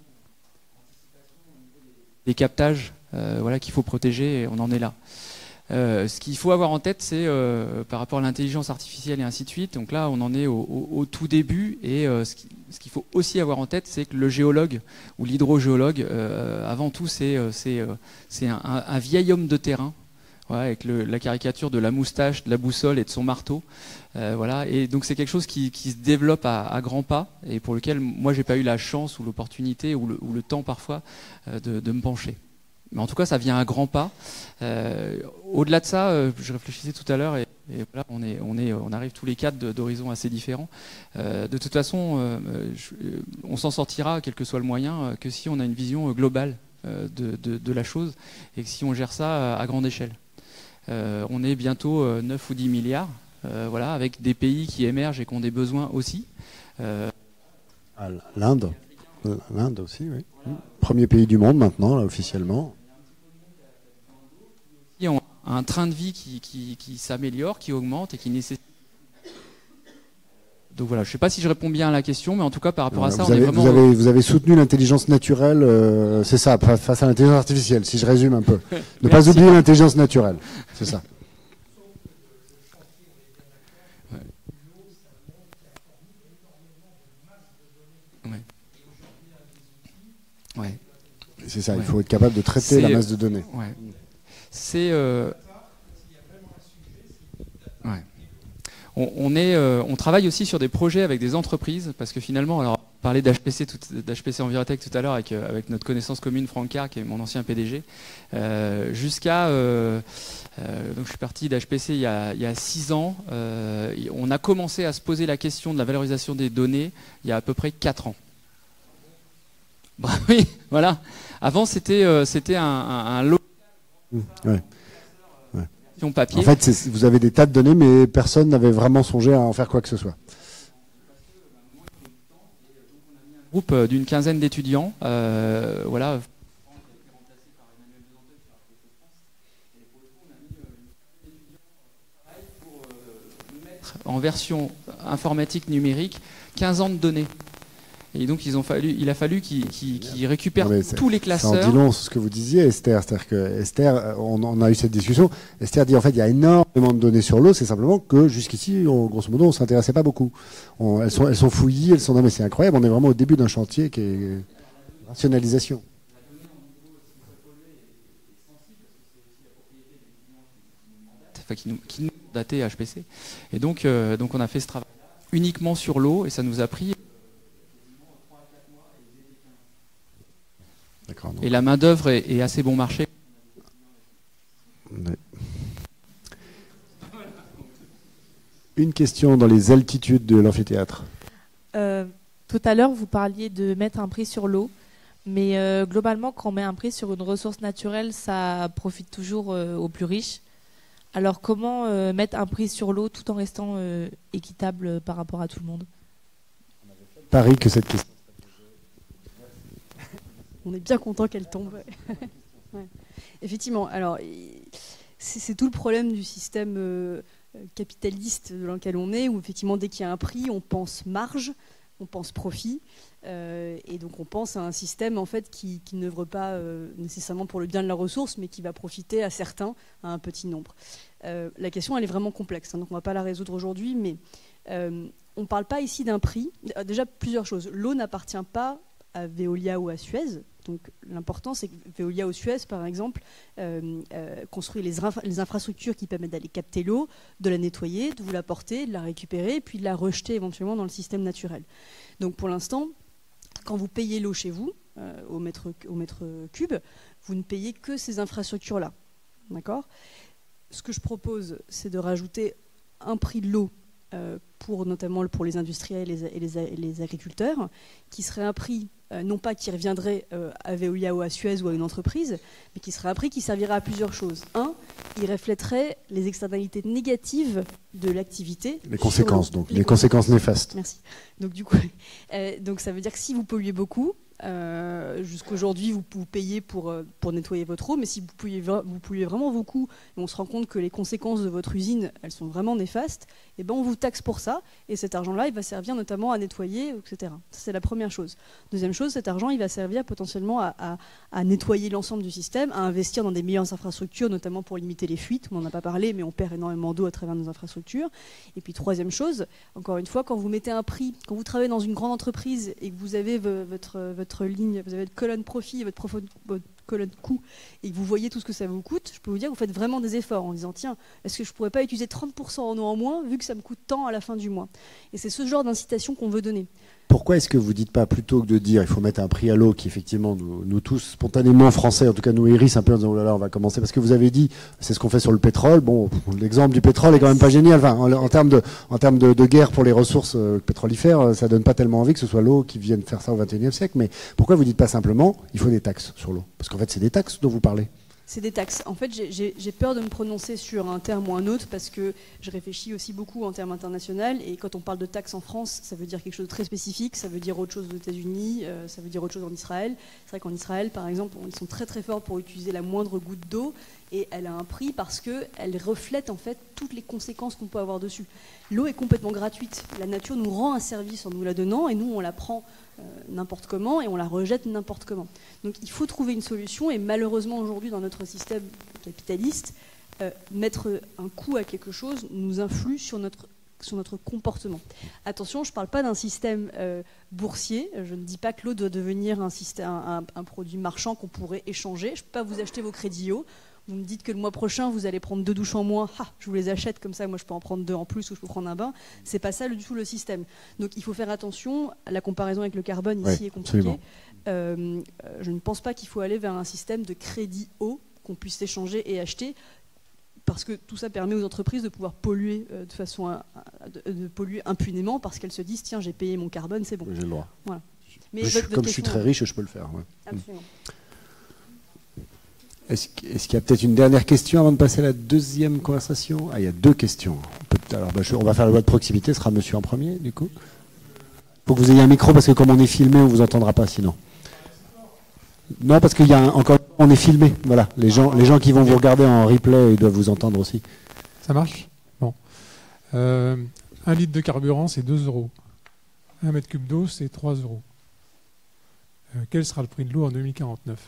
[SPEAKER 5] des captages, voilà, qu'il faut protéger, et on en est là. Ce qu'il faut avoir en tête, c'est par rapport à l'intelligence artificielle et ainsi de suite. Donc là, on en est au tout début. Et ce qu'il faut aussi avoir en tête, c'est que le géologue ou l'hydrogéologue, avant tout, c'est un vieil homme de terrain, voilà, avec la caricature de la moustache, de la boussole et de son marteau. Voilà. Et donc c'est quelque chose qui se développe à grands pas et pour lequel moi, j'ai pas eu la chance ou l'opportunité ou le temps parfois de me pencher. Mais en tout cas, ça vient à grands pas. Au-delà de ça, je réfléchissais tout à l'heure et voilà, on arrive tous les quatre d'horizons assez différents. De toute façon, on s'en sortira, quel que soit le moyen, que si on a une vision globale de la chose et que si on gère ça à grande échelle. On est bientôt 9 ou 10 milliards, voilà, avec des pays qui émergent et qui ont des besoins aussi.
[SPEAKER 3] L'Inde aussi, oui. Premier pays du monde maintenant, là, officiellement.
[SPEAKER 5] Ils ont un train de vie qui s'améliore, qui augmente et qui nécessite. Donc voilà, je ne sais pas si je réponds bien à la question, mais en tout cas par rapport à ça,
[SPEAKER 3] vous avez soutenu l'intelligence naturelle, c'est ça, face à l'intelligence artificielle, si je résume un peu. Ne pas oublier l'intelligence naturelle, c'est ça.
[SPEAKER 5] Ouais.
[SPEAKER 3] C'est ça, il faut être capable de traiter la masse de données.
[SPEAKER 5] Ouais. C'est on travaille aussi sur des projets avec des entreprises parce que finalement, alors on parlait d'HPC Envirotech tout à l'heure avec notre connaissance commune Franck Carr qui est mon ancien PDG, jusqu'à donc je suis parti d'HPC il y a 6 ans. On a commencé à se poser la question de la valorisation des données il y a à peu près 4 ans. Bah oui, voilà. Avant, c'était un lot.
[SPEAKER 3] Ouais.
[SPEAKER 5] Papier.
[SPEAKER 3] En fait, vous avez des tas de données, mais personne n'avait vraiment songé à en faire quoi que ce soit.
[SPEAKER 5] Un groupe d'une quinzaine d'étudiants, voilà. En version informatique numérique, 15 ans de données. Et donc il a fallu qu'ils récupèrent tous les classeurs.
[SPEAKER 3] Ça en dit long sur ce que vous disiez, Esther. C'est-à-dire que Esther, on a eu cette discussion. Esther dit en fait il y a énormément de données sur l'eau. C'est simplement que jusqu'ici, grosso modo, on s'intéressait pas beaucoup. Elles sont fouillies, non mais c'est incroyable. On est vraiment au début d'un chantier qui est rationalisation.
[SPEAKER 5] Qui nous datait HPC. Et donc on a fait ce travail uniquement sur l'eau et ça nous a pris. Et la main d'œuvre est assez bon marché.
[SPEAKER 3] Ouais. Une question dans les altitudes de l'amphithéâtre.
[SPEAKER 9] Tout à l'heure, vous parliez de mettre un prix sur l'eau, mais globalement, quand on met un prix sur une ressource naturelle, ça profite toujours aux plus riches. Alors, comment mettre un prix sur l'eau tout en restant équitable par rapport à tout le monde?
[SPEAKER 3] Pareil que cette question.
[SPEAKER 4] On est bien content qu'elle tombe. Ouais. Effectivement, alors c'est tout le problème du système capitaliste dans lequel on est, où effectivement dès qu'il y a un prix, on pense marge, on pense profit, et donc on pense à un système en fait qui n'œuvre pas nécessairement pour le bien de la ressource, mais qui va profiter à certains, à un petit nombre. La question elle est vraiment complexe, hein, donc on ne va pas la résoudre aujourd'hui, mais on ne parle pas ici d'un prix. Déjà plusieurs choses. L'eau n'appartient pas à Veolia ou à Suez. Donc l'important c'est que Veolia ou Suez par exemple construit les infrastructures qui permettent d'aller capter l'eau, de la nettoyer, de vous la porter, de la récupérer, puis de la rejeter éventuellement dans le système naturel. Donc pour l'instant, quand vous payez l'eau chez vous, au mètre cube, vous ne payez que ces infrastructures-là. D'accord ? Ce que je propose, c'est de rajouter un prix de l'eau notamment pour les industriels et les agriculteurs, qui serait un prix non pas qui reviendrait à Veolia ou à Suez ou à une entreprise, mais qui serait un prix qui servirait à plusieurs choses. Un, il reflèterait les externalités négatives de l'activité.
[SPEAKER 3] Les conséquences, donc, les conséquences néfastes.
[SPEAKER 4] Merci. Donc du coup, donc ça veut dire que si vous polluez beaucoup, jusqu'aujourd'hui vous payez pour nettoyer votre eau, mais si vous polluez vraiment beaucoup, et on se rend compte que les conséquences de votre usine, elles sont vraiment néfastes, et ben on vous taxe pour ça, et cet argent-là, il va servir notamment à nettoyer, etc. Ça, c'est la première chose. Deuxième chose, cet argent, il va servir potentiellement à nettoyer l'ensemble du système, à investir dans des meilleures infrastructures, notamment pour limiter les fuites. On n'en a pas parlé, mais on perd énormément d'eau à travers nos infrastructures. Et puis troisième chose, encore une fois, quand vous mettez un prix, quand vous travaillez dans une grande entreprise et que vous avez votre ligne, vous avez votre colonne profit, votre colonne coût et que vous voyez tout ce que ça vous coûte, je peux vous dire que vous faites vraiment des efforts en disant tiens, est-ce que je pourrais pas utiliser 30% en eau en moins vu que ça me coûte tant à la fin du mois. Et c'est ce genre d'incitation qu'on veut donner.
[SPEAKER 3] Pourquoi est-ce que vous dites pas, plutôt que de dire il faut mettre un prix à l'eau qui effectivement nous tous spontanément français, en tout cas nous hérissent un peu en disant oh là là on va commencer, parce que vous avez dit c'est ce qu'on fait sur le pétrole, bon l'exemple du pétrole est quand même pas génial, enfin, en termes de guerre pour les ressources pétrolifères, ça donne pas tellement envie que ce soit l'eau qui vienne faire ça au XXIe siècle, mais pourquoi vous dites pas simplement il faut des taxes sur l'eau? Parce qu'en fait c'est des taxes dont vous parlez.
[SPEAKER 4] C'est des taxes. En fait, j'ai peur de me prononcer sur un terme ou un autre parce que je réfléchis aussi beaucoup en termes internationaux. Et quand on parle de taxes en France, ça veut dire quelque chose de très spécifique. Ça veut dire autre chose aux États-Unis, ça veut dire autre chose en Israël. C'est vrai qu'en Israël, par exemple, ils sont très très forts pour utiliser la moindre goutte d'eau. Et elle a un prix parce qu'elle reflète en fait toutes les conséquences qu'on peut avoir dessus. L'eau est complètement gratuite. La nature nous rend un service en nous la donnant et nous, on la prend n'importe comment et on la rejette n'importe comment. Donc il faut trouver une solution et malheureusement aujourd'hui dans notre système capitaliste, mettre un coût à quelque chose nous influe sur notre comportement. Attention, je ne parle pas d'un système boursier, je ne dis pas que l'eau doit devenir un produit marchand qu'on pourrait échanger, je ne peux pas vous acheter vos crédits eau. Vous me dites que le mois prochain, vous allez prendre 2 douches en moins. Je vous les achète comme ça, moi je peux en prendre 2 en plus ou je peux prendre un bain. C'est pas ça du tout le système. Donc il faut faire attention. La comparaison avec le carbone ici est compliquée. Je ne pense pas qu'il faut aller vers un système de crédit eau qu'on puisse échanger et acheter, parce que tout ça permet aux entreprises de pouvoir polluer de façon de polluer impunément parce qu'elles se disent tiens, j'ai payé mon carbone, c'est bon.
[SPEAKER 3] J'ai le droit.
[SPEAKER 4] Voilà. Mais
[SPEAKER 3] comme je suis très riche, je peux le faire. Ouais.
[SPEAKER 4] Absolument.
[SPEAKER 3] Est-ce qu'il y a peut-être une dernière question avant de passer à la deuxième conversation? Il y a 2 questions. Alors, on va faire la loi de proximité, ce sera monsieur en premier, du coup. Il faut que vous ayez un micro, parce que comme on est filmé, on ne vous entendra pas sinon. Non, parce qu'il y a on est filmé. Voilà, les gens qui vont vous regarder en replay, ils doivent vous entendre aussi.
[SPEAKER 10] Ça marche? Bon. 1 litre de carburant, c'est 2 €. 1 mètre cube d'eau, c'est 3 €. Quel sera le prix de l'eau en 2049?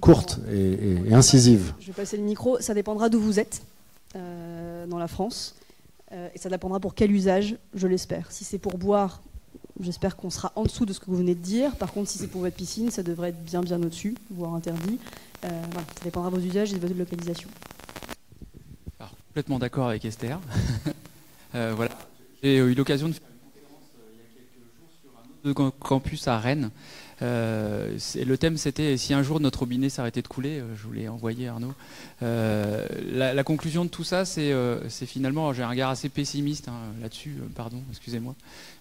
[SPEAKER 3] Courte et incisive.
[SPEAKER 4] Je vais passer le micro. Ça dépendra d'où vous êtes dans la France. Et ça dépendra pour quel usage, je l'espère. Si c'est pour boire, j'espère qu'on sera en dessous de ce que vous venez de dire. Par contre, si c'est pour votre piscine, ça devrait être bien au-dessus, voire interdit. Voilà, ça dépendra de vos usages et de votre localisation.
[SPEAKER 5] Alors, complètement d'accord avec Esther. Voilà. J'ai eu l'occasion de faire une conférence il y a quelques jours sur un autre campus à Rennes. Le thème c'était si un jour notre robinet s'arrêtait de couler, je vous l'ai envoyé Arnaud. La conclusion de tout ça c'est finalement, j'ai un regard assez pessimiste là-dessus, pardon, excusez-moi,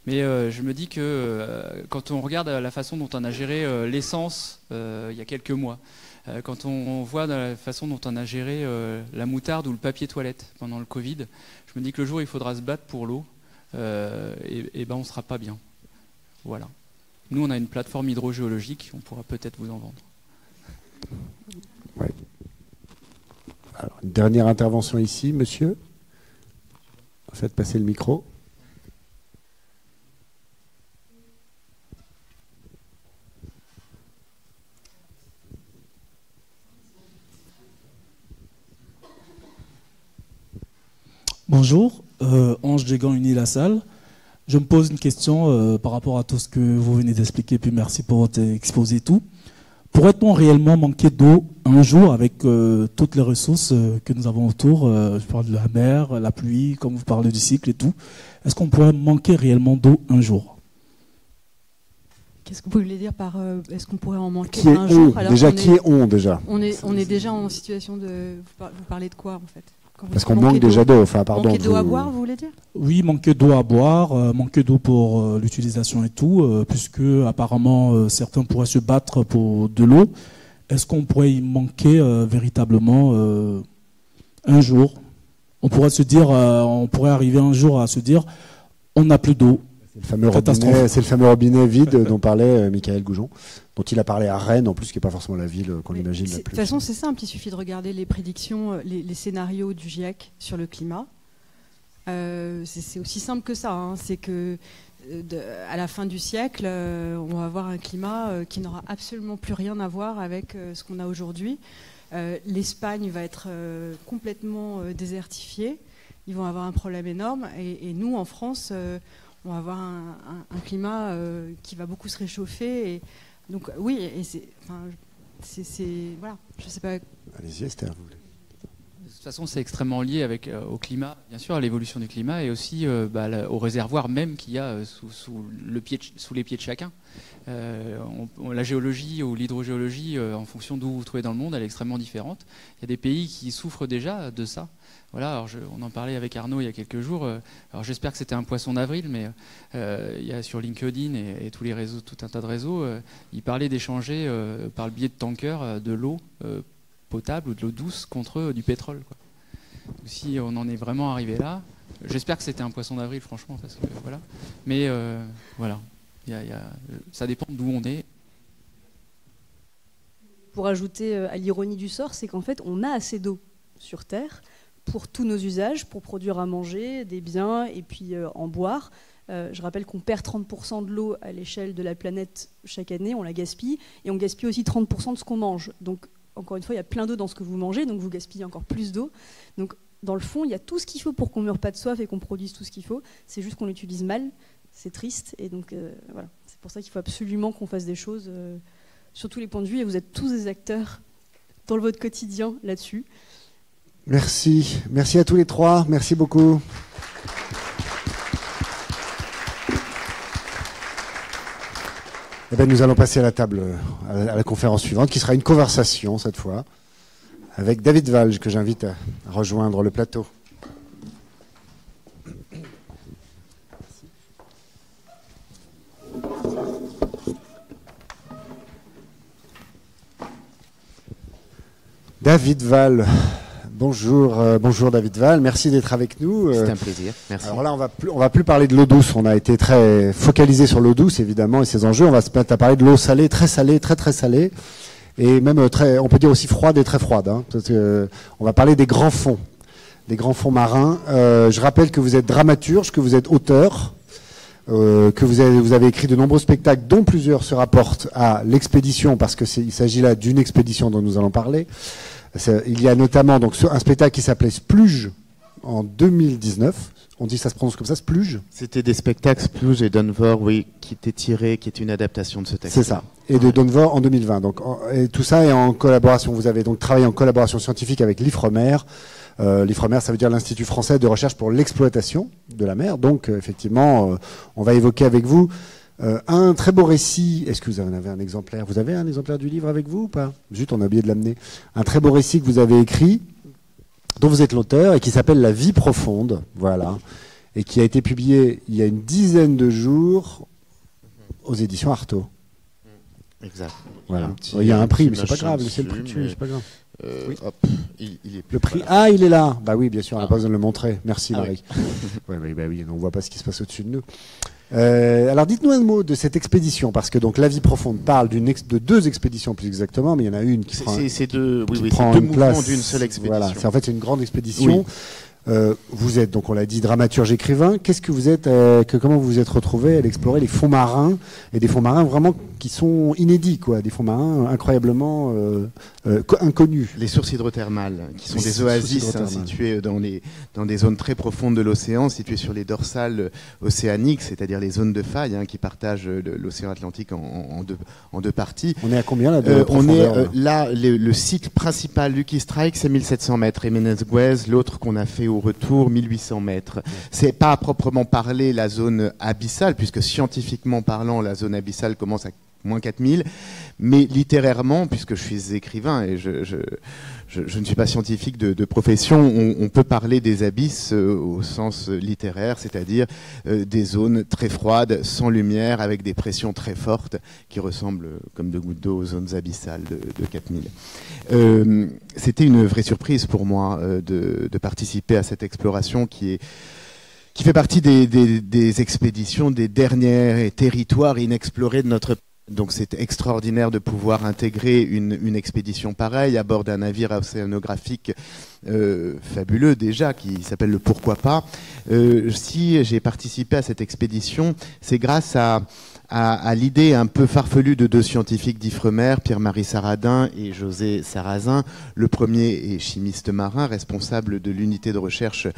[SPEAKER 5] mais je me dis que quand on regarde la façon dont on a géré l'essence il y a quelques mois, quand on voit la façon dont on a géré la moutarde ou le papier toilette pendant le Covid, je me dis que le jour où il faudra se battre pour l'eau, et ben on sera pas bien. Voilà. Nous, on a une plateforme hydrogéologique, on pourra peut-être vous en vendre.
[SPEAKER 3] Ouais. Alors, une dernière intervention ici, monsieur. Faites passer le micro.
[SPEAKER 11] Bonjour, Ange Djegan Uni-la-Salle. Je me pose une question par rapport à tout ce que vous venez d'expliquer, puis merci pour votre exposé et tout. Pourrait-on réellement manquer d'eau un jour avec toutes les ressources que nous avons autour? Je parle de la mer, la pluie, comme vous parlez du cycle et tout. Est-ce qu'on pourrait manquer réellement d'eau un jour?
[SPEAKER 6] Qu'est-ce que vous voulez dire par est-ce qu'on pourrait en manquer un jour?
[SPEAKER 3] Déjà, qui est on déjà?
[SPEAKER 6] On est déjà en situation de... Vous parlez de quoi en fait?
[SPEAKER 3] Parce qu'on manque déjà d'eau. Enfin, pardon.
[SPEAKER 6] Manquer d'eau à boire, vous voulez dire?
[SPEAKER 11] Oui, manquer d'eau à boire, manquer d'eau pour l'utilisation et tout, puisque apparemment certains pourraient se battre pour de l'eau. Est-ce qu'on pourrait y manquer véritablement un jour? On pourrait se dire, on pourrait arriver un jour à se dire, on n'a plus d'eau.
[SPEAKER 3] C'est le fameux robinet vide dont parlait Michael Goujon, dont il a parlé à Rennes, en plus, qui n'est pas forcément la ville qu'on imagine la plus.
[SPEAKER 6] De toute façon, c'est simple, il suffit de regarder les prédictions, les scénarios du GIEC sur le climat. C'est aussi simple que ça. Hein. C'est que à la fin du siècle, on va avoir un climat qui n'aura absolument plus rien à voir avec ce qu'on a aujourd'hui. L'Espagne va être complètement désertifiée. Ils vont avoir un problème énorme. Et nous, en France, on va avoir un climat qui va beaucoup se réchauffer. Et, donc oui, et voilà, je sais pas.
[SPEAKER 3] Allez-y, Esther.
[SPEAKER 5] De toute façon, c'est extrêmement lié au climat, bien sûr, à l'évolution du climat et aussi au réservoir même qu'il y a sous les pieds de chacun. La géologie ou l'hydrogéologie, en fonction d'où vous vous trouvez dans le monde, elle est extrêmement différente. Il y a des pays qui souffrent déjà de ça. Voilà, alors on en parlait avec Arnaud il y a quelques jours. Alors j'espère que c'était un poisson d'avril, mais il y a sur LinkedIn et tous les réseaux, tout un tas de réseaux, il parlait d'échanger par le biais de tankers de l'eau potable ou de l'eau douce contre du pétrole, quoi. Donc, si on en est vraiment arrivé là, j'espère que c'était un poisson d'avril, franchement, parce que voilà. Mais voilà, ça dépend d'où on est.
[SPEAKER 4] Pour ajouter à l'ironie du sort, c'est qu'en fait, on a assez d'eau sur Terre pour tous nos usages, pour produire à manger, des biens et puis en boire. Je rappelle qu'on perd 30% de l'eau à l'échelle de la planète chaque année, on la gaspille, et on gaspille aussi 30% de ce qu'on mange. Donc, encore une fois, il y a plein d'eau dans ce que vous mangez, donc vous gaspillez encore plus d'eau. Donc, dans le fond, il y a tout ce qu'il faut pour qu'on ne meure pas de soif et qu'on produise tout ce qu'il faut. C'est juste qu'on l'utilise mal, c'est triste. Et donc, voilà. C'est pour ça qu'il faut absolument qu'on fasse des choses sur tous les points de vue. Et vous êtes tous des acteurs dans votre quotidien là-dessus.
[SPEAKER 3] Merci. Merci à tous les trois. Merci beaucoup. Eh bien, nous allons passer à la table, à la conférence suivante, qui sera une conversation cette fois, avec David Walge, que j'invite à rejoindre le plateau. David Walge. Bonjour David Walge, merci d'être avec nous.
[SPEAKER 12] C'est un plaisir, merci.
[SPEAKER 3] Alors là, on va plus parler de l'eau douce. On a été très focalisé sur l'eau douce, évidemment, et ses enjeux. On va se mettre à parler de l'eau salée, très très salée, et même on peut dire aussi froide et très froide. Hein, parce que on va parler des grands fonds marins. Je rappelle que vous êtes dramaturge, que vous êtes auteur, que vous avez écrit de nombreux spectacles, dont plusieurs se rapportent à l'expédition, parce que il s'agit là d'une expédition dont nous allons parler. Il y a notamment donc un spectacle qui s'appelait Spluge en 2019. On dit ça se prononce comme ça, Spluge.
[SPEAKER 12] C'était des spectacles Spluge et Dunvor, oui, qui est une adaptation de ce texte.
[SPEAKER 3] C'est ça. Et de Dunvor en 2020. Donc, et tout ça est en collaboration. Vous avez donc travaillé en collaboration scientifique avec l'IFREMER. L'IFREMER, ça veut dire l'Institut français de recherche pour l'exploitation de la mer. Donc, effectivement, on va évoquer avec vous un très beau récit. Est-ce que vous en avez un exemplaire? Vous avez un exemplaire du livre avec vous ou pas? Zut, on a oublié de l'amener. Un très beau récit que vous avez écrit, dont vous êtes l'auteur, et qui s'appelle La vie profonde, voilà, et qui a été publié il y a une dizaine de jours aux éditions Artaud.
[SPEAKER 12] Exact.
[SPEAKER 3] Voilà. Il y a un prix, mais c'est pas grave. C'est le prix dessus, c'est pas grave. Oui. Hop, il est le prix. Voilà. Ah, il est là. Bah oui, bien sûr, on n'a pas besoin de le montrer. Merci, Marie. Oui. Bah oui, on voit pas ce qui se passe au-dessus de nous. Alors dites-nous un mot de cette expédition, parce que donc La vie profonde parle de deux expéditions plus exactement, mais il y en a une qui prend
[SPEAKER 12] deux
[SPEAKER 3] mouvements
[SPEAKER 12] d'une seule expédition.
[SPEAKER 3] Voilà, c'est une grande expédition. Oui. Vous êtes, donc on l'a dit, dramaturge écrivain. Qu'est-ce que vous êtes, comment vous vous êtes retrouvé à explorer les fonds marins, et des fonds marins vraiment qui sont inédits, quoi, des fonds marins incroyablement inconnus.
[SPEAKER 12] Les sources hydrothermales, qui sont des oasis situées dans des zones très profondes de l'océan, situées sur les dorsales océaniques, c'est-à-dire les zones de faille qui partagent l'océan Atlantique en deux parties.
[SPEAKER 3] On est à combien là de
[SPEAKER 12] on est là, le site principal Lucky Strike, c'est 1700 mètres, et Menezguez, l'autre qu'on a fait au retour, 1800 mètres. C'est pas à proprement parler la zone abyssale, puisque scientifiquement parlant, la zone abyssale commence à moins 4000, mais littérairement, puisque je suis écrivain et je ne suis pas scientifique de profession, on peut parler des abysses au sens littéraire, c'est-à-dire des zones très froides, sans lumière, avec des pressions très fortes, qui ressemblent comme de gouttes d'eau aux zones abyssales de 4000. C'était une vraie surprise pour moi de participer à cette exploration qui fait partie des expéditions, des derniers territoires inexplorés de notre pays. Donc c'est extraordinaire de pouvoir intégrer une expédition pareille à bord d'un navire océanographique fabuleux déjà, qui s'appelle le Pourquoi pas. Si j'ai participé à cette expédition, c'est grâce à à l'idée un peu farfelue de deux scientifiques d'Ifremer, Pierre-Marie Saradin et José Sarrazin. Le premier est chimiste marin, responsable de l'unité de recherche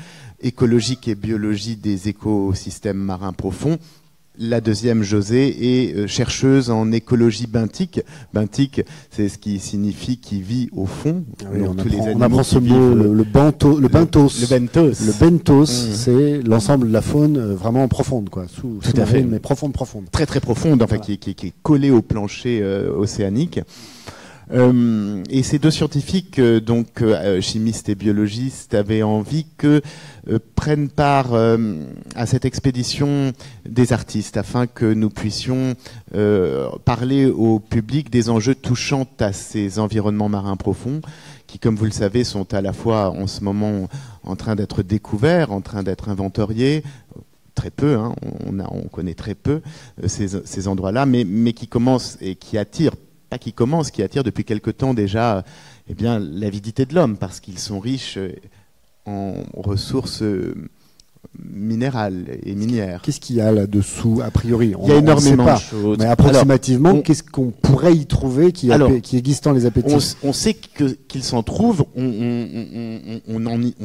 [SPEAKER 12] écologique et biologie des écosystèmes marins profonds. La deuxième, José, est chercheuse en écologie benthique. Benthique, c'est ce qui signifie qui vit au fond.
[SPEAKER 3] Oui, on apprend ce mot, le benthos. Le benthos, c'est l'ensemble de la faune vraiment profonde, quoi, sous-marine, mais profonde.
[SPEAKER 12] Très très profonde, en fait, qui est collée au plancher océanique. Et ces deux scientifiques, donc chimistes et biologistes, avaient envie que prennent part à cette expédition des artistes, afin que nous puissions parler au public des enjeux touchant à ces environnements marins profonds, qui, comme vous le savez, sont à la fois en ce moment en train d'être découverts, en train d'être inventoriés. Très peu, hein, on connaît très peu ces endroits-là, mais qui commencent et qui attirent. Qui attire depuis quelque temps déjà l'avidité de l'homme, parce qu'ils sont riches en ressources minérales et minières.
[SPEAKER 3] Qu'est-ce qu'il y a là-dessous, a priori?
[SPEAKER 12] Il y a énormément de choses.
[SPEAKER 3] Mais approximativement, qu'est-ce qu'on pourrait y trouver qui existe dans les appétits?
[SPEAKER 12] On sait qu'il s'en trouve, on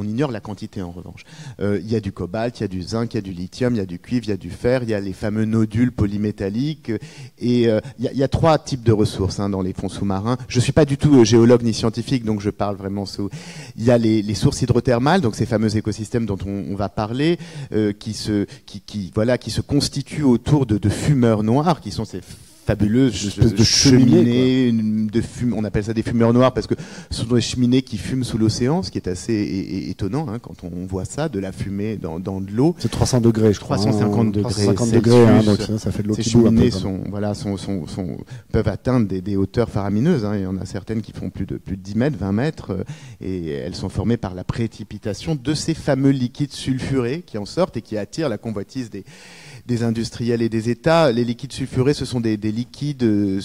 [SPEAKER 12] ignore la quantité en revanche. Il y a du cobalt, il y a du zinc, il y a du lithium, il y a du cuivre, il y a du fer, il y a les fameux nodules polymétalliques, et il y a trois types de ressources dans les fonds sous-marins. Je suis pas du tout géologue ni scientifique, donc je parle vraiment sous... Il y a les sources hydrothermales, donc ces fameux écosystèmes dont on va parler, qui se constituent autour de fumeurs noirs, qui sont ces fabuleuses
[SPEAKER 3] de
[SPEAKER 12] cheminées de fume. On appelle ça des fumeurs noirs parce que ce sont des cheminées qui fument sous l'océan, ce qui est assez étonnant quand on voit ça, de la fumée dans de l'eau.
[SPEAKER 3] C'est 300 degrés, je crois.
[SPEAKER 12] 350 degrés.
[SPEAKER 3] 350 degrés, donc ça fait de l'eau qui bout.
[SPEAKER 12] Ces cheminées peuvent atteindre des hauteurs faramineuses. Il y en a certaines qui font plus de 10 mètres, 20 mètres, et elles sont formées par la précipitation de ces fameux liquides sulfurés qui en sortent et qui attirent la convoitise des industriels et des États. Les liquides sulfurés, ce sont des liquides où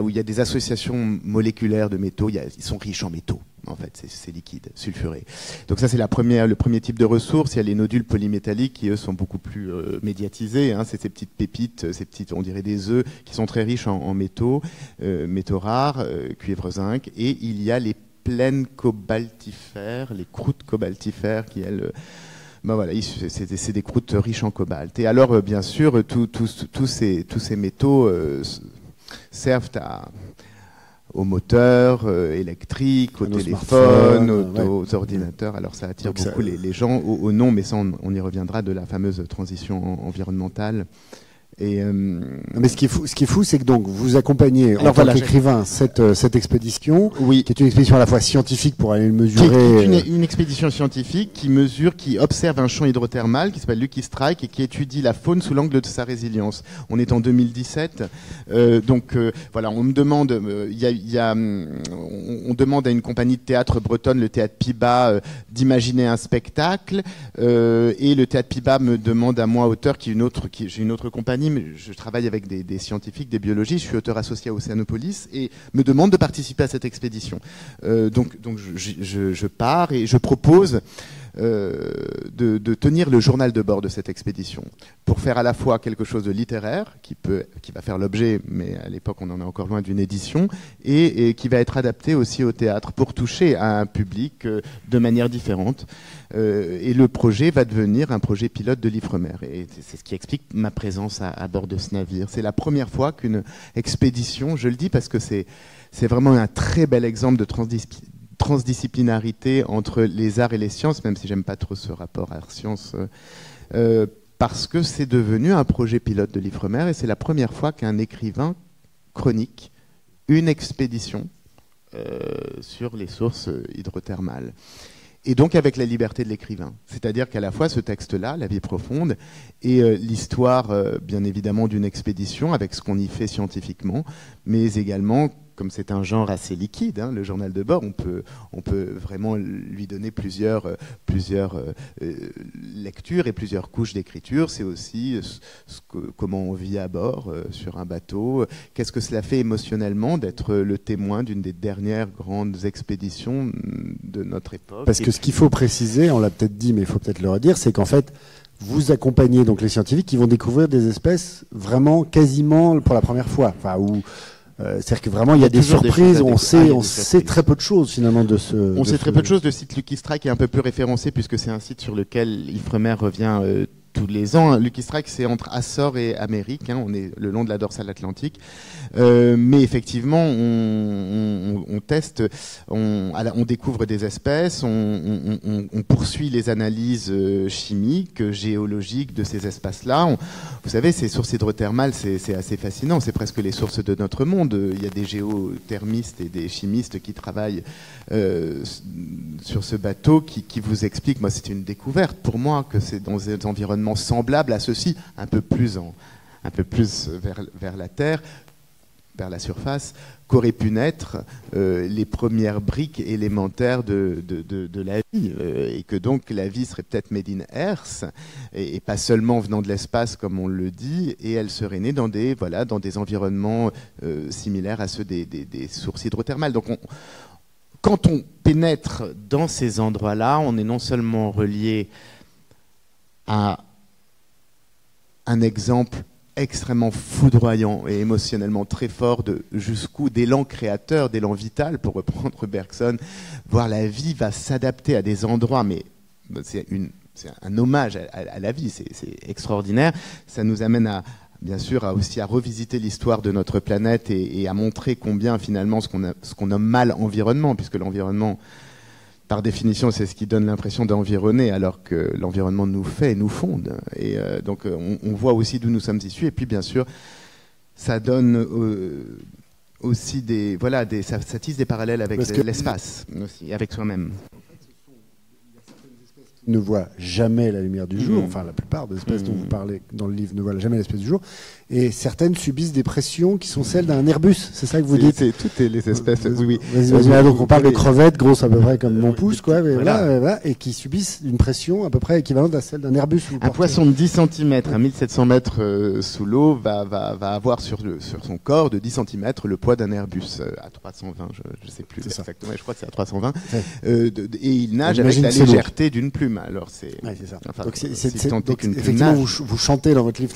[SPEAKER 12] il y a des associations moléculaires de métaux. Ils sont riches en métaux, en fait, ces liquides sulfurés. Donc ça, c'est le premier type de ressources. Il y a les nodules polymétalliques qui, eux, sont beaucoup plus médiatisés. C'est ces petites pépites, on dirait des œufs, qui sont très riches en métaux, métaux rares, cuivre, zinc. Et il y a les plaines cobaltifères, les croûtes cobaltifères qui, elles... c'est des croûtes riches en cobalt. Et alors, bien sûr, tous ces métaux servent aux moteurs électriques, aux téléphones, aux ordinateurs. Alors, ça attire beaucoup les gens au nom, mais ça, on y reviendra, de la fameuse transition environnementale.
[SPEAKER 3] Mais ce qui est fou, c'est que donc vous accompagnez en tant qu'écrivain cette expédition, qui est une expédition à la fois scientifique pour aller mesurer.
[SPEAKER 12] Une expédition scientifique qui observe un champ hydrothermal qui s'appelle Lucky Strike et qui étudie la faune sous l'angle de sa résilience. On est en 2017, on me demande, on demande à une compagnie de théâtre bretonne, le théâtre Piba, d'imaginer un spectacle, et le théâtre Piba me demande à moi, auteur, j'ai une autre compagnie, mais je travaille avec des scientifiques, des biologistes, je suis auteur associé à Océanopolis, et me demande de participer à cette expédition. Donc je pars et je propose de tenir le journal de bord de cette expédition, pour faire à la fois quelque chose de littéraire, qui va faire l'objet, mais à l'époque on en est encore loin d'une édition, et qui va être adapté aussi au théâtre, pour toucher à un public de manière différente. Et le projet va devenir un projet pilote de l'Ifremer. Et c'est ce qui explique ma présence à bord de ce navire. C'est la première fois qu'une expédition, je le dis parce que c'est vraiment un très bel exemple de transdisciplinarité entre les arts et les sciences, même si j'aime pas trop ce rapport art-science, parce que c'est devenu un projet pilote de l'Ifremer, et c'est la première fois qu'un écrivain chronique une expédition sur les sources hydrothermales. Et donc avec la liberté de l'écrivain. C'est-à-dire qu'à la fois ce texte-là, La vie profonde, et l'histoire, bien évidemment, d'une expédition, avec ce qu'on y fait scientifiquement, mais également, comme c'est un genre assez liquide, le journal de bord, on peut vraiment lui donner plusieurs lectures et plusieurs couches d'écriture. C'est aussi comment on vit à bord, sur un bateau. Qu'est-ce que cela fait émotionnellement d'être le témoin d'une des dernières grandes expéditions de notre époque.
[SPEAKER 3] Parce que ce qu'il faut préciser, on l'a peut-être dit, mais il faut peut-être le redire, c'est qu'en fait, vous accompagnez donc les scientifiques qui vont découvrir des espèces vraiment quasiment pour la première fois. Enfin, c'est-à-dire que vraiment il y a des surprises. On sait très peu de choses finalement de ce.
[SPEAKER 12] On sait très peu de choses. Le site Lucky Strike est un peu plus référencé puisque c'est un site sur lequel Ifremer revient tous les ans. Lucky Strike, c'est entre Açores et Amérique. On est le long de la dorsale atlantique. Mais effectivement, on teste, on découvre des espèces, on poursuit les analyses chimiques, géologiques de ces espaces-là. Vous savez, ces sources hydrothermales, c'est assez fascinant. C'est presque les sources de notre monde. Il y a des géothermistes et des chimistes qui travaillent sur ce bateau qui vous expliquent. Moi, c'est une découverte pour moi que c'est dans des environnements semblables à ceux-ci, un peu plus vers la Terre, vers la surface, qu'auraient pu naître les premières briques élémentaires de la vie, et que donc la vie serait peut-être made in Earth, et pas seulement venant de l'espace comme on le dit, et elle serait née dans des environnements similaires à ceux des sources hydrothermales. Donc quand on pénètre dans ces endroits-là, on est non seulement relié à un exemple extrêmement foudroyant et émotionnellement très fort d'élan créateur, d'élan vital, pour reprendre Bergson, voir la vie va s'adapter à des endroits, mais c'est un hommage à la vie, c'est extraordinaire. Ça nous amène bien sûr aussi à revisiter l'histoire de notre planète et à montrer combien finalement ce qu'on nomme mal environnement, puisque l'environnement, par définition, c'est ce qui donne l'impression d'environner, alors que l'environnement nous fait, nous fonde. Et donc, on voit aussi d'où nous sommes issus. Et puis, bien sûr, ça donne aussi ça tisse des parallèles avec l'espace, aussi, avec soi-même.
[SPEAKER 3] Ne voient jamais la lumière du jour. Enfin, la plupart des espèces dont vous parlez dans le livre ne voient jamais l'espèce du jour. Et certaines subissent des pressions qui sont celles d'un Airbus. C'est ça que vous dites?
[SPEAKER 12] Toutes les espèces. Oui.
[SPEAKER 3] Donc on parle de crevettes grosses à peu près comme mon pouce, quoi. Voilà, et qui subissent une pression à peu près équivalente à celle d'un Airbus.
[SPEAKER 12] Un poisson de 10 cm à 1700 mètres sous l'eau va avoir sur son corps de 10 cm le poids d'un Airbus à 320. Je ne sais plus exactement. Je crois que c'est à 320. Et il nage avec la légèreté d'une plume. Alors c'est
[SPEAKER 3] ça. Enfin, donc effectivement vous chantez dans votre livre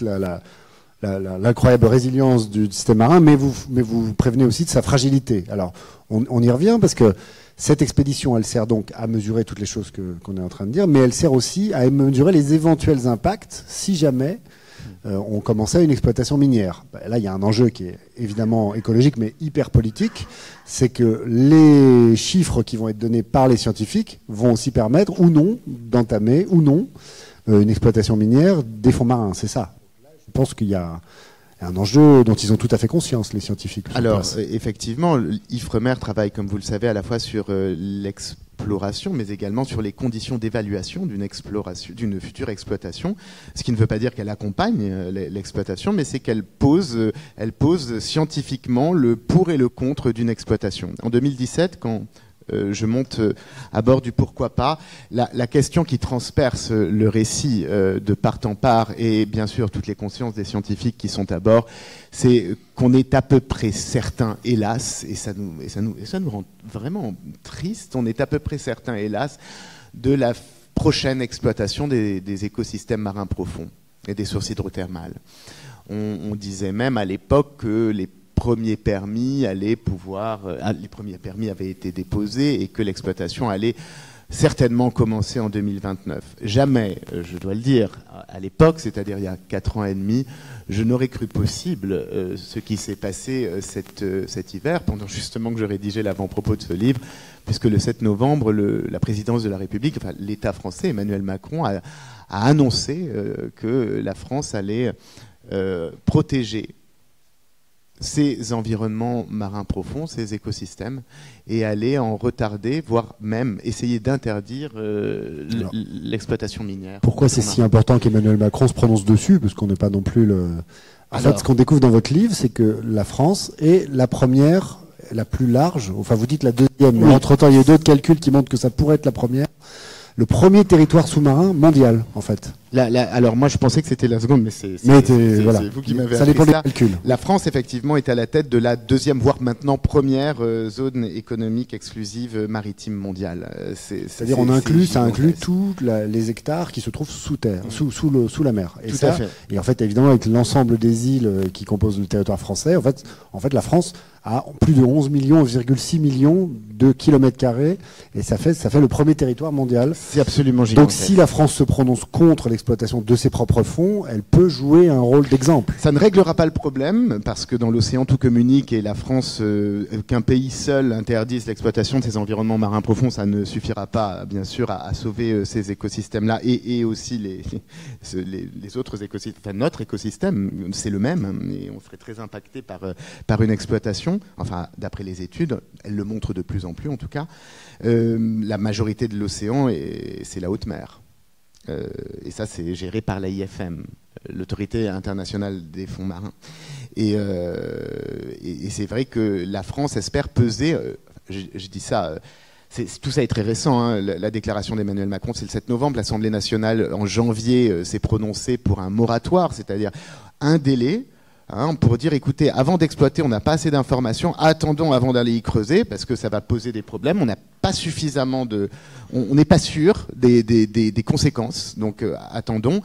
[SPEAKER 3] l'incroyable résilience du système marin, mais vous prévenez aussi de sa fragilité. Alors on y revient parce que cette expédition, elle sert donc à mesurer toutes les choses qu'on est en train de dire, mais elle sert aussi à mesurer les éventuels impacts si jamais on commençait une exploitation minière. Là, il y a un enjeu qui est évidemment écologique, mais hyper politique. C'est que les chiffres qui vont être donnés par les scientifiques vont aussi permettre ou non d'entamer ou non une exploitation minière des fonds marins. C'est ça. Je pense qu'il y a un enjeu dont ils ont tout à fait conscience, les scientifiques.
[SPEAKER 12] Alors, effectivement, Ifremer travaille, comme vous le savez, à la fois sur l'exploration, mais également sur les conditions d'évaluation d'une future exploitation. Ce qui ne veut pas dire qu'elle accompagne l'exploitation, mais c'est qu'elle pose scientifiquement le pour et le contre d'une exploitation. En 2017, quand je monte à bord du Pourquoi pas, la question qui transperce le récit de part en part, et bien sûr toutes les consciences des scientifiques qui sont à bord, c'est qu'on est à peu près certain, hélas, et ça nous rend vraiment triste, on est à peu près certain, hélas, de la prochaine exploitation des écosystèmes marins profonds et des sources hydrothermales. On disait même à l'époque que les premiers permis avaient été déposés et que l'exploitation allait certainement commencer en 2029. Jamais, je dois le dire, à l'époque, c'est-à-dire il y a 4 ans et demi, je n'aurais cru possible ce qui s'est passé cet hiver, pendant justement que je rédigeais l'avant-propos de ce livre, puisque le 7 novembre, la présidence de la République, enfin l'État français, Emmanuel Macron, a annoncé que la France allait protéger ces environnements marins profonds, ces écosystèmes, et aller en retarder, voire même essayer d'interdire l'exploitation minière.
[SPEAKER 3] Pourquoi c'est si important qu'Emmanuel Macron se prononce dessus? Parce qu'on n'est pas non plus En fait, ce qu'on découvre dans votre livre, c'est que la France est la première, la plus large, enfin vous dites la deuxième, mais entre-temps il y a eu d'autres calculs qui montrent que ça pourrait être la première, le premier territoire sous-marin mondial, en fait.
[SPEAKER 12] Alors moi je pensais que c'était la seconde, mais c'est
[SPEAKER 3] voilà.
[SPEAKER 12] vous qui m'avez
[SPEAKER 3] ça
[SPEAKER 12] appris
[SPEAKER 3] dépend des
[SPEAKER 12] ça.
[SPEAKER 3] calculs.
[SPEAKER 12] La France effectivement est à la tête de la deuxième, voire maintenant première zone économique exclusive maritime mondiale.
[SPEAKER 3] C'est-à-dire ça inclut tous les hectares qui se trouvent sous terre, sous la mer. Et
[SPEAKER 12] tout à fait.
[SPEAKER 3] Et en fait évidemment avec l'ensemble des îles qui composent le territoire français, en fait la France a plus de 11,6 millions de kilomètres carrés et ça fait le premier territoire mondial.
[SPEAKER 12] C'est absolument gigantesque.
[SPEAKER 3] Donc si la France se prononce contre l'exploitation de ses propres fonds, elle peut jouer un rôle d'exemple.
[SPEAKER 12] Ça ne réglera pas le problème parce que dans l'océan tout communique et la France, qu'un pays seul interdise l'exploitation de ses environnements marins profonds, ça ne suffira pas bien sûr à sauver ces écosystèmes-là et aussi les autres écosystèmes. Enfin, notre écosystème, c'est le même et on serait très impacté par une exploitation. Enfin, d'après les études, elles le montrent de plus en plus en tout cas. La majorité de l'océan, c'est la haute mer. Et ça, c'est géré par l'AIFM, l'Autorité internationale des fonds marins. Et c'est vrai que la France espère peser, je dis ça, tout ça est très récent, hein, la déclaration d'Emmanuel Macron, c'est le 7 novembre, l'Assemblée nationale en janvier s'est prononcée pour un moratoire, c'est-à-dire un délai, pour dire, écoutez, avant d'exploiter, on n'a pas assez d'informations, attendons avant d'aller y creuser, parce que ça va poser des problèmes, on n'a pas suffisamment on n'est pas sûr des conséquences, donc attendons.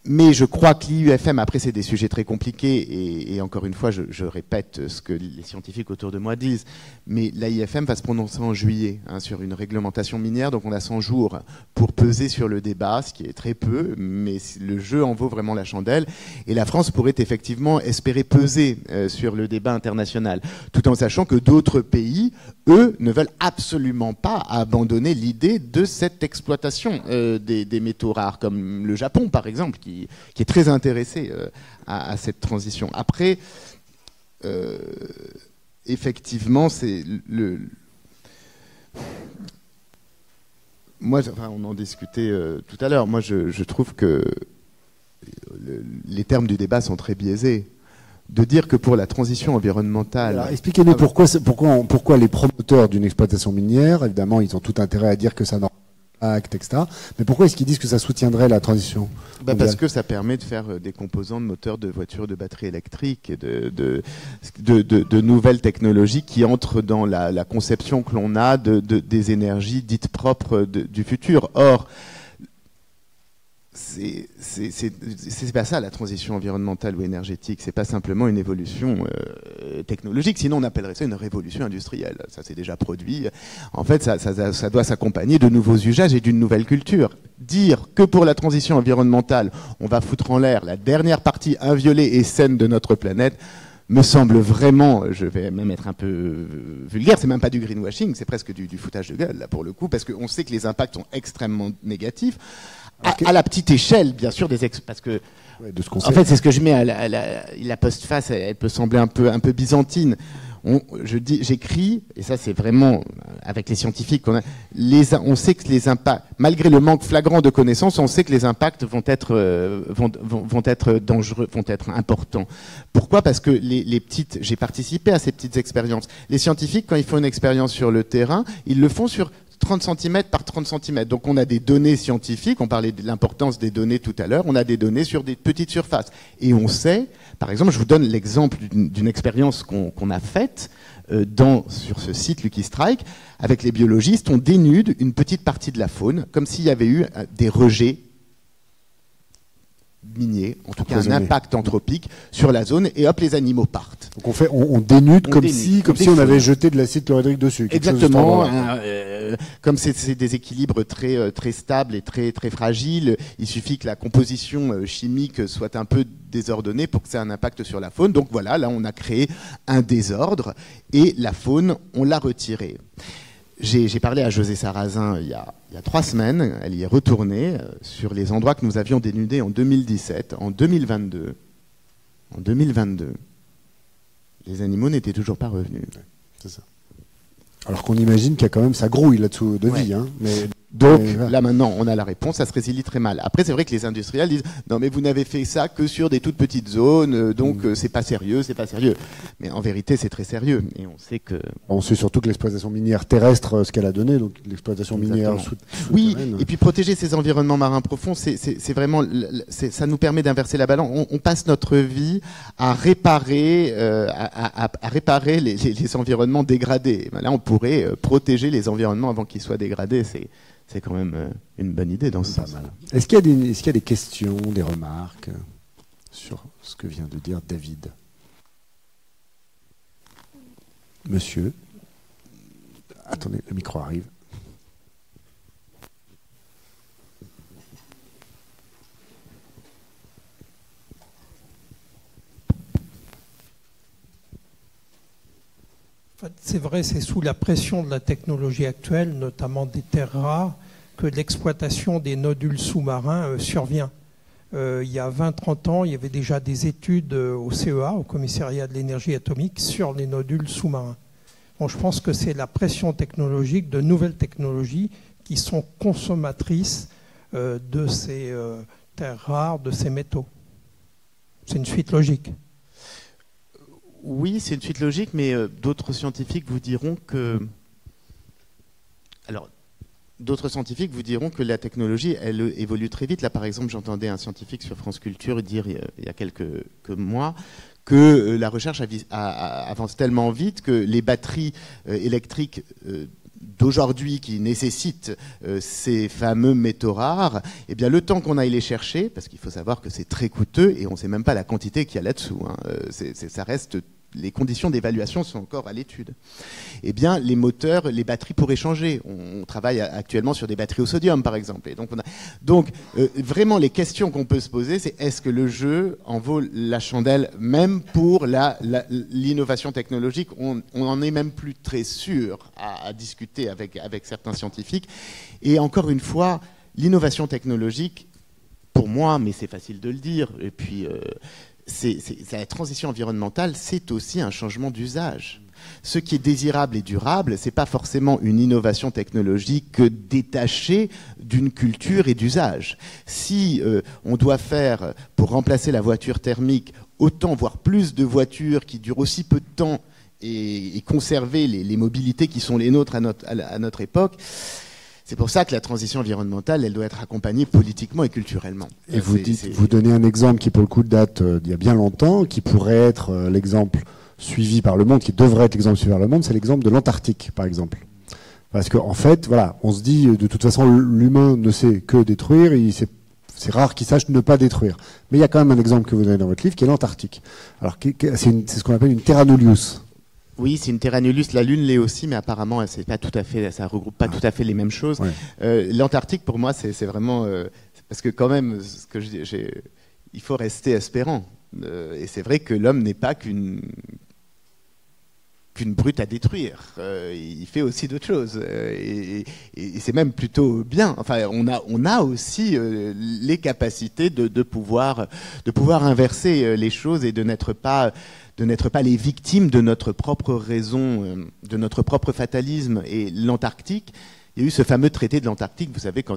[SPEAKER 12] Mais je crois que l'IUFM, après c'est des sujets très compliqués, et encore une fois je répète ce que les scientifiques autour de moi disent, mais l'IUFM va se prononcer en juillet sur une réglementation minière, donc on a 100 jours pour peser sur le débat, ce qui est très peu, mais le jeu en vaut vraiment la chandelle, et la France pourrait effectivement espérer peser sur le débat international, tout en sachant que d'autres pays, eux, ne veulent absolument pas abandonner l'idée de cette exploitation des métaux rares, comme le Japon par exemple, qui est très intéressé à cette transition. Après, effectivement, c'est moi, enfin, on en discutait tout à l'heure. Moi, je trouve que les termes du débat sont très biaisés. De dire que pour la transition environnementale...
[SPEAKER 3] Alors, expliquez-nous pourquoi les promoteurs d'une exploitation minière, évidemment, ils ont tout intérêt à dire que ça n'aura pas d'impact, etc. Mais pourquoi est-ce qu'ils disent que ça soutiendrait la transition
[SPEAKER 12] parce que ça permet de faire des composants de moteurs de voitures, de batteries électriques, et de nouvelles technologies qui entrent dans la conception que l'on a des énergies dites propres du futur. Or, c'est pas ça la transition environnementale ou énergétique, c'est pas simplement une évolution technologique, sinon on appellerait ça une révolution industrielle. Ça c'est déjà produit. En fait, ça doit s'accompagner de nouveaux usages et d'une nouvelle culture. Dire que pour la transition environnementale, on va foutre en l'air la dernière partie inviolée et saine de notre planète, me semble vraiment, je vais même être un peu vulgaire, c'est même pas du greenwashing, c'est presque du foutage de gueule là pour le coup, parce qu'on sait que les impacts sont extrêmement négatifs. À la petite échelle, bien sûr, parce que en fait, c'est ce que je mets à la postface. Elle peut sembler un peu byzantine. J'écris, et ça c'est vraiment avec les scientifiques, on sait que les impacts, malgré le manque flagrant de connaissances, on sait que les impacts vont être dangereux, vont être importants. Pourquoi ? Parce que j'ai participé à ces petites expériences. Les scientifiques, quand ils font une expérience sur le terrain, ils le font sur 30 cm par 30 cm. Donc on a des données scientifiques, on parlait de l'importance des données tout à l'heure, on a des données sur des petites surfaces. Et on sait, par exemple, je vous donne l'exemple d'une expérience qu'on a faite sur ce site Lucky Strike, avec les biologistes, on dénude une petite partie de la faune, comme s'il y avait eu des rejets miniers, en tout cas un impact anthropique sur la zone, et hop, les animaux partent.
[SPEAKER 3] Donc on dénude comme si on avait jeté de l'acide chlorhydrique dessus.
[SPEAKER 12] Exactement. Comme c'est des équilibres très très stables et très très fragiles, il suffit que la composition chimique soit un peu désordonnée pour que ça ait un impact sur la faune. Donc voilà, là on a créé un désordre et la faune, on l'a retirée. J'ai parlé à José Sarrazin il y a 3 semaines, elle y est retournée sur les endroits que nous avions dénudés en 2017, en 2022. En 2022, les animaux n'étaient toujours pas revenus.
[SPEAKER 3] C'est ça. Alors qu'on imagine qu'il y a quand même, ça grouille là-dessous de vie. Hein, mais...
[SPEAKER 12] Donc là maintenant, on a la réponse, ça se résilie très mal. Après, c'est vrai que les industriels disent non mais vous n'avez fait ça que sur des toutes petites zones, donc c'est pas sérieux, c'est pas sérieux. Mais en vérité, c'est très sérieux. Et on sait que
[SPEAKER 3] on sait surtout que l'exploitation minière terrestre, ce qu'elle a donné, donc l'exploitation minière
[SPEAKER 12] oui, et puis protéger ces environnements marins profonds, c'est vraiment, ça nous permet d'inverser la balance. On passe notre vie à réparer, les environnements dégradés. Là, on pourrait protéger les environnements avant qu'ils soient dégradés. C'est quand même une bonne idée dans ce sens.
[SPEAKER 3] Est-ce qu'il y a des questions, des remarques sur ce que vient de dire David? Monsieur, attendez, le micro arrive.
[SPEAKER 8] C'est vrai, c'est sous la pression de la technologie actuelle, notamment des terres rares, que l'exploitation des nodules sous-marins survient. Il y a 20-30 ans, il y avait déjà des études au CEA, au Commissariat de l'énergie atomique, sur les nodules sous-marins. Bon, je pense que c'est la pression technologique de nouvelles technologies qui sont consommatrices de ces terres rares, de ces métaux. C'est une suite logique.
[SPEAKER 12] Oui, c'est une suite logique, mais d'autres scientifiques vous diront que... Alors, d'autres scientifiques vous diront que la technologie, elle évolue très vite. Là, par exemple, j'entendais un scientifique sur France Culture dire il y a quelques mois que la recherche avance tellement vite que les batteries électriques d'aujourd'hui qui nécessitent ces fameux métaux rares, eh bien, le temps qu'on aille les chercher, parce qu'il faut savoir que c'est très coûteux et on ne sait même pas la quantité qu'il y a là-dessous, hein, ça reste... Les conditions d'évaluation sont encore à l'étude. Eh bien, les moteurs, les batteries pourraient changer. On travaille actuellement sur des batteries au sodium, par exemple. Et donc, vraiment, les questions qu'on peut se poser, c'est est-ce que le jeu en vaut la chandelle, même pour l'innovation technologique? On n'en est même plus très sûr à discuter avec certains scientifiques. Et encore une fois, l'innovation technologique, pour moi, mais c'est facile de le dire, et puis... la transition environnementale, c'est aussi un changement d'usage. Ce qui est désirable et durable, c'est pas forcément une innovation technologique détachée d'une culture et d'usage. Si on doit faire, pour remplacer la voiture thermique, autant, voire plus de voitures qui durent aussi peu de temps et conserver les mobilités qui sont les nôtres à notre époque, c'est pour ça que la transition environnementale, elle doit être accompagnée politiquement et culturellement.
[SPEAKER 3] Et vous donnez un exemple qui, pour le coup, date d'il y a bien longtemps, qui pourrait être l'exemple suivi par le monde, qui devrait être l'exemple suivi par le monde, c'est l'exemple de l'Antarctique, par exemple. Parce qu'en fait, voilà, on se dit, de toute façon, l'humain ne sait que détruire, c'est rare qu'il sache ne pas détruire. Mais il y a quand même un exemple que vous donnez dans votre livre, qui est l'Antarctique. Alors, c'est ce qu'on appelle une terra nullius.
[SPEAKER 12] Oui, c'est une terra nullius. La Lune l'est aussi, mais apparemment, c'est pas tout à fait, ça regroupe pas tout à fait les mêmes choses. Ouais. L'Antarctique, pour moi, c'est vraiment parce que quand même, ce que il faut rester espérant. Et c'est vrai que l'homme n'est pas qu'une brute à détruire. Il fait aussi d'autres choses. Et c'est même plutôt bien. Enfin, on a aussi les capacités de pouvoir inverser les choses et de n'être pas les victimes de notre propre raison, de notre propre fatalisme. Et l'Antarctique, il y a eu ce fameux traité de l'Antarctique, vous savez, quand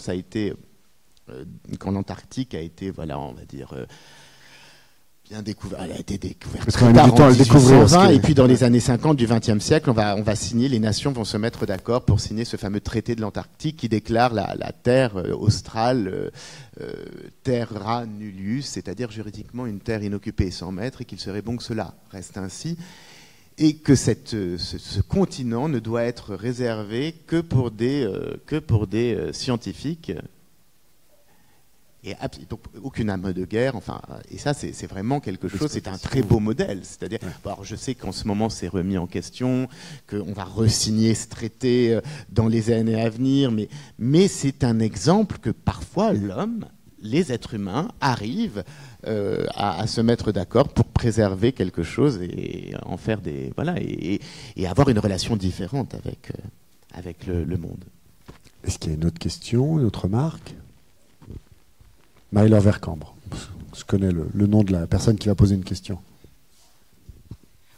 [SPEAKER 12] quand l'Antarctique a été, voilà, on va dire, bien découvert, elle a été découverte
[SPEAKER 3] parce qu'on a mis du temps à le découvrir.
[SPEAKER 12] Et puis dans les années 50 du XXe siècle, on va signer, les nations vont se mettre d'accord pour signer ce fameux traité de l'Antarctique qui déclare la terre australe terra nullius, c'est-à-dire juridiquement une terre inoccupée et sans maître, et qu'il serait bon que cela reste ainsi, et que ce continent ne doit être réservé que pour des scientifiques. Et donc aucune arme de guerre, enfin, et ça c'est vraiment quelque chose, c'est un très beau modèle. C'est-à-dire, alors je sais qu'en ce moment c'est remis en question, qu'on va re-signer ce traité dans les années à venir, mais c'est un exemple que parfois l'homme, les êtres humains arrivent à se mettre d'accord pour préserver quelque chose et en faire et avoir une relation différente avec le monde.
[SPEAKER 3] Est-ce qu'il y a une autre question, une autre remarque? Marie-Laure Vercambre, je connais le nom de la personne qui va poser une question.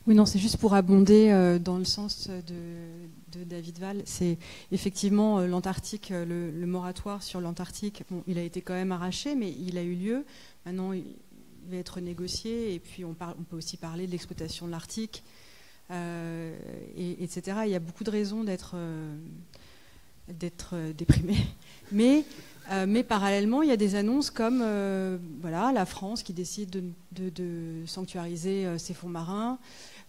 [SPEAKER 6] Oui, non, c'est juste pour abonder dans le sens de David Val. C'est effectivement l'Antarctique, le moratoire sur l'Antarctique. Bon, il a été quand même arraché, mais il a eu lieu. Maintenant, il va être négocié. Et puis, on peut aussi parler de l'exploitation de l'Arctique, etc. Il y a beaucoup de raisons d'être déprimé. Mais parallèlement, il y a des annonces comme voilà, la France qui décide de sanctuariser ses fonds marins.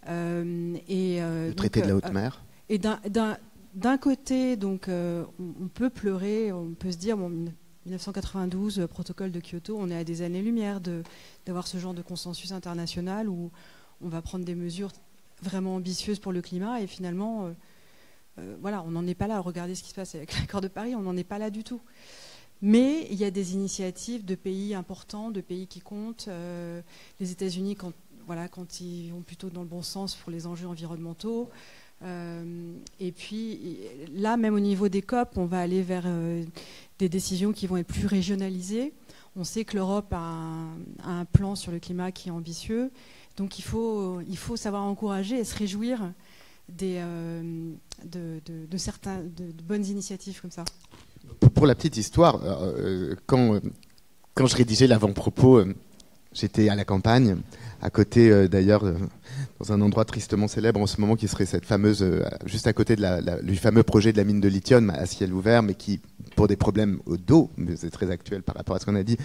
[SPEAKER 12] Le traité de la haute mer.
[SPEAKER 6] Et d'un côté, donc, on peut pleurer, on peut se dire, bon, 1992, protocole de Kyoto, on est à des années-lumière d'avoir ce genre de consensus international où on va prendre des mesures vraiment ambitieuses pour le climat et finalement, voilà, on n'en est pas là. Regardez ce qui se passe avec l'accord de Paris, on n'en est pas là du tout. Mais il y a des initiatives de pays importants, de pays qui comptent. Les États-Unis, quand ils vont plutôt dans le bon sens pour les enjeux environnementaux. Et puis là, même au niveau des COP, on va aller vers des décisions qui vont être plus régionalisées. On sait que l'Europe a un plan sur le climat qui est ambitieux. Donc il faut savoir encourager et se réjouir de bonnes initiatives comme ça.
[SPEAKER 12] Pour la petite histoire, quand je rédigeais l'avant-propos, j'étais à la campagne, à côté d'ailleurs, dans un endroit tristement célèbre en ce moment qui serait cette fameuse, juste à côté du fameux projet de la mine de lithium à ciel ouvert, mais qui, pour des problèmes d'eau, mais c'est très actuel par rapport à ce qu'on a dit.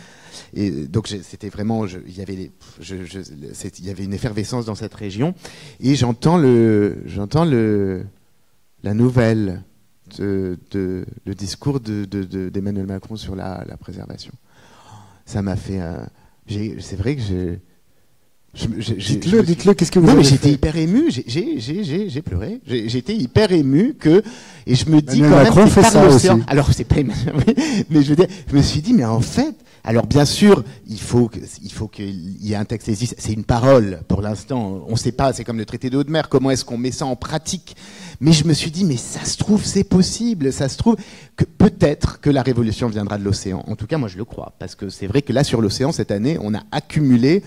[SPEAKER 12] Et donc c'était vraiment, il y avait une effervescence dans cette région, et j'entends la nouvelle. Le discours d'Emmanuel Macron sur la préservation. Ça m'a fait... c'est vrai que
[SPEAKER 3] Dites-le, qu'est-ce que vous
[SPEAKER 12] avez fait ?
[SPEAKER 3] J'étais
[SPEAKER 12] hyper ému, j'ai pleuré. J'étais hyper ému et je me dis
[SPEAKER 3] Emmanuel
[SPEAKER 12] quand
[SPEAKER 3] Macron
[SPEAKER 12] même,
[SPEAKER 3] fait ça aussi.
[SPEAKER 12] Alors, c'est pas Emmanuel, mais je veux dire, je me suis dit, mais en fait, alors bien sûr, il faut qu'il y ait un texte existe. C'est une parole pour l'instant. On ne sait pas. C'est comme le traité de haute mer. Comment est-ce qu'on met ça en pratique ? Mais je me suis dit, mais ça se trouve, c'est possible. Ça se trouve que peut-être que la révolution viendra de l'océan. En tout cas, moi, je le crois, parce que c'est vrai que là, sur l'océan, cette année, on a accumulé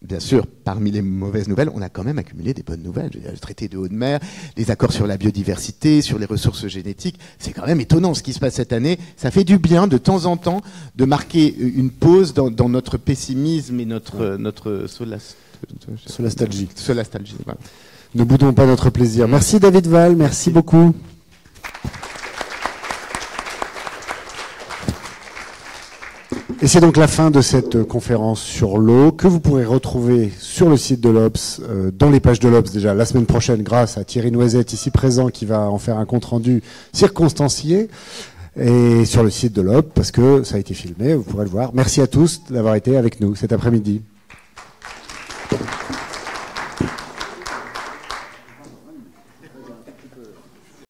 [SPEAKER 12] bien sûr, parmi les mauvaises nouvelles, on a quand même accumulé des bonnes nouvelles. Je veux dire, le traité de haute mer, les accords sur la biodiversité, sur les ressources génétiques. C'est quand même étonnant ce qui se passe cette année. Ça fait du bien, de temps en temps, de marquer une pause dans notre pessimisme et notre solastalgie. Voilà.
[SPEAKER 3] Ne boudons pas notre plaisir. Merci David Val, merci beaucoup. Et c'est donc la fin de cette conférence sur l'eau que vous pourrez retrouver sur le site de l'Obs, dans les pages de l'Obs déjà la semaine prochaine grâce à Thierry Noisette ici présent qui va en faire un compte-rendu circonstancié et sur le site de l'Obs parce que ça a été filmé, vous pourrez le voir. Merci à tous d'avoir été avec nous cet après-midi.